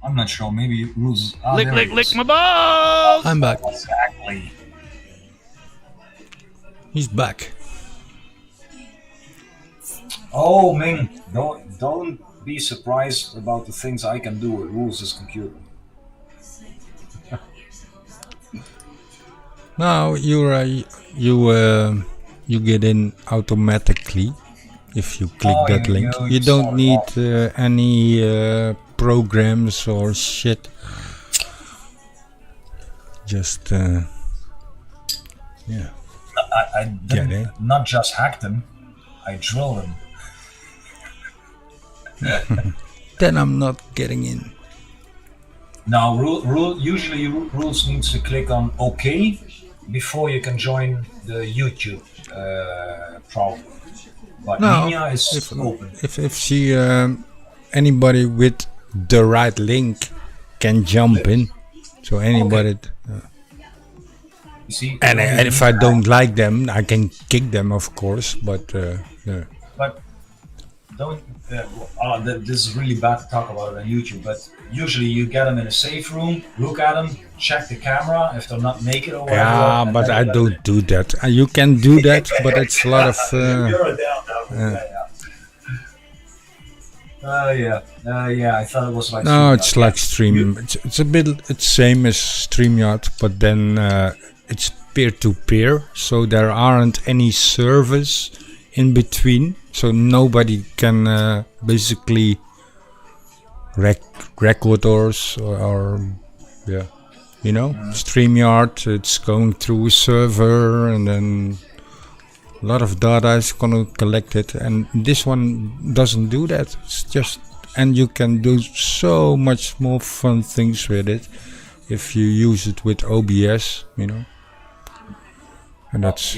I'm not sure. Maybe rules. Lick my balls. I'm back. Exactly. He's back. Oh, Ming, don't be surprised about the things I can do with Rules' computer. Now you get in automatically if you click that link. You don't need any programs or shit. Just yeah. I didn't not just hack them, I drilled them. Then I'm not getting in. Now, usually Rules needs to click on OK before you can join the YouTube problem. But Nina is open. If she anybody with the right link can jump in, so anybody. You see, and if I don't like them, I can kick them, of course. But yeah. But don't. This is really bad to talk about it on YouTube. But usually you get them in a safe room, look at them, check the camera if they're not naked or whatever. Yeah, but I don't do that. You can do that, but it's a lot of. Yeah, I thought it was like. No, it's like Stream. It's a bit. It's same as StreamYard, but then it's peer-to-peer, so there aren't any servers in between, so nobody can basically record or yeah, you know, StreamYard. It's going through a server, and then A lot of data is gonna collect it, and this one doesn't do that. It's just, and you can do so much more fun things with it if you use it with OBS, you know. And that's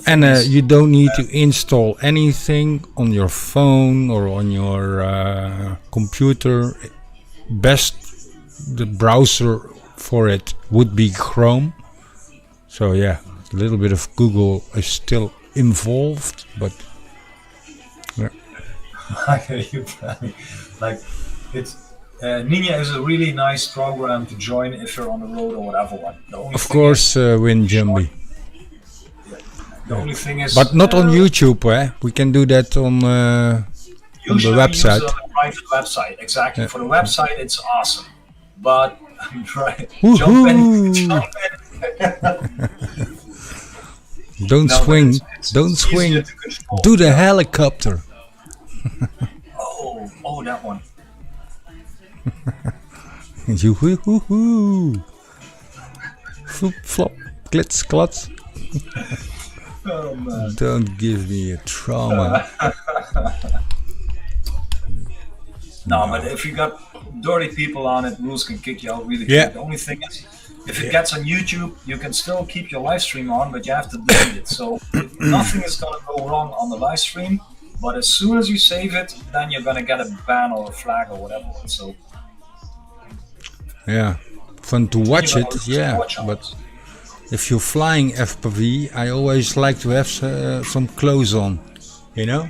and you don't need to install anything on your phone or on your computer. Best the browser for it would be Chrome. So yeah, a little bit of Google is still involved, but yeah. Like it's Ninja is a really nice program to join if you're on the road or whatever. Of course, WinJumby. The only thing is, but not on YouTube, eh? We can do that on the website. Use it on a private website, exactly. For the website, it's awesome. But jump in. Don't swing. Don't swing. Do the helicopter. Oh, that one. You hoo hoo hoo. Flop flop. Glitz klats. Oh, man. Don't give me a trauma. No, but if you got dirty people on it, rules can kick you out really quick. The only thing is, if it gets on YouTube, you can still keep your live stream on, but you have to delete it. So nothing is going to go wrong on the live stream, but as soon as you save it, then you're going to get a ban or a flag or whatever. So yeah, fun to watch it, but if you're flying FPV, I always like to have some clothes on, you know?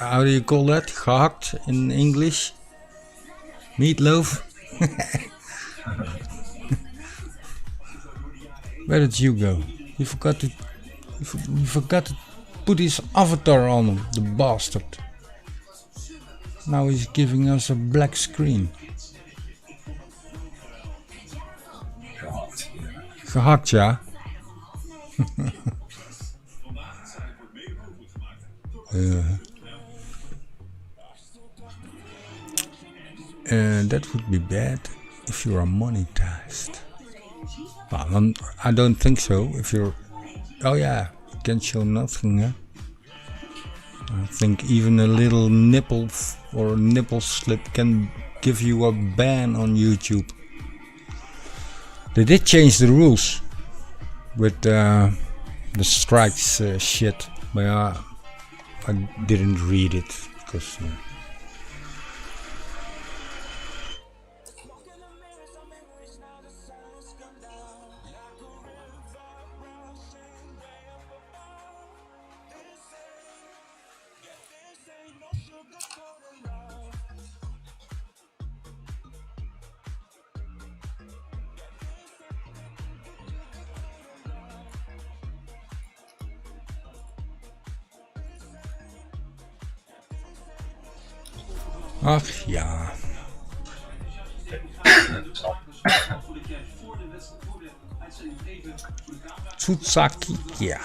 How do you call that? Gehakt in English? Meatloaf? Where did you go? You forgot to put his avatar on him, the bastard. Now he's giving us a black screen. Gehakt, ja. That would be bad if you are monetized. Well, I don't think so. If you're, oh yeah, you can show nothing, huh? I think even a little nipple or a nipple slip can give you a ban on YouTube. They did change the rules with the strikes shit, but I didn't read it because. Ach ja. Tsutsaki, yeah.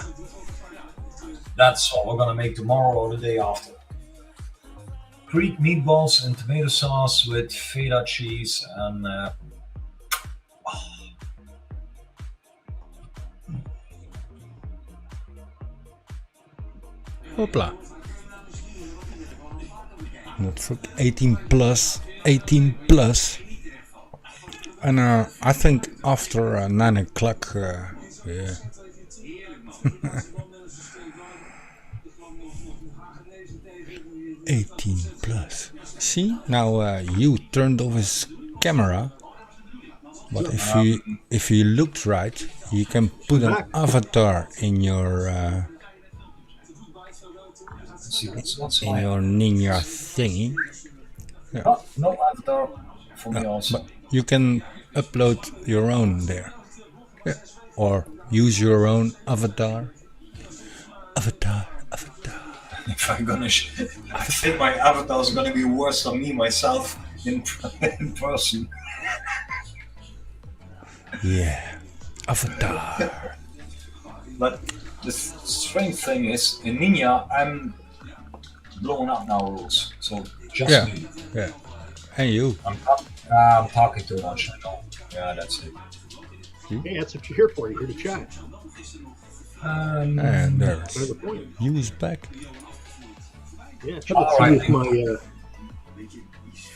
That's what we're gonna make tomorrow or the day after. Greek meatballs and tomato sauce with feta cheese and Hopla. Not for 18 plus. And I think after 9 o'clock, yeah. +18. See, now you turned off his camera, but if he looked right, you can put an avatar in your in your ninja thingy. Yeah. Oh, no avatar for me also. But you can upload your own there, yeah. Or use your own avatar. If I'm gonna, I think my avatar is gonna be worse than me myself in person. Yeah, avatar. But the strange thing is, in Ninja, I'm blowing up now rules. So just me. Yeah. And you. I'm talking too much. I know. Yeah, that's it. Hey, that's what you're here for. You're here to chat. And there's Another point. you is back. Yeah, check it. See if my.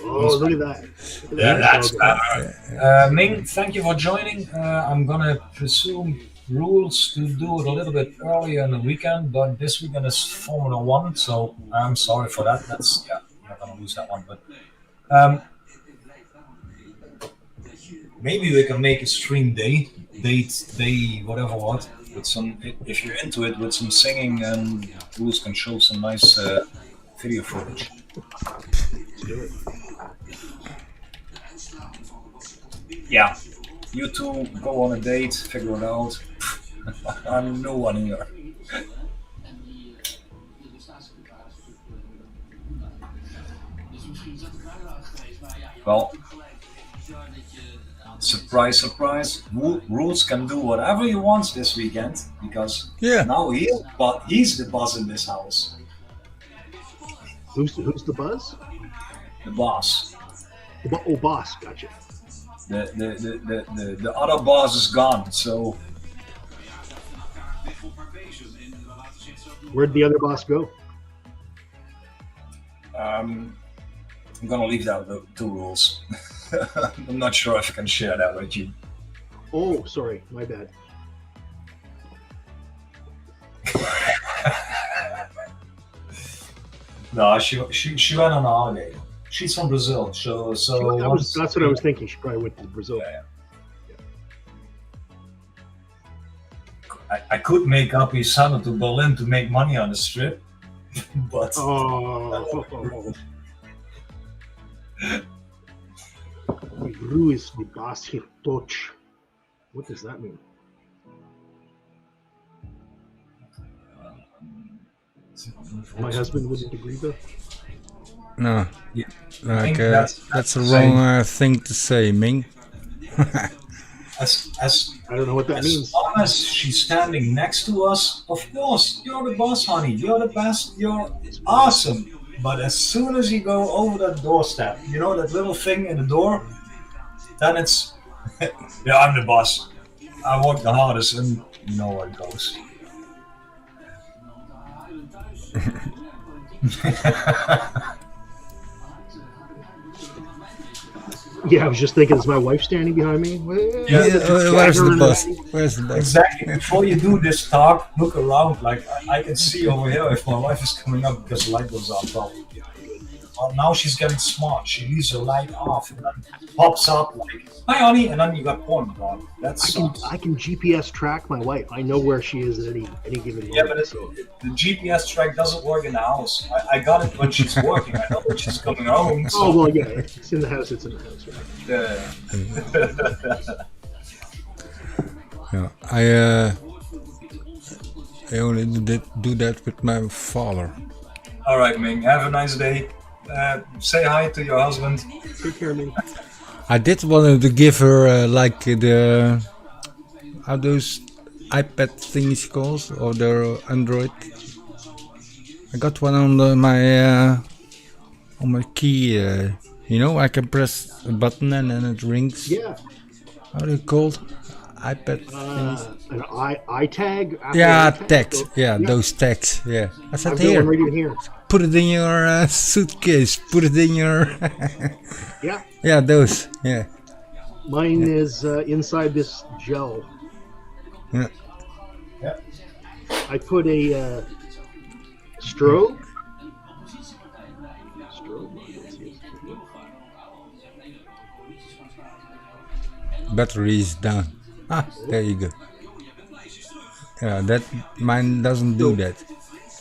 Oh, look at that. Look at That's that. Ming, thank you for joining. I'm gonna presume rules to do it a little bit earlier in the weekend, but this weekend is Formula One, so I'm sorry for that. That's you're not gonna lose that one, but maybe we can make a stream day, whatever what, with some, if you're into it, with some singing, and rules can show some nice video footage. Let's do it. Yeah, you two go on a date, figure it out. I'm no one here. Well, surprise, surprise. Rules can do whatever he wants this weekend because now he's the boss in this house. Who's the buzz? The boss. Oh, boss. Gotcha. The other boss is gone, so. Where'd the other boss go? I'm gonna leave that the two rules. I'm not sure if I can share that with you. Oh, sorry, my bad. No, she went on a holiday. She's from Brazil, so that's what I was thinking. She probably went to Brazil. Yeah. I could make up his son to Berlin to make money on the strip, but Who is the boss here, Toch? What does that mean? My husband wouldn't agree though. No, yeah. Like that's the wrong thing to say, Ming. As I don't know what that means. As long as she's standing next to us, of course, you're the boss, honey. You're the best. You're awesome. But as soon as you go over that doorstep, you know that little thing in the door, then it's, yeah, I'm the boss. I work the hardest, and you know where it goes. Yeah, I was just thinking, is my wife standing behind me? Where's the bus? Where's the bus? Exactly. Before you do this talk, look around. Like I can see over here if my wife is coming up because the light goes off. Well, now she's getting smart. She leaves the light off and then pops up like, "Hi, honey," and then you got porn on. I can GPS track my wife. I know where she is at any given moment. Yeah, but the GPS track doesn't work in the house. I got it when she's working. I know when she's coming home. So. Oh well, yeah, it's in the house. It's in the house, right? Yeah, I only do that with my father. All right, Ming. Have a nice day. Say hi to your husband. Take care, Ming. I did want to give her like the how those iPad things called or the Android. I got one on my key. You know, I can press a button and then it rings. Yeah. How are they called? iPad things. An iTag. Yeah, iTag? tags. Yeah, those tags. Yeah. I said I've got here. one right in here. Put it in your suitcase. Put it in your. Yeah. Yeah, those. Yeah. Mine is inside this gel. Yeah. Yeah. I put a strobe. Battery is down. Ah, there you go. Yeah, that mine doesn't do that.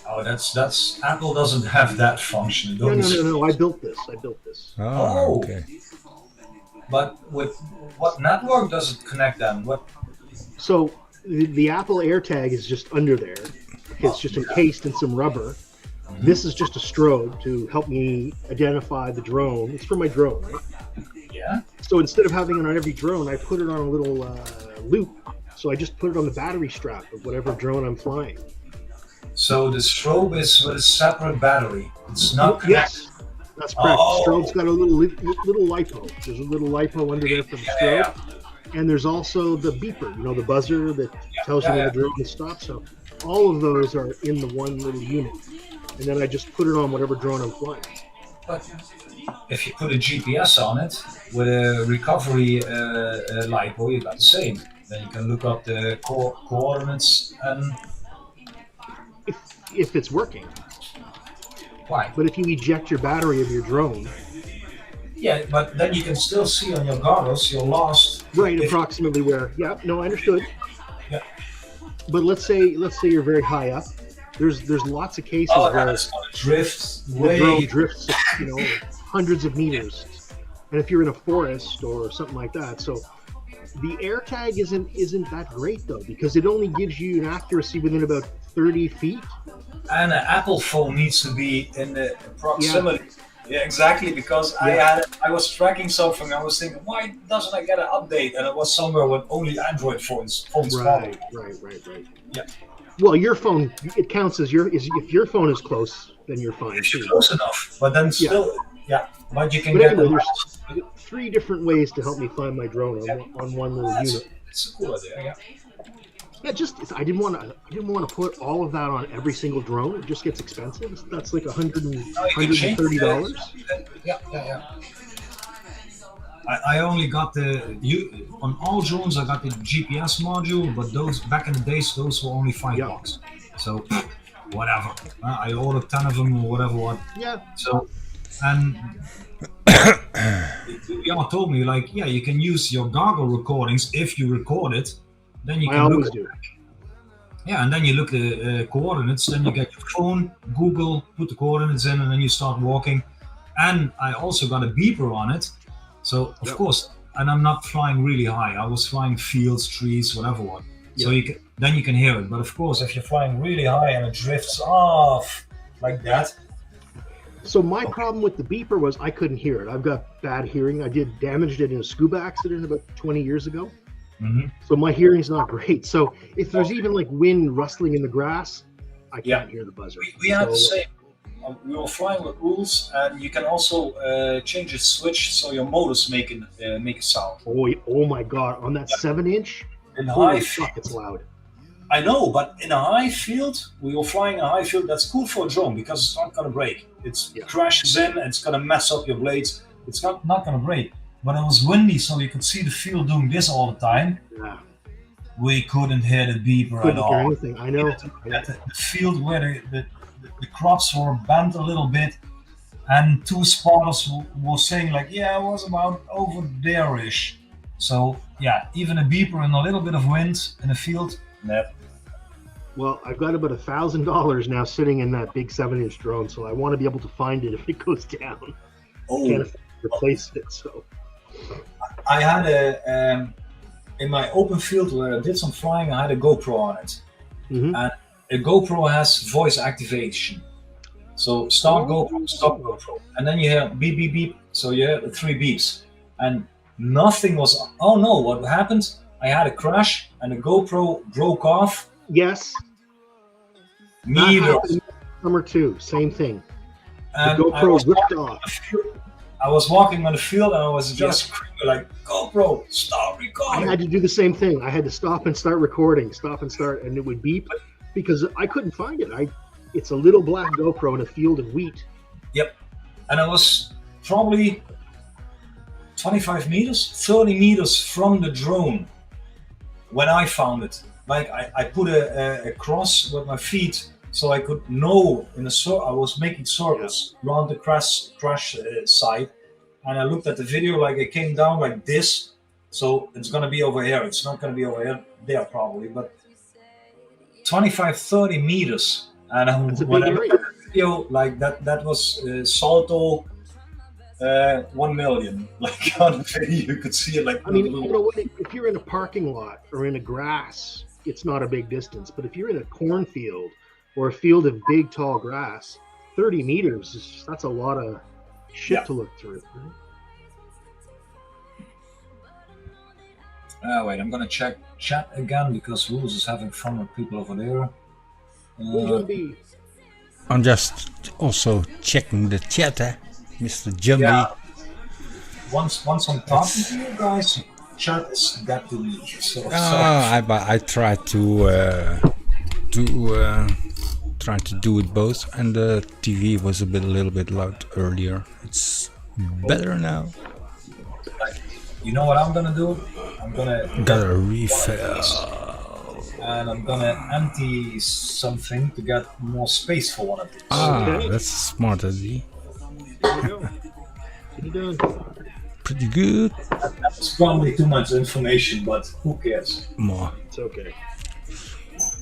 Oh, that's Apple doesn't have that function. No. I built this. Oh, okay. But with what network does it connect then? What? So the Apple AirTag is just under there. It's just encased in some rubber. Mm-hmm. This is just a strobe to help me identify the drone. It's for my drone, right? Yeah. So instead of having it on every drone, I put it on a little loop. So I just put it on the battery strap of whatever drone I'm flying. So the strobe is with a separate battery. It's not connected. Yes, that's correct. The strobe's got a little LiPo. There's a little LiPo under there for the strobe. and there's also the beeper, the buzzer that tells you when the drone is stopped. So all of those are in the one little unit, and then I just put it on whatever drone I'm flying. But if you put a GPS on it with a recovery LiPo, you got the same. Then you can look up the coordinates and. If it's working. Why? But if you eject your battery of your drone. Yeah, but then you can still see on your goggles your last. Right, approximately where. Yeah, no, I understood. Yeah. But let's say you're very high up. There's lots of cases where it's gonna drift the drone drifts, hundreds of meters. And if you're in a forest or something like that, so the AirTag isn't that great though, because it only gives you an accuracy within about 30 feet. And an Apple phone needs to be in the proximity. Yeah, exactly, because I was tracking something. I was thinking, why doesn't I get an update? And it was somewhere with only Android phones. Right. Yeah. Well, your phone, it counts as if your phone is close, then you're fine. It's close enough, but then still, but you can but get anyway, there's 3 different ways to help me find my drone on one little unit. It's a cool idea, yeah. Yeah, I didn't want to put all of that on every single drone. It just gets expensive. That's like $130. Yeah. I only got on all drones I got the GPS module, but those back in the days those were only $5. So whatever. I ordered 10 of them or whatever. Yeah. So and Jan told me you can use your goggle recordings if you record it. Then you can look. Yeah, and then you look the coordinates. Then you get your phone, Google, put the coordinates in, and then you start walking. And I also got a beeper on it. So of course, and I'm not flying really high. I was flying fields, trees, whatever one. So you can hear it. But of course, if you're flying really high and it drifts off like that. So my problem with the beeper was I couldn't hear it. I've got bad hearing. I damaged it in a scuba accident about 20 years ago. Mm-hmm. So my hearing's not great. So if there's even wind rustling in the grass, I can't hear the buzzer. We had the same. We were flying with rules, and you can also change the switch so your motors make a sound. Oh my God! On that 7-inch, in holy fuck, it's loud. I know, but in a high field, we were flying a high field. That's cool for a drone because it's not gonna break. It crashes in, and it's gonna mess up your blades. It's not gonna break. But it was windy, so you could see the field doing this all the time. Yeah. We couldn't hear the beeper at all. Couldn't hear anything. I know. The field where the crops were bent a little bit, and 2 spotters were saying it was about over there-ish. So even a beeper and a little bit of wind in the field. Yep. Well, I've got about $1,000 now sitting in that big 7-inch drone, so I want to be able to find it if it goes down. I can't replace it, so. I had in my open field where I did some flying, I had a GoPro on it. Mm-hmm. And a GoPro has voice activation. So start GoPro, stop GoPro. And then you hear beep, beep, beep. So you hear 3 beeps. And nothing was, what happened? I had a crash and the GoPro broke off. Yes. Number 2, same thing. And the GoPro ripped off. I was walking on the field and I was just screaming GoPro, stop recording. I had to do the same thing. I had to stop and start recording, and it would beep because I couldn't find it. It's a little black GoPro in a field of wheat. Yep. And I was probably 25 meters, 30 meters from the drone when I found it. I put a cross with my feet so I could know I was making circles around the crash site, and I looked at the video it came down like this, so it's gonna be over here. It's not gonna be over here, there probably, but 25-30 meters. And when I looked at the video, that was Salto 1 million. On the video, you could see it if you're in a parking lot or in a grass, it's not a big distance. But if you're in a cornfield or a field of big, tall grass, 30 meters, that's a lot of shit to look through. Wait, I'm gonna check chat again because Rules is having fun with people over there. I'm just also checking the chat, Mr. Jumby. Once I'm talking to you guys, chat is got to be sort of I tried to do it both, and the TV was a little bit loud earlier. It's better now. You know what I'm gonna do? I'm gonna got a refill, and I'm gonna empty something to get more space for one of these. That's a smart idea. There you go. Get it done. Pretty good. That's probably too much information, but who cares? More. It's okay.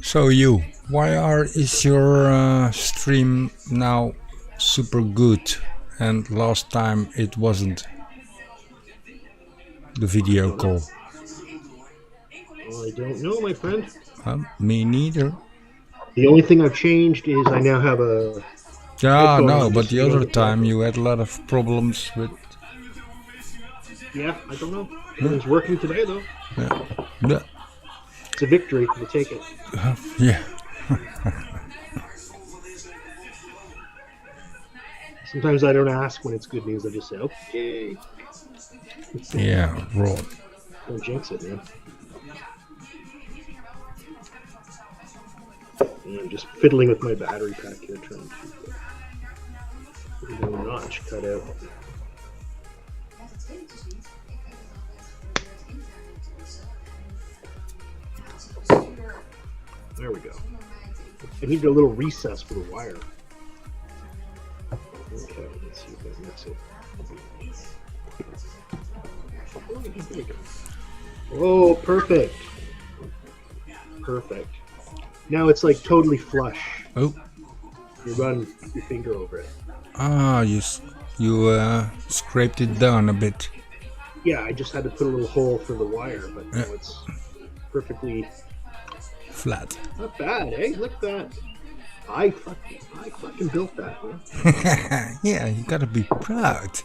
So is your stream now super good, and last time it wasn't? The video call. I don't know, my friend. Me neither. The only thing I've changed is I now have a... Yeah, no, but the other time you had a lot of problems with... Yeah, I don't know. It's working today, though. Yeah. It's a victory. We'll take it. Yeah. Sometimes I don't ask when it's good news. I just say, okay. Yeah, raw. Don't jinx it, man. And I'm just fiddling with my battery pack here, trying to keep the notch cut out. There we go. I needed a little recess for the wire. Okay, let's see if I mix it. There we go. Oh, perfect. Perfect. Now it's like totally flush. Oh. You run your finger over it. You scraped it down a bit. Yeah, I just had to put a little hole for the wire, but now it's perfectly flat. Not bad, eh? Look at that. I fucking built that, man. Yeah, you gotta be proud.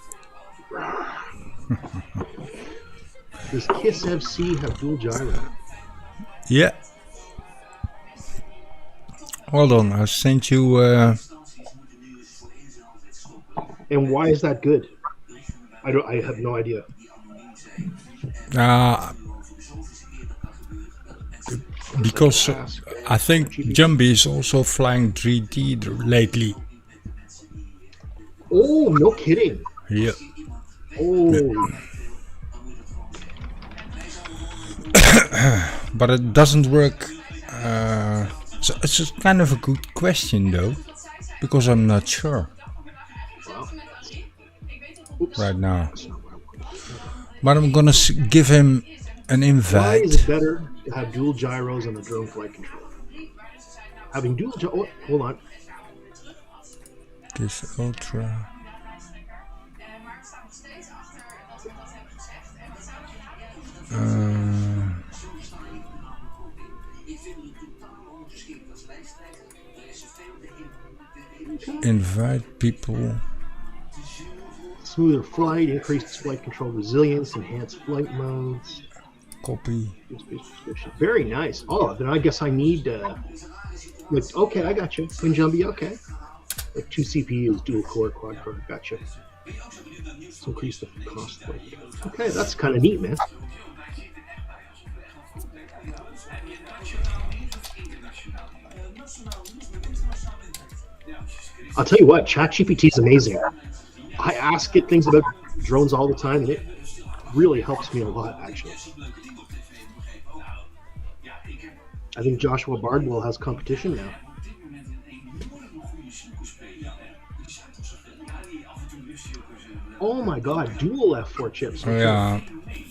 Does Kiss FC have dual gyro? Yeah. Hold on, I sent you. And why is that good? I have no idea. Because I think Jumbie is also flying 3D lately. Oh, no kidding. Yeah. Oh. Yeah. But it doesn't work. So it's a kind of a good question though, because I'm not sure right now. But I'm gonna give him an invite. Why is it better to have dual gyros on the drone flight controller? Having dual gyros. Oh, hold on. This Ultra. Invite people. Smoother flight, increased flight control resilience, enhanced flight modes. Copy. Very nice. Oh, then I guess I need. Okay, I got you. Punjabi, okay. Like 2 CPUs, dual core, quad core. Gotcha. Let's increase the cost. Okay, that's kind of neat, man. I'll tell you what, ChatGPT is amazing. I ask it things about drones all the time, and it really helps me a lot, actually. I think Joshua Bardwell has competition now. Oh my God, dual F4 chips. Yeah,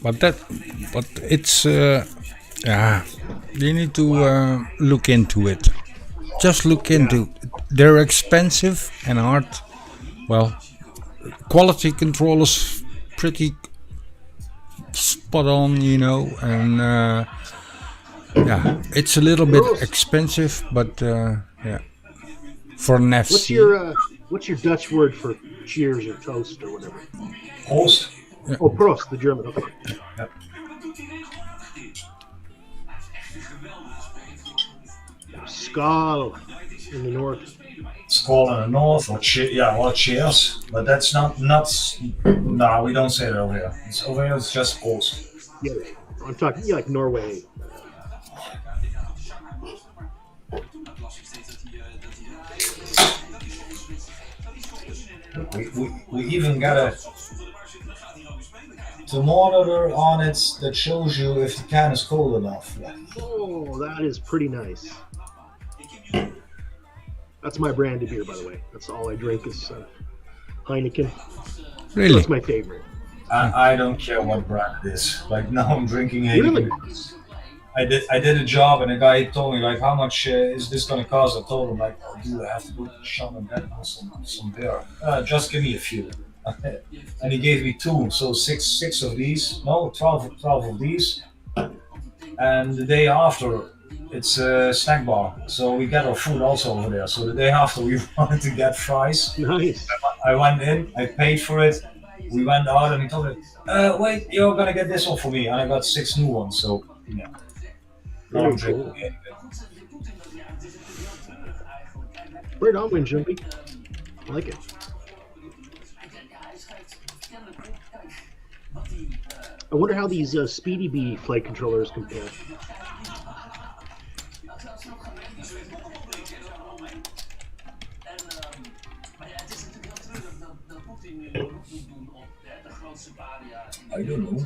but it's yeah. You need to look into it. Just look into it. They're expensive and hard. Well, quality control is pretty spot on, you know, and yeah, it's a little bit expensive, but yeah, for an FC. What's your Dutch word for cheers or toast or whatever? Prost. Yeah. Oh, Prost, the German. Okay. Yep. Skal in the north. Skål in the north, or cheers, but that's not. No, we don't say it over here. Over here it's just Prost. Yeah, I'm talking like Norway. We even got a thermometer on it that shows you if the can is cold enough. Oh, that is pretty nice. That's my brand of beer, by the way. That's all I drink is Heineken. Really? That's my favorite. I don't care what brand it is. Like now I'm drinking a. Really? I did a job and a guy told me like, how much is this gonna cost? I told him like, oh, dude, I have to go to the shop and get some beer. Just give me a few. And he gave me 2, so six of these. No, 12 of these. And the day after, it's a snack bar, so we get our food also over there. So the day after, we wanted to get fries. Nice. I went in, I paid for it. We went out, and he told me, "Wait, you're gonna get this one for me." And I got 6 new ones. So yeah. Very cool. Right on, Win Jumpy. I like it. I wonder how these Speedy Bee flight controllers compare. I don't know.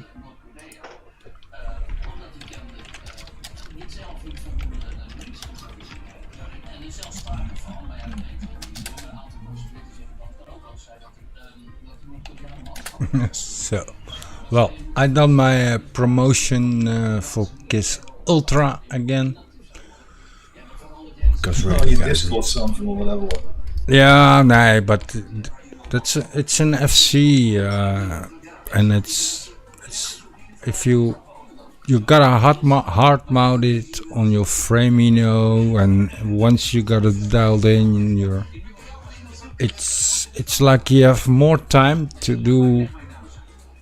So, well, I done my promotion for Kiss Ultra again. Because you disclosed something or whatever. Yeah, no, but it's an FC, and it's if you gotta hard mount it on your frame, you know, and once you got it dialed in, it's like you have more time to do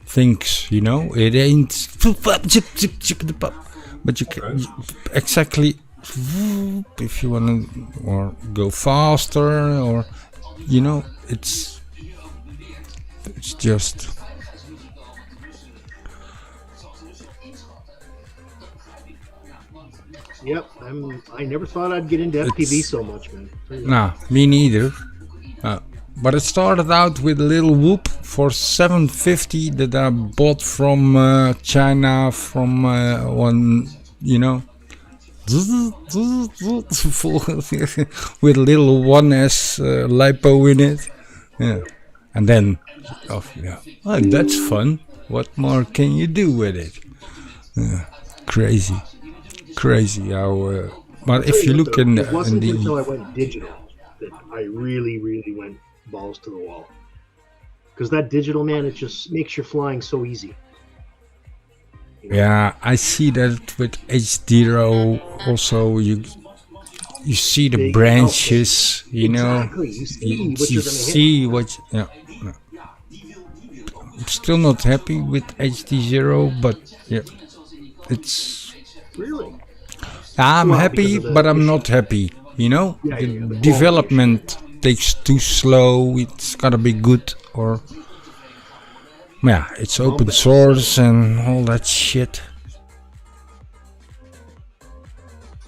things, you know. It ain't, but you can exactly if you wanna or go faster, or you know, it's just. Yep, I never thought I'd get into FPV so much, man. Nah, me neither. But it started out with a little whoop for 750 that I bought from China, from one, you know, with a little 1S lipo in it. Yeah, and then, oh yeah, oh, that's fun. What more can you do with it? Yeah, crazy how. But if you look in the, it wasn't until I went digital that I really went balls to the wall. Because that digital, man, it just makes your flying so easy. You know? Yeah, I see that with H0 also. You see the big branches, you know. Exactly. You see what. Yeah. I'm still not happy with HD0, but yeah, it's. Really? I'm happy, but I'm not happy. You know, yeah, the development takes too slow. It's gotta be good, or yeah, it's open source and all that shit.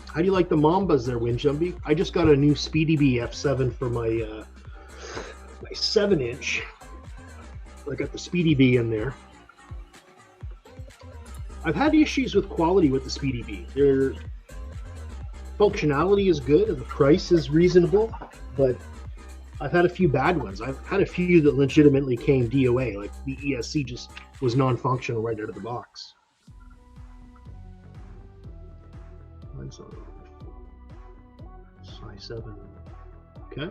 How do you like the Mambas there, Windjumpy? I just got a new Speedy Bee F7 for my my 7-inch. I got the Speedy Bee in there. I've had issues with quality with the Speedy Bee. Their functionality is good and the price is reasonable, but I've had a few bad ones. I've had a few that legitimately came DOA, like the ESC just was non-functional right out of the box. Mine's on size 7. Okay.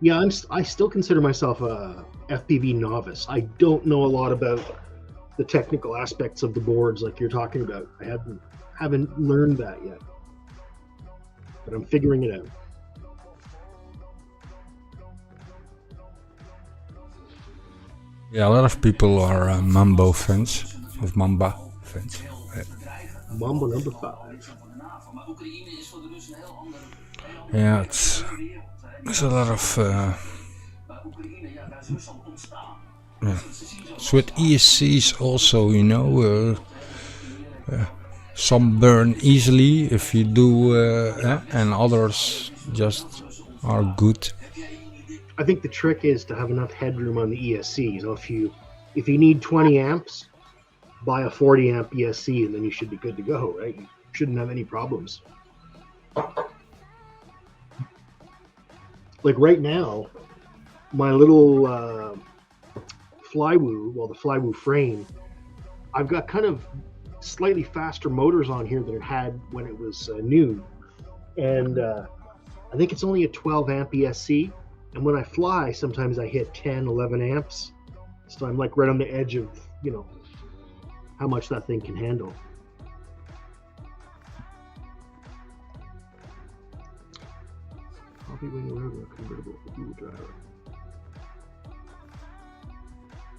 Yeah, I still consider myself a FPV novice. I don't know a lot about the technical aspects of the boards like you're talking about. I haven't learned that yet, but I'm figuring it out. Yeah, a lot of people are Mambo fans, of Mamba fans. Yeah. Mambo number 5. Yeah, there's a lot of Oekraïne, ja, daar is Rusland ontstaan. Yeah. So with ESCs also, you know, some burn easily if you do, and others just are good. I think the trick is to have enough headroom on the ESC. So if you need 20 amps, buy a 40 amp ESC and then you should be good to go, right? You shouldn't have any problems. Like right now, my little Flywoo, well, the Flywoo frame, I've got kind of slightly faster motors on here than it had when it was new. And I think it's only a 12 amp ESC. And when I fly, sometimes I hit 10, 11 amps. So I'm like right on the edge of, you know, how much that thing can handle. Coffee wing rotor convertible wheel driver.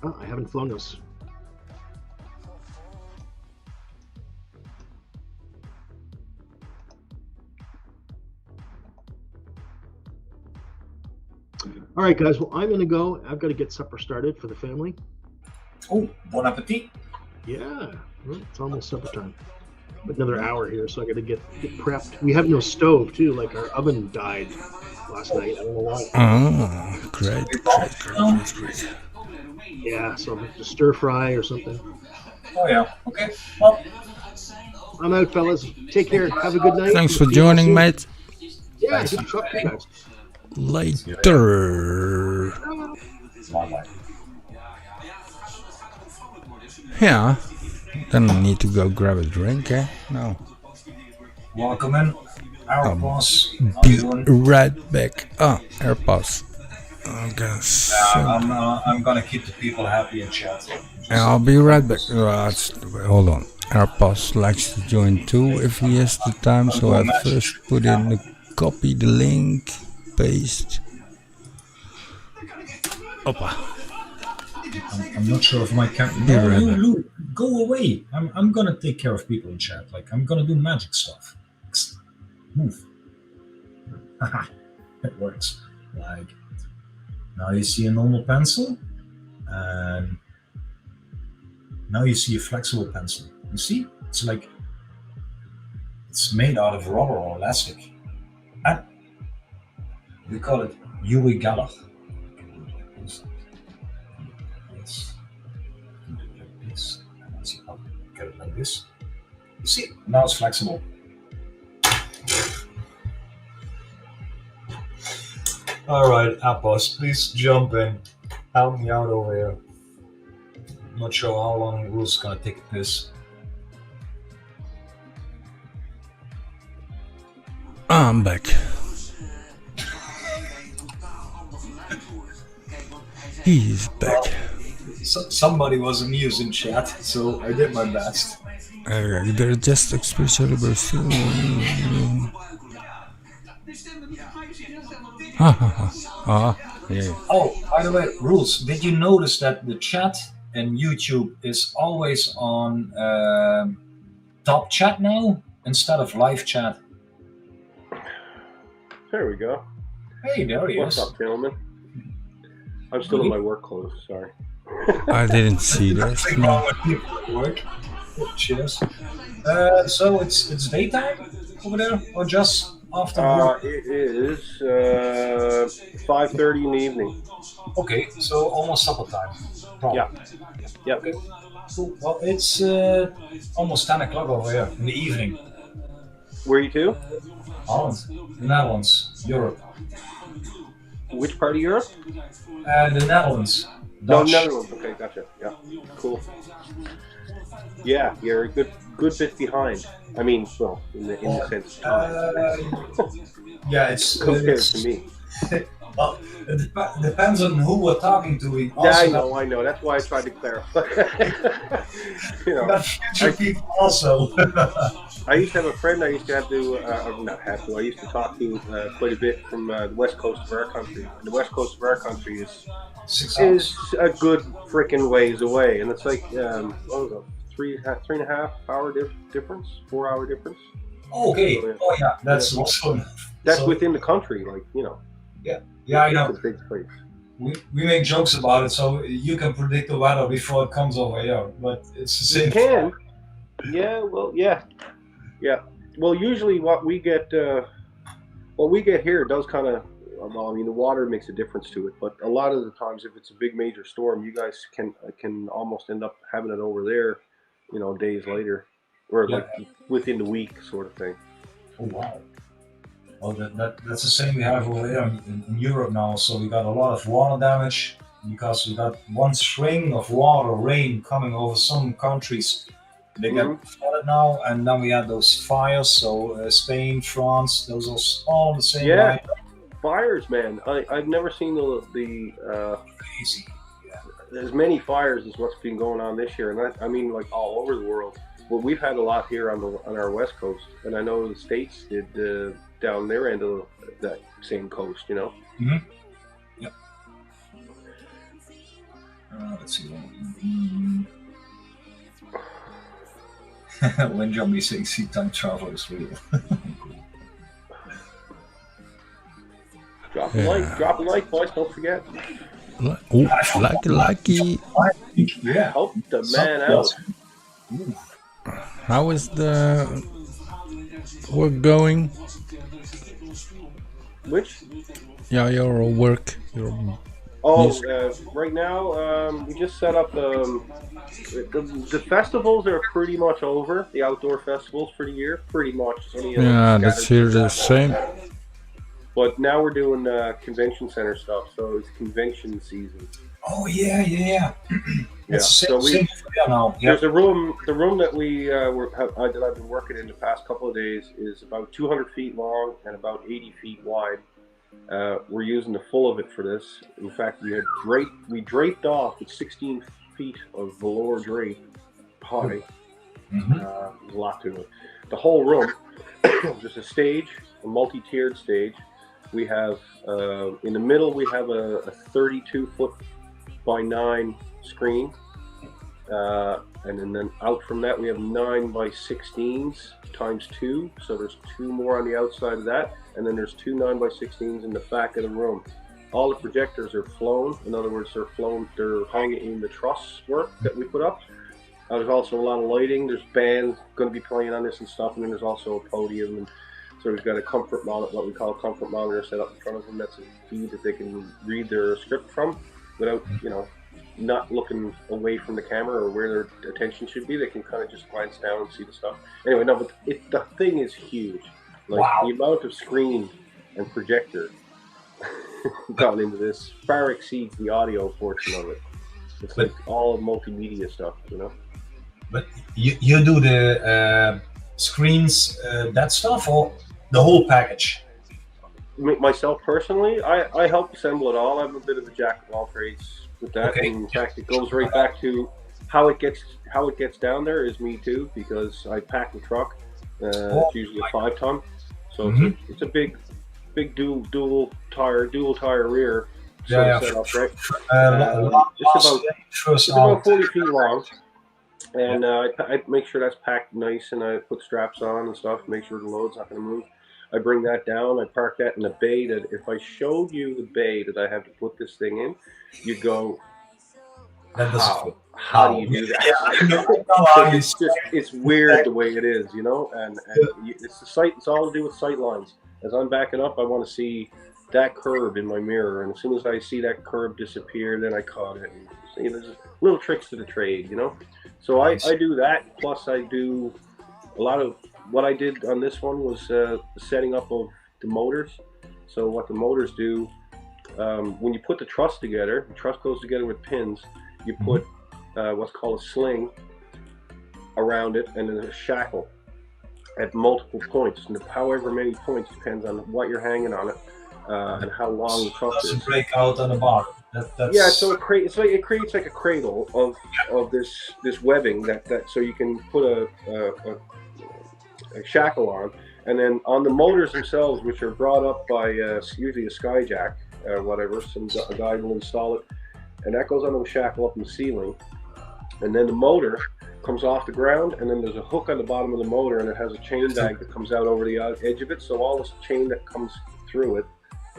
Oh, I haven't flown this. All right, guys. Well, I'm going to go. I've got to get supper started for the family. Oh, bon appetit. Yeah, well, it's almost supper time. But another hour here, so I got to get prepped. We have no stove, too. Like, our oven died last night. I don't know why. Oh, great. Yeah, so I'm going to stir fry or something. Oh, yeah. Okay. Well, I'm out, fellas. Take care. Have a good night. Thanks for joining, mate. Yeah, good to talk to you guys. Later. Yeah. Then I need to go grab a drink, eh? No. Welcome in. Our boss. Be right back. Ah, AirPods. I'm gonna keep the people happy in chat. I'll be right back. Hold on. AirPods likes to join too if he has the time, so I first put in the copy the link, paste. Opa. I'm not sure if my camera. No, Lou, go away. I'm gonna take care of people in chat. Like I'm gonna do magic stuff. Move. Haha, it works. Like now you see a normal pencil, and now you see a flexible pencil. You see? It's like it's made out of rubber or elastic, and we call it Yui Geller. Get it like this. You see, now it's flexible. All right, Appos, please jump in. Help me out over here. I'm not sure how long Rule's gonna take this. I'm back. He's back. Somebody was amused in chat, so I did my best. They're just expressing yeah. Oh, by the way, Rules, did you notice that the chat in YouTube is always on top chat now instead of live chat? There we go. Hey, there he What's is. up, gentlemen? I'm still in my work clothes, sorry. I didn't see that. Nothing wrong with people at work. Cheers. So it's daytime over there, or just after work? It is 5:30 in the evening. Okay, so almost supper time. Probably. Yeah. Okay. Cool. Well, it's almost 10 o'clock over here in the evening. Where are you to? Holland, the Netherlands, Europe. Which part of Europe? The Netherlands. No, Dutch. Netherlands. Okay, gotcha. Yeah, cool. Yeah, you're a good bit behind. I mean, well, in the sense of time. Yeah, it's compared to me. Well, it depends on who we're talking to. Yeah, I know. That's why I tried to clarify. You know, got future people also. I used to have a friend I used to have to, not have to, I used to talk to quite a bit from the west coast of our country. And the west coast of our country is a good freaking ways away. And it's like, what was it, 3.5 hour difference, 4 hour difference. Okay. So, Oh yeah, that's also. That's within the country, like, you know. Yeah, I know. It's a big place. we make jokes about it, so you can predict the weather before it comes over here. But it's the same. You can. Yeah. Well. Yeah. Yeah. Well, usually what we get here does kind of. Well, I mean, the water makes a difference to it, but a lot of the times, if it's a big major storm, you guys can almost end up having it over there, days later, or like within the week, sort of thing. Oh wow! Well, that's the same we have over here in Europe now. So we got a lot of water damage because we got one string of water, rain coming over some countries. They get flooded now, and then we had those fires. So Spain, France, those are all the same line. Fires, man! I've never seen the crazy. As many fires as what's been going on this year, and I mean like all over the world. Well, we've had a lot here on our west coast, and I know the States did down their end of that same coast. Mm-hmm. Yep. Let's see. When Johnny saying sea time travel is real. Drop a like, boys, don't forget. Lucky. Yeah. Help the man out. How is the work going? Which? Yeah, your work. Right now, we just set up the festivals are pretty much over. The outdoor festivals for the year, pretty much. That's here the same. But now we're doing convention center stuff, so it's convention season. Oh yeah. So there's a room. The room that that I've been working in the past couple of days is about 200 feet long and about 80 feet wide. We're using the full of it for this. In fact, we draped off with 16 feet of velour drape high. There's a lot to it. The whole room, just a stage, a multi-tiered stage. We have in the middle we have a 32-foot by 9 screen, and then out from that we have 9 by 16s times 2. So there's 2 more on the outside of that, and then there's 2 9 by 16s in the back of the room. All the projectors are flown. In other words, they're hung in the truss work that we put up. There's also a lot of lighting. There's bands going to be playing on this and stuff, and then there's also a podium. And so we've got a comfort monitor, what we call a comfort monitor, set up in front of them. That's a feed that they can read their script from without, not looking away from the camera or where their attention should be. They can kind of just glance down and see the stuff. Anyway, no, but the thing is huge. Like the amount of screen and projector gone into this far exceeds the audio portion of it. It's like all multimedia stuff, But you do the screens, that stuff, or the whole package? Myself personally, I help assemble it all. I'm a bit of a jack of all trades with that. Okay. In fact, it goes right back to how it gets down there is me too, because I pack the truck. It's usually a 5-ton, so it's a big dual tire rear setup, right? It's about 40 feet long, and I make sure that's packed nice, and I put straps on and stuff, make sure the load's not going to move. I bring that down, I park that in the bay. That if I showed you the bay that I have to put this thing in, you'd go, how do you do that? It's weird the way it is, and it's the sight. It's all to do with sight lines. As I'm backing up, I want to see that curb in my mirror, and as soon as I see that curb disappear, then I caught it. And, there's just little tricks to the trade, So I do that. Plus, I do a lot of what I did on this one was the setting up of the motors. So what the motors do, when you put the truss together, the truss goes together with pins. You put what's called a sling around it, and then a shackle at multiple points. And however many points depends on what you're hanging on it and how long the truss is. Doesn't break out on the bottom. Yeah, so it creates like a cradle of this webbing that so you can put a shackle on, and then on the motors themselves, which are brought up by usually a skyjack or whatever, a guy will install it, and that goes onto a shackle up in the ceiling, and then the motor comes off the ground, and then there's a hook on the bottom of the motor, and it has a chain bag that comes out over the edge of it, so all this chain that comes through it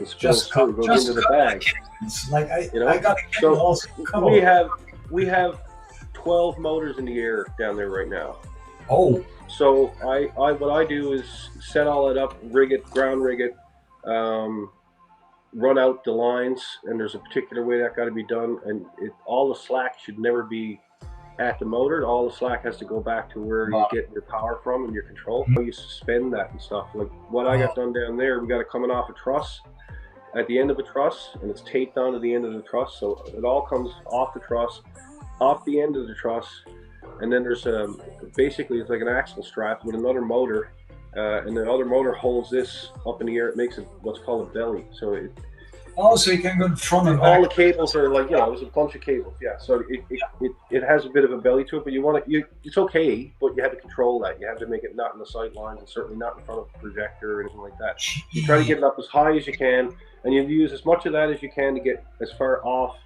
It spills through, goes into the bag. Like I got a kitten so also. we have 12 motors in the air down there right now. Oh. So what I do is set all it up, ground rig it, run out the lines, and there's a particular way that got to be done, and all the slack should never be at the motor. All the slack has to go back to where you get your power from and your control. You suspend that and stuff. Like what I got done down there, we got it coming off a truss, at the end of a truss, and it's taped onto the end of the truss, so it all comes off the truss, off the end of the truss, and then there's basically it's like an axle strap with another motor, and the other motor holds this up in the air. It makes it what's called a belly. So so you can go in front and all back. the cables are like, there's a bunch of cables. Yeah, so it has a bit of a belly to it, but it's okay, but you have to control that. You have to make it not in the sight lines, and certainly not in front of the projector or anything like that. You try to get it up as high as you can, and you use as much of that as you can to get as far off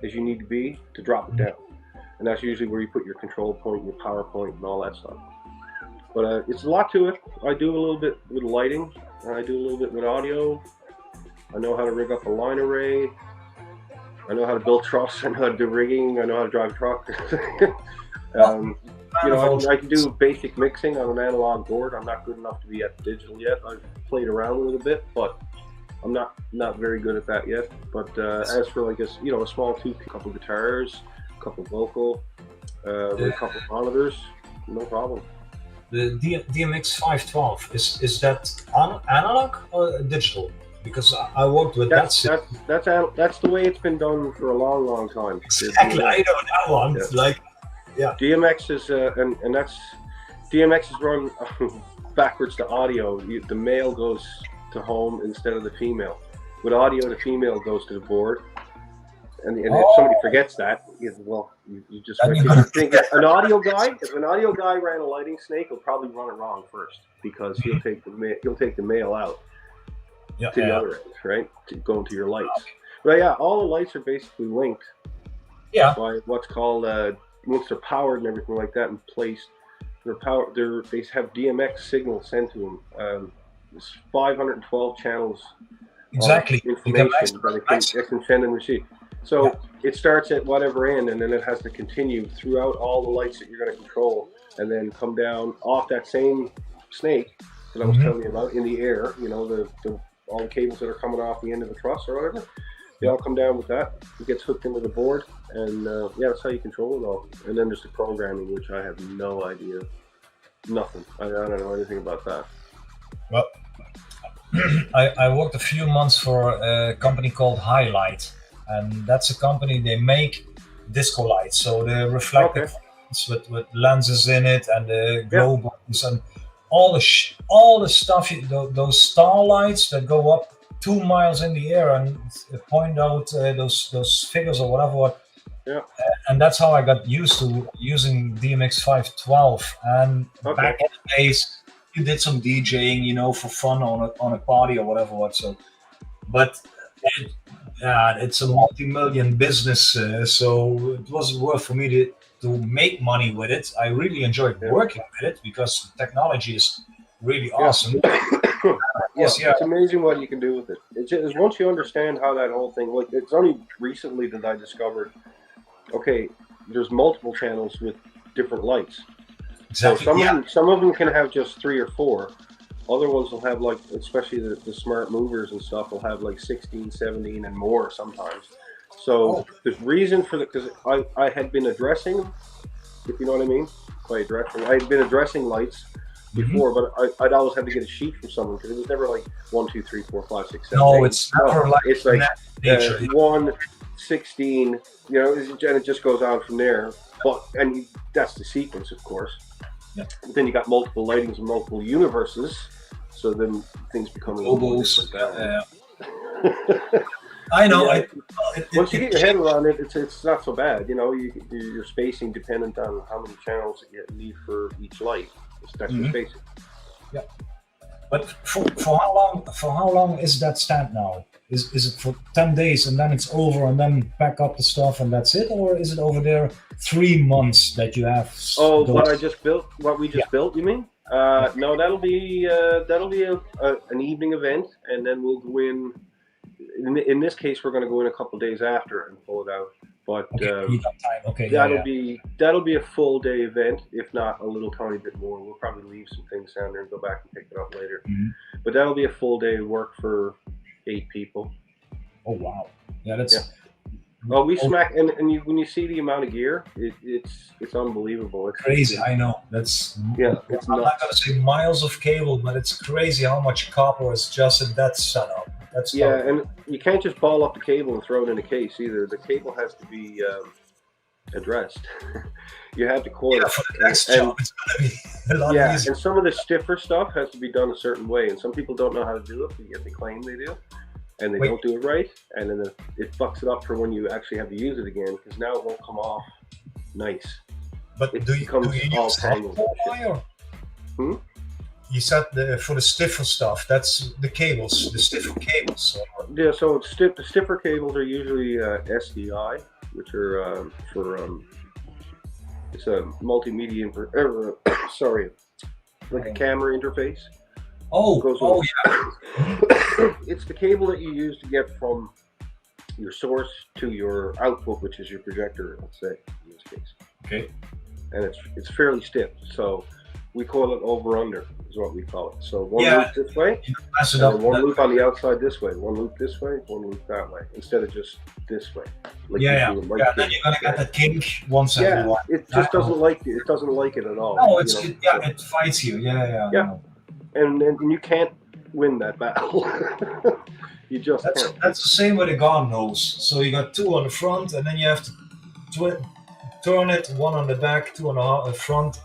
as you need to be to drop it down. And that's usually where you put your control point, your power point, and all that stuff. But it's a lot to it. I do a little bit with lighting, and I do a little bit with audio. I know how to rig up a line array. I know how to build truss. I know how to do rigging. I know how to drive a truck. I can do basic mixing on an analog board. I'm not good enough to be at digital yet. I've played around a little bit, but I'm not very good at that yet. But as for like a small a couple guitars, a couple vocal, a couple monitors, no problem. The DMX 512 is that analog or digital? Because I worked with that. That's the way it's been done for a long time. Exactly, I know that one. Yeah. DMX is DMX is run backwards to audio. The male goes to home instead of the female. With audio, the female goes to the board. And if somebody forgets that, you just think an audio guy. If an audio guy ran a lighting snake, he'll probably run it wrong first because he'll take the male out to the other end, right? To go into your lights. But all the lights are basically linked. Yeah. By what's called once they're powered and everything like that and placed, they have DMX signals sent to them. There's 512 channels. Exactly. Information that it can send and receive. So it starts at whatever end, and then it has to continue throughout all the lights that you're going to control, and then come down off that same snake that I was telling you about in the air. All the cables that are coming off the end of the truss or whatever, they all come down with that. It gets hooked into the board, and that's how you control it all. And then there's the programming, which I have no idea, nothing. I don't know anything about that. Well, I worked a few months for a company called Highlight. And that's a company, they make disco lights, so the reflective with lenses in it and the glow buttons and all the stuff, those star lights that go up 2 miles in the air and point out those figures or whatever. Yeah. And that's how I got used to using DMX 512. And back in the days, you did some DJing, for fun on a party or whatever. But it's a multi-million business, so it wasn't worth for me to make money with it. I really enjoyed working with it because the technology is really awesome. It's amazing what you can do with it. It's just, once you understand how that whole thing, like it's only recently that I discovered, there's multiple channels with different lights. Exactly. So some of them can have just 3 or 4. Other ones will have especially the smart movers and stuff will have 16, 17 and more sometimes. So there's reason for because I had been addressing, if you know what I mean, by addressing, I had been addressing lights before, but I'd always had to get a sheet from someone because it was never 1, 2, 3, 4, 5, 6, 7. No, it's never it's 1, 16, and it just goes on from there. And that's the sequence, of course. Yeah. But then you got multiple lightings and multiple universes. So then things become a little more different. I know. Once you get your head around it, it's not so bad. Your spacing dependent on how many channels you need for each light. That's your spacing. Yeah. But for how long is that stand now? Is it for 10 days and then it's over and then pack up the stuff and that's it, or is it over there 3 months that you have? What I just built, what we just built, you mean? No, that'll be an evening event, and then we'll go in in this case, we're going to go in a couple days after and pull it out. But you got time. Okay, that'll be a full day event, if not a little tiny bit more. We'll probably leave some things down there and go back and pick it up later. But that'll be a full day of work for 8 people. Oh wow! Yeah, that's. Oh, we smack, and when you see the amount of gear, it's unbelievable. It's crazy. I know. That's It's I'm not gonna say miles of cable, but it's crazy how much copper is just in that setup. That's and you can't just ball up the cable and throw it in a case either. The cable has to be addressed. You have to coil it. For the next job, it's gonna be a lot easier. And some of the stiffer stuff has to be done a certain way, and some people don't know how to do it, but yet they claim they do. And they don't do it right, and then it fucks it up for when you actually have to use it again, because now it won't come off nice. But do you use wire? You said for the stiffer stuff, that's the cables, the stiffer cables. Yeah, so the stiffer cables are usually SDI, which are it's a multimedia, like a camera interface. It's the cable that you use to get from your source to your output, which is your projector, let's say, in this case. Okay. And it's fairly stiff, so we call it over-under, is what we call it. So one loop this way, and one loop on the outside this way, one loop this way, one loop that way, instead of just this way. Like then you're gonna get that kink once every while. It just doesn't like it. It doesn't like it at all. No, it fights you. Yeah. And you can't win that battle. You just can't. That's the same with a gun nose. So you got 2 on the front, and then you have to turn it, 1 on the back, 2 on the front.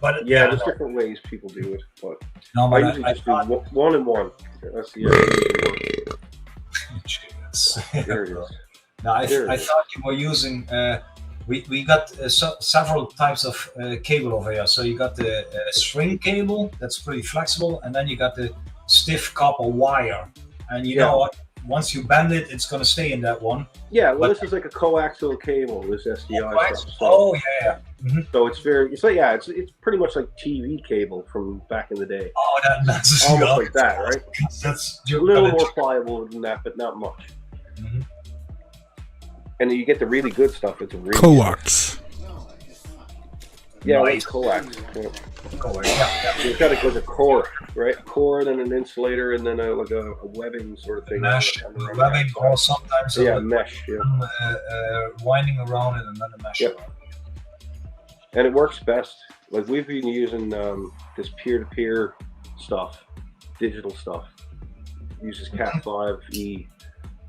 But there's different ways people do it. But no, I usually just do 1 and 1. That's the There it is. Now I thought you were using. We got several types of cable over here. So you got the string cable that's pretty flexible, and then you got the stiff copper wire. And you know what? Once you bend it, it's going to stay in that one. Yeah, well, this is like a coaxial cable. This SDI stuff. So, So it's it's pretty much like TV cable from back in the day. Oh, that's almost like that, right? That's a little more pliable than that, but not much. And you get the really good stuff. It's a really coax. Yeah, like coax. You've got to go to core, right? A core, then an insulator, and then like a webbing sort of thing. Mesh, webbing, or sometimes mesh. Winding around it and then a mesh. And it works best. Like we've been using this peer-to-peer stuff, digital stuff. It uses Cat5e,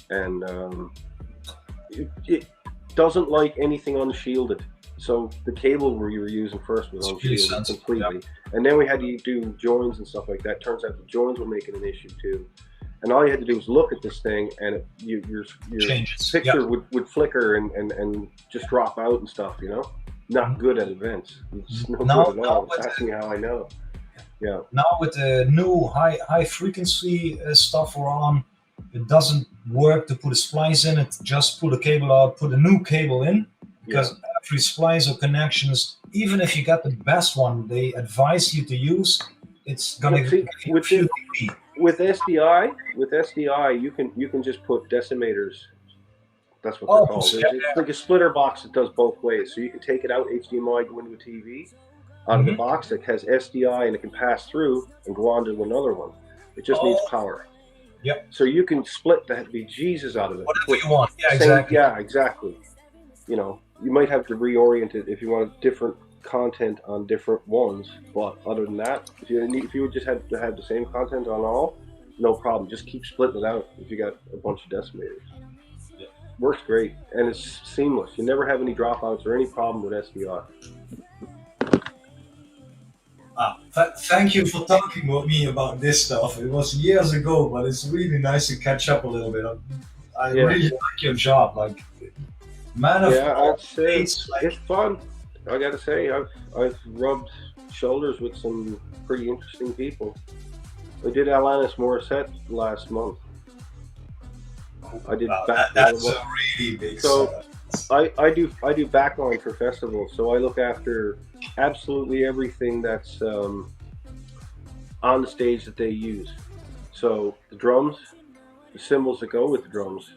and it doesn't like anything unshielded. So the cable we were using first was unshielded completely, and then we had to do joins and stuff like that. Turns out the joins were making an issue too, and all you had to do was look at this thing, and your picture would flicker and just drop out and stuff. You know, not good at events. It's no good at all. Ask me how I know. Yeah. Now with the new high frequency stuff we're on, it doesn't work to put a splice in it. Just pull the cable out, put a new cable in, because every splice or connections, even if you got the best one they advise you to use, it's gonna with SDI you can just put decimators. That's what they're called. It's like a splitter box that does both ways. So you can take it out HDMI, go into a TV out of the box that has SDI, and it can pass through and go on to another one. It just needs power. Yep. So you can split the bejesus out of it. Whatever you want. Yeah, exactly. Yeah, exactly. You know, you might have to reorient it if you want different content on different ones, but other than that, if you would just have to have the same content on all, no problem. Just keep splitting it out if you got a bunch of decimators. Yeah. Works great, and it's seamless. You never have any dropouts or any problem with SDI. Thank you for talking with me about this stuff. It was years ago, but it's really nice to catch up a little bit. I really like your job, like. It's fun. I gotta say, I've rubbed shoulders with some pretty interesting people. I did Alanis Morissette last month. I did that's a really big. So I do backline for festivals. So I look after absolutely everything that's on the stage that they use. So the drums, the cymbals that go with the drums,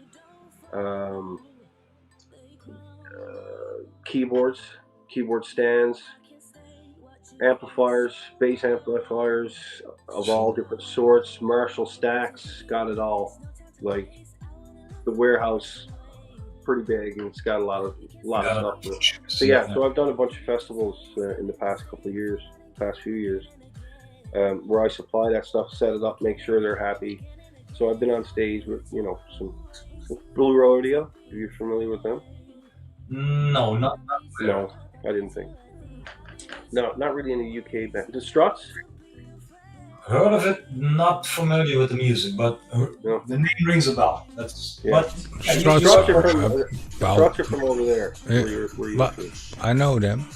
keyboards, keyboard stands, amplifiers, bass amplifiers of all different sorts, Marshall stacks, got it all. Like the warehouse, pretty big, and it's got a lot of stuff. So yeah, so I've done a bunch of festivals in the past few years, where I supply that stuff, set it up, make sure they're happy. So I've been on stage with some Blue Rodeo. Are you familiar with them? No, not No, I didn't think. No, not really in the UK band. The Struts? Heard of it, not familiar with the music, but the name rings a bell. That's but Struts are from over there. But I know them.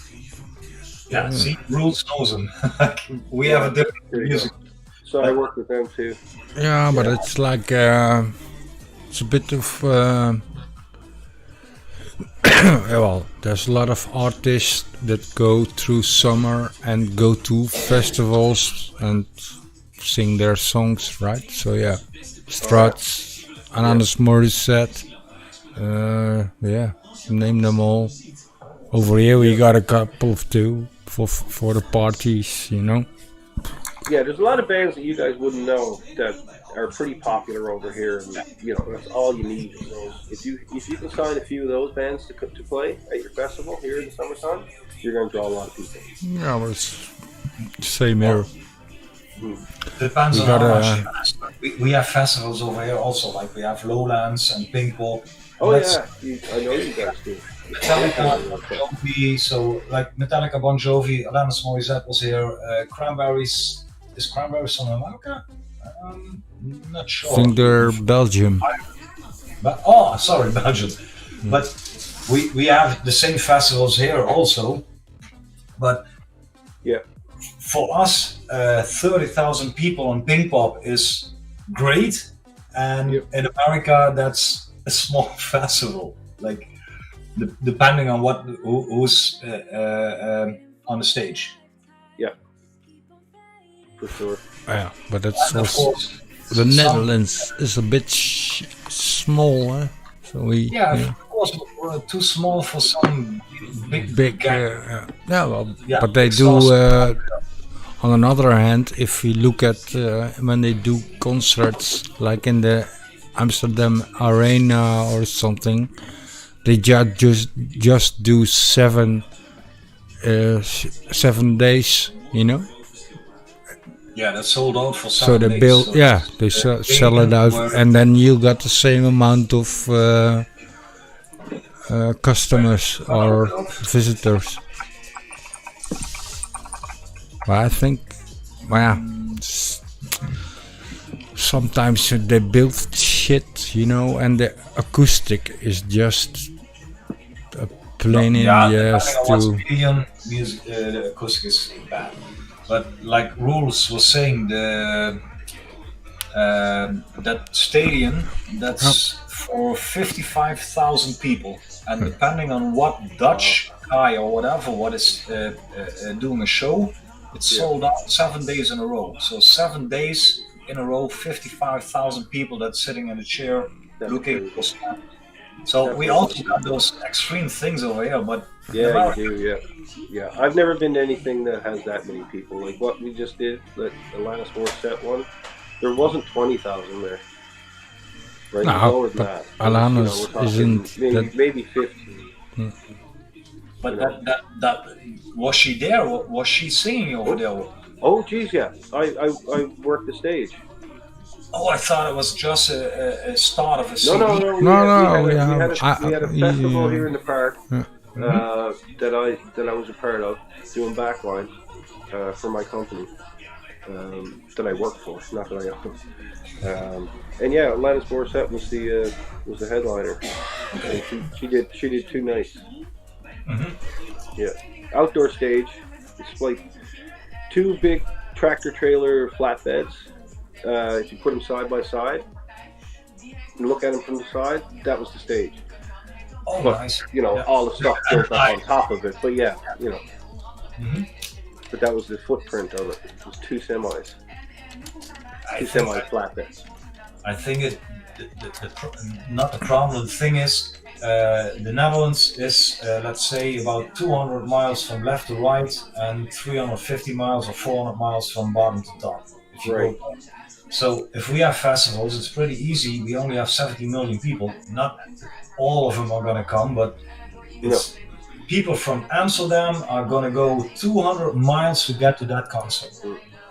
Yeah, see, Rules knows them. We have a different music. So I work with them too. Yeah, but it's like it's a bit of well, there's a lot of artists that go through summer and go to festivals and sing their songs, right? So yeah, Struts, Alanis Morissette, yeah, name them all. Over here we got a couple of two for the parties, you know. Yeah, there's a lot of bands that you guys wouldn't know that are pretty popular over here, and that's all you need. If you can sign a few of those bands to play at your festival here in the summertime, you're going to draw a lot of people. Yeah, well, it's same here. Depends on how much. We have festivals over here also, like we have Lowlands and Pinkpop. Oh yeah, I know you guys do. Metallica, Bon Jovi, so like Metallica, Bon Jovi, Alanis Morissette was here. Cranberries, is Cranberries from America? Not sure. I think they're Belgium. But sorry, Belgium. But we have the same festivals here also. But yeah, for us, 30,000 people on Pinkpop is great, and in America that's a small festival. Like depending on who's on the stage. Yeah, for sure. Yeah, but that's also the Netherlands is a bit small, huh? So we of course we're too small for some big. But they do. On another hand, if we look at when they do concerts, like in the Amsterdam Arena or something, they just do 7 days, you know. Yeah, that's sold out for 7 so they days. build, So they sell it out, and then you got the same amount of customers or visitors. But I think, sometimes they build shit, you know, and the acoustic is just a pain in the ass to. Music, the acoustic is bad. But like Rules was saying, that stadium that's for 55,000 people, and depending on what Dutch guy or whatever what is doing a show, it's sold out 7 days in a row. So 7 days in a row, 55,000 people that's sitting in a chair looking for stuff. So we also got those extreme things over here, but you do, yeah. I've never been to anything that has that many people. Like what we just did, that Alanis Morissette one, there wasn't 20,000 there. Right, no, but Alanis isn't maybe 15. But that was she there? Was she singing over there? Oh, geez, yeah. I worked the stage. Oh, I thought it was just a start of a CD. No. We had a festival here in the park that I was a part of, doing backline for my company that I work for, not that I own. And yeah, Alanis Morissette was the headliner. And she did 2 nights. Yeah, outdoor stage. It's like 2 big tractor trailer flatbeds. If you put them side by side and look at them from the side, that was the stage. Oh, but, nice. All the stuff built up on top of it. But yeah, But that was the footprint of it. It was 2 semis. 2 semi flatbeds. I think not the problem. The thing is, the Netherlands is, let's say, about 200 miles from left to right and 350 miles or 400 miles from bottom to top. If you Right. go. So if we have festivals, it's pretty easy. We only have 70 million people. Not all of them are going to come, but it's people from Amsterdam are going to go 200 miles to get to that concert.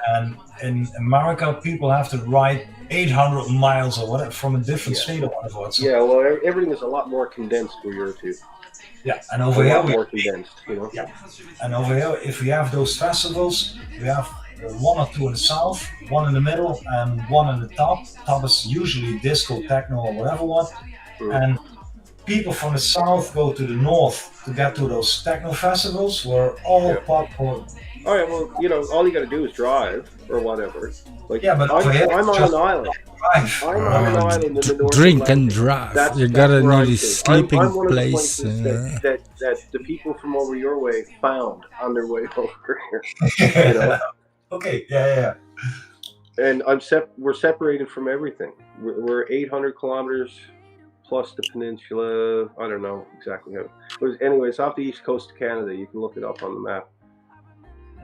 And in America, people have to ride 800 miles or whatever from a different state or whatever. So, Yeah, well, everything is a lot more condensed where you're to. yeah, and over here more condensed, you know. Yeah, and over here, if we have those festivals, we have one or two in the south, one in the middle, and one in the top. Top is usually disco, techno, or whatever one. And people from the south go to the north to get to those techno festivals, where all popcorn. Oh yeah, well, you know, all you got to do is drive or whatever. Like, Yeah, but I'm on an island. I'm on an island in the North drink and Atlantic. drive. You gotta where I need a stay. sleeping I'm one of the place. places that the people from over your way found on their way over here. You know? Okay, yeah. And we're separated from everything. We're 800 kilometers plus the peninsula. I don't know exactly how. But anyway, it's off the east coast of Canada. You can look it up on the map.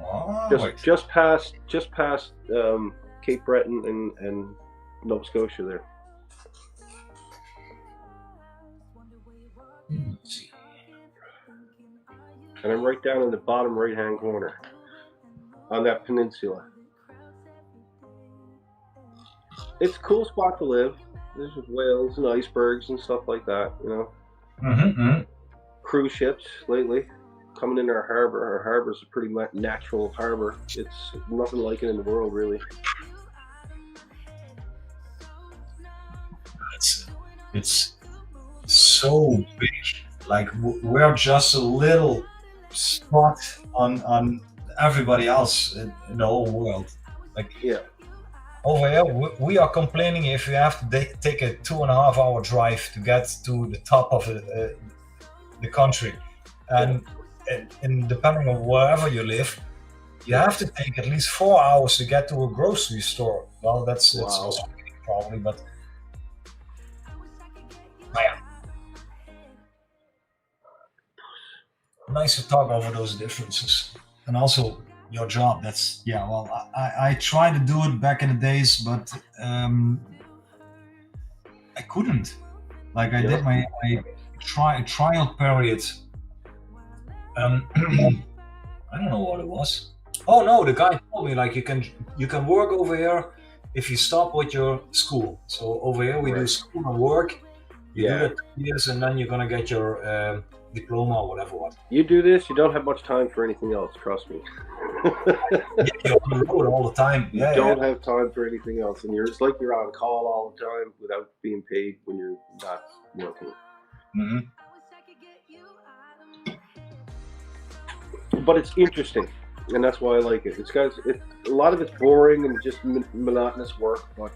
Oh, Just past Cape Breton and Nova Scotia there. And I'm right down in the bottom right-hand corner on that peninsula. It's a cool spot to live. There's whales and icebergs and stuff like that, you know. Mm-hmm. Cruise ships lately coming into our harbor. Our harbor's a pretty natural harbor. It's nothing like it in the world, really. It's so big. Like we're just a little spot on everybody else in the whole world. Like over here, we are complaining if you have to take a 2.5 hour drive to get to the top of the country, and depending on wherever you live, you have to take at least 4 hours to get to a grocery store. Well, that's also probably, but yeah. Nice to talk over those differences, and also your job. That's well, I tried to do it back in the days, but I couldn't. Like I did my trial period. I don't know what it was. Oh no, the guy told me like you can work over here if you stop with your school. So over here we do school and work. You do that 2 years, and then you're gonna get your diploma or whatever. You do this, you don't have much time for anything else. Trust me. You're on the road all the time. You don't have time for anything else, and it's like you're on call all the time without being paid when you're not working. Mm-hmm. But it's interesting, and that's why I like it. A lot of it's boring and just monotonous work, but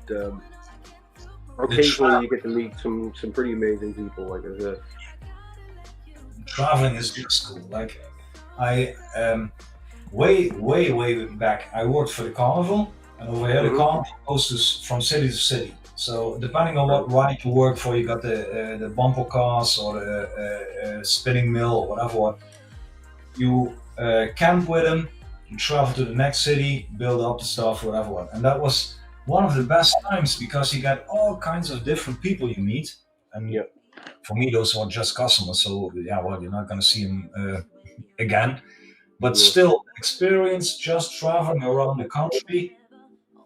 occasionally you get to meet some pretty amazing people. Like I said, traveling is just cool. Like I way back, I worked for the carnival, and over here the carnival goes from city to city. So depending on what ride you work for, you got the bumper cars or the spinning mill or whatever. You camp with them, you travel to the next city, build up the stuff, whatever. And that was one of the best times because you got all kinds of different people you meet. And for me, those were just customers. So you're not going to see them again. But still, experience just traveling around the country,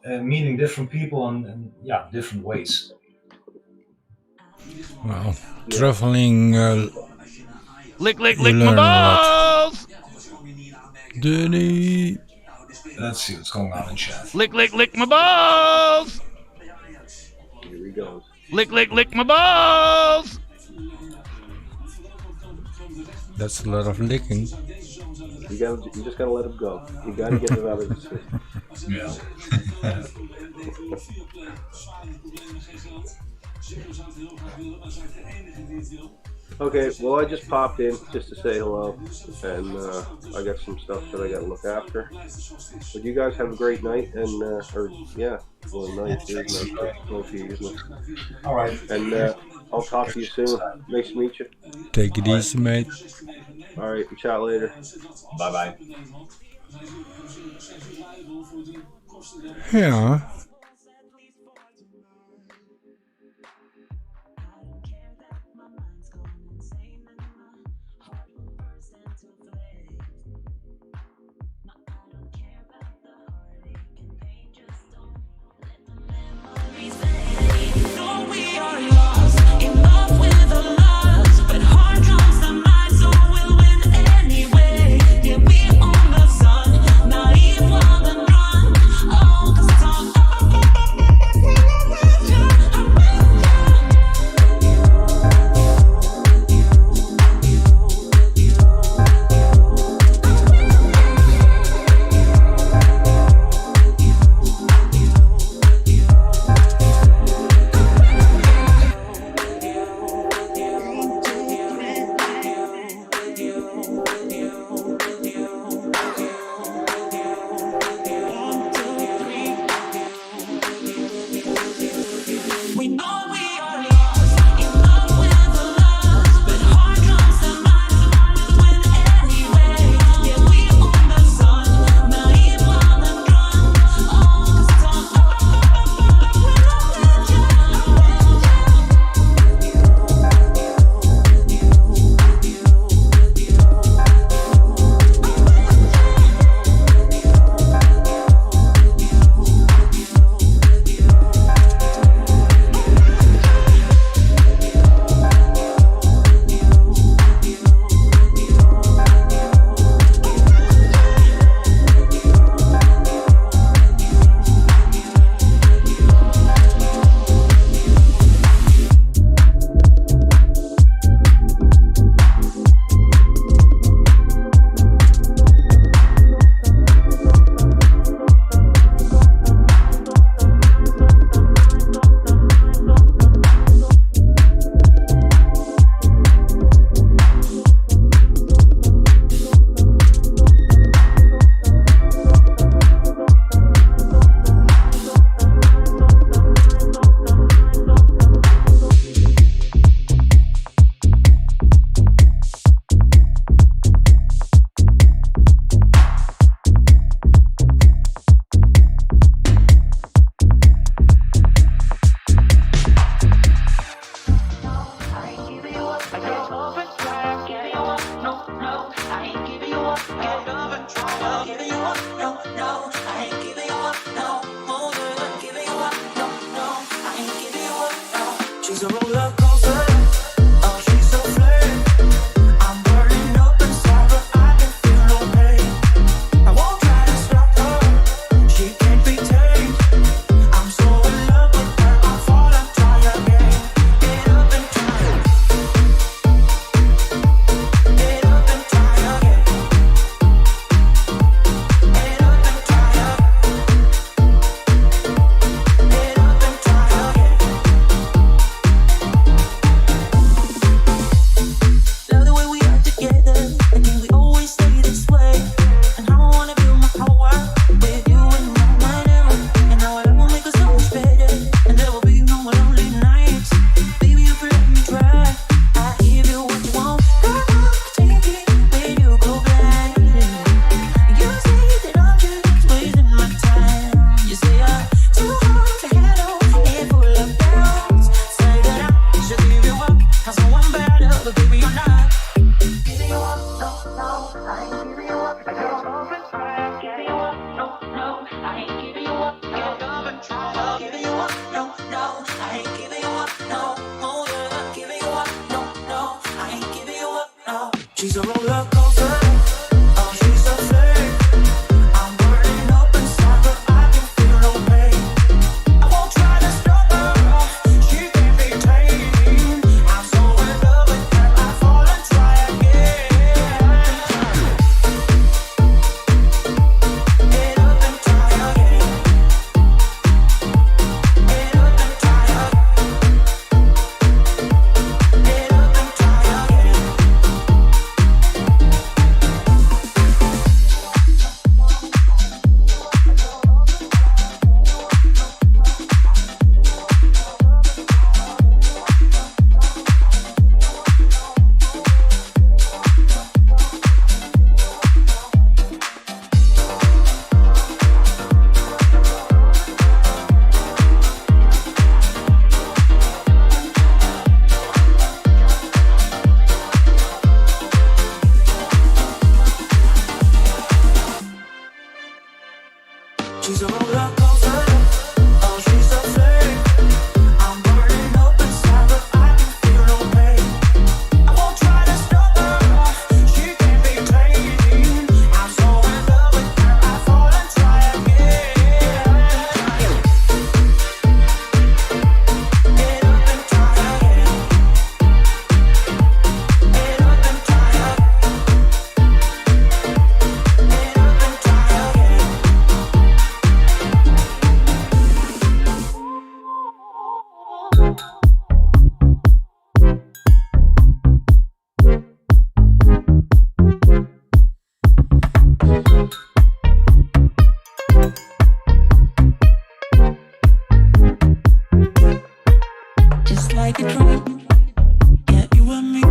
meeting different people in different ways. Well, traveling. Lick my balls! Denny. Let's see what's going on in chat. Lick my balls! Here he goes. Lick my balls! That's a lot of licking. You just gotta let him go. You gotta get it out of his system. Yeah. Okay, well, I just popped in just to say hello, and I got some stuff that I got to look after. But you guys have a great night, and night, All right. And I'll talk to you soon. Nice to meet you. Take it easy, mate. All right, we'll chat later. Bye-bye. Ja. Naive, wild and run. All this talk She's a roller coaster. Oh, she's so sick. I'm burning up inside, but I can feel no pain. I won't try to stop her. She can't be tamed. I'm so in love with her. I fall and try again. Get up and try again. Get up and try again. Just like a dream, yeah, you and me.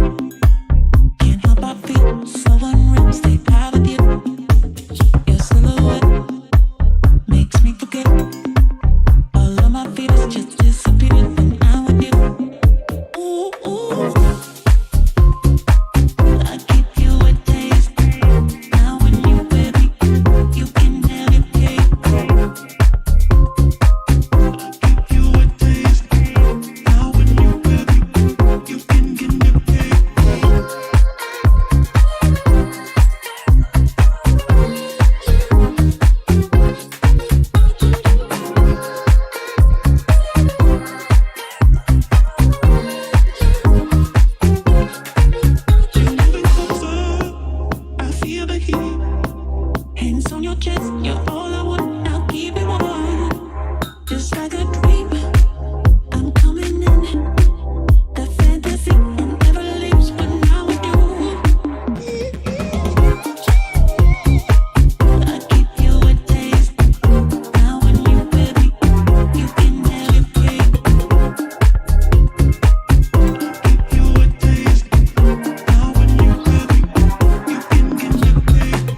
Can't help but feel so unreal. Stay out with you. Your silhouette makes me forget all of my fears just disappear when I'm with you. Ooh, ooh. I give you a taste. Now when you with me, you can have your cake. I give you a taste. Now when you with me, you can get your cake. I feel the heat. Hands on your chest, you're all I want. I'll keep it warm. Just like a dream, I'm coming in. The fantasy and never leaves when I'm with you. I give you a taste. Now when you with me, you can have your cake. Give you a taste. Now when you with me, you can get your cake.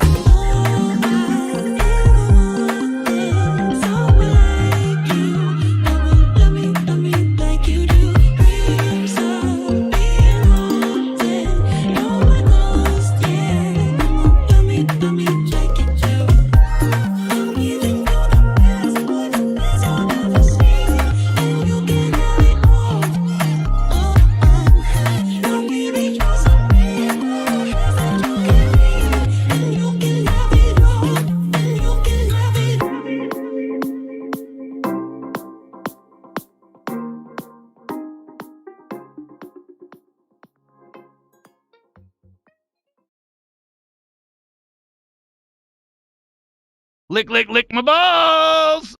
Lick, lick, lick my balls!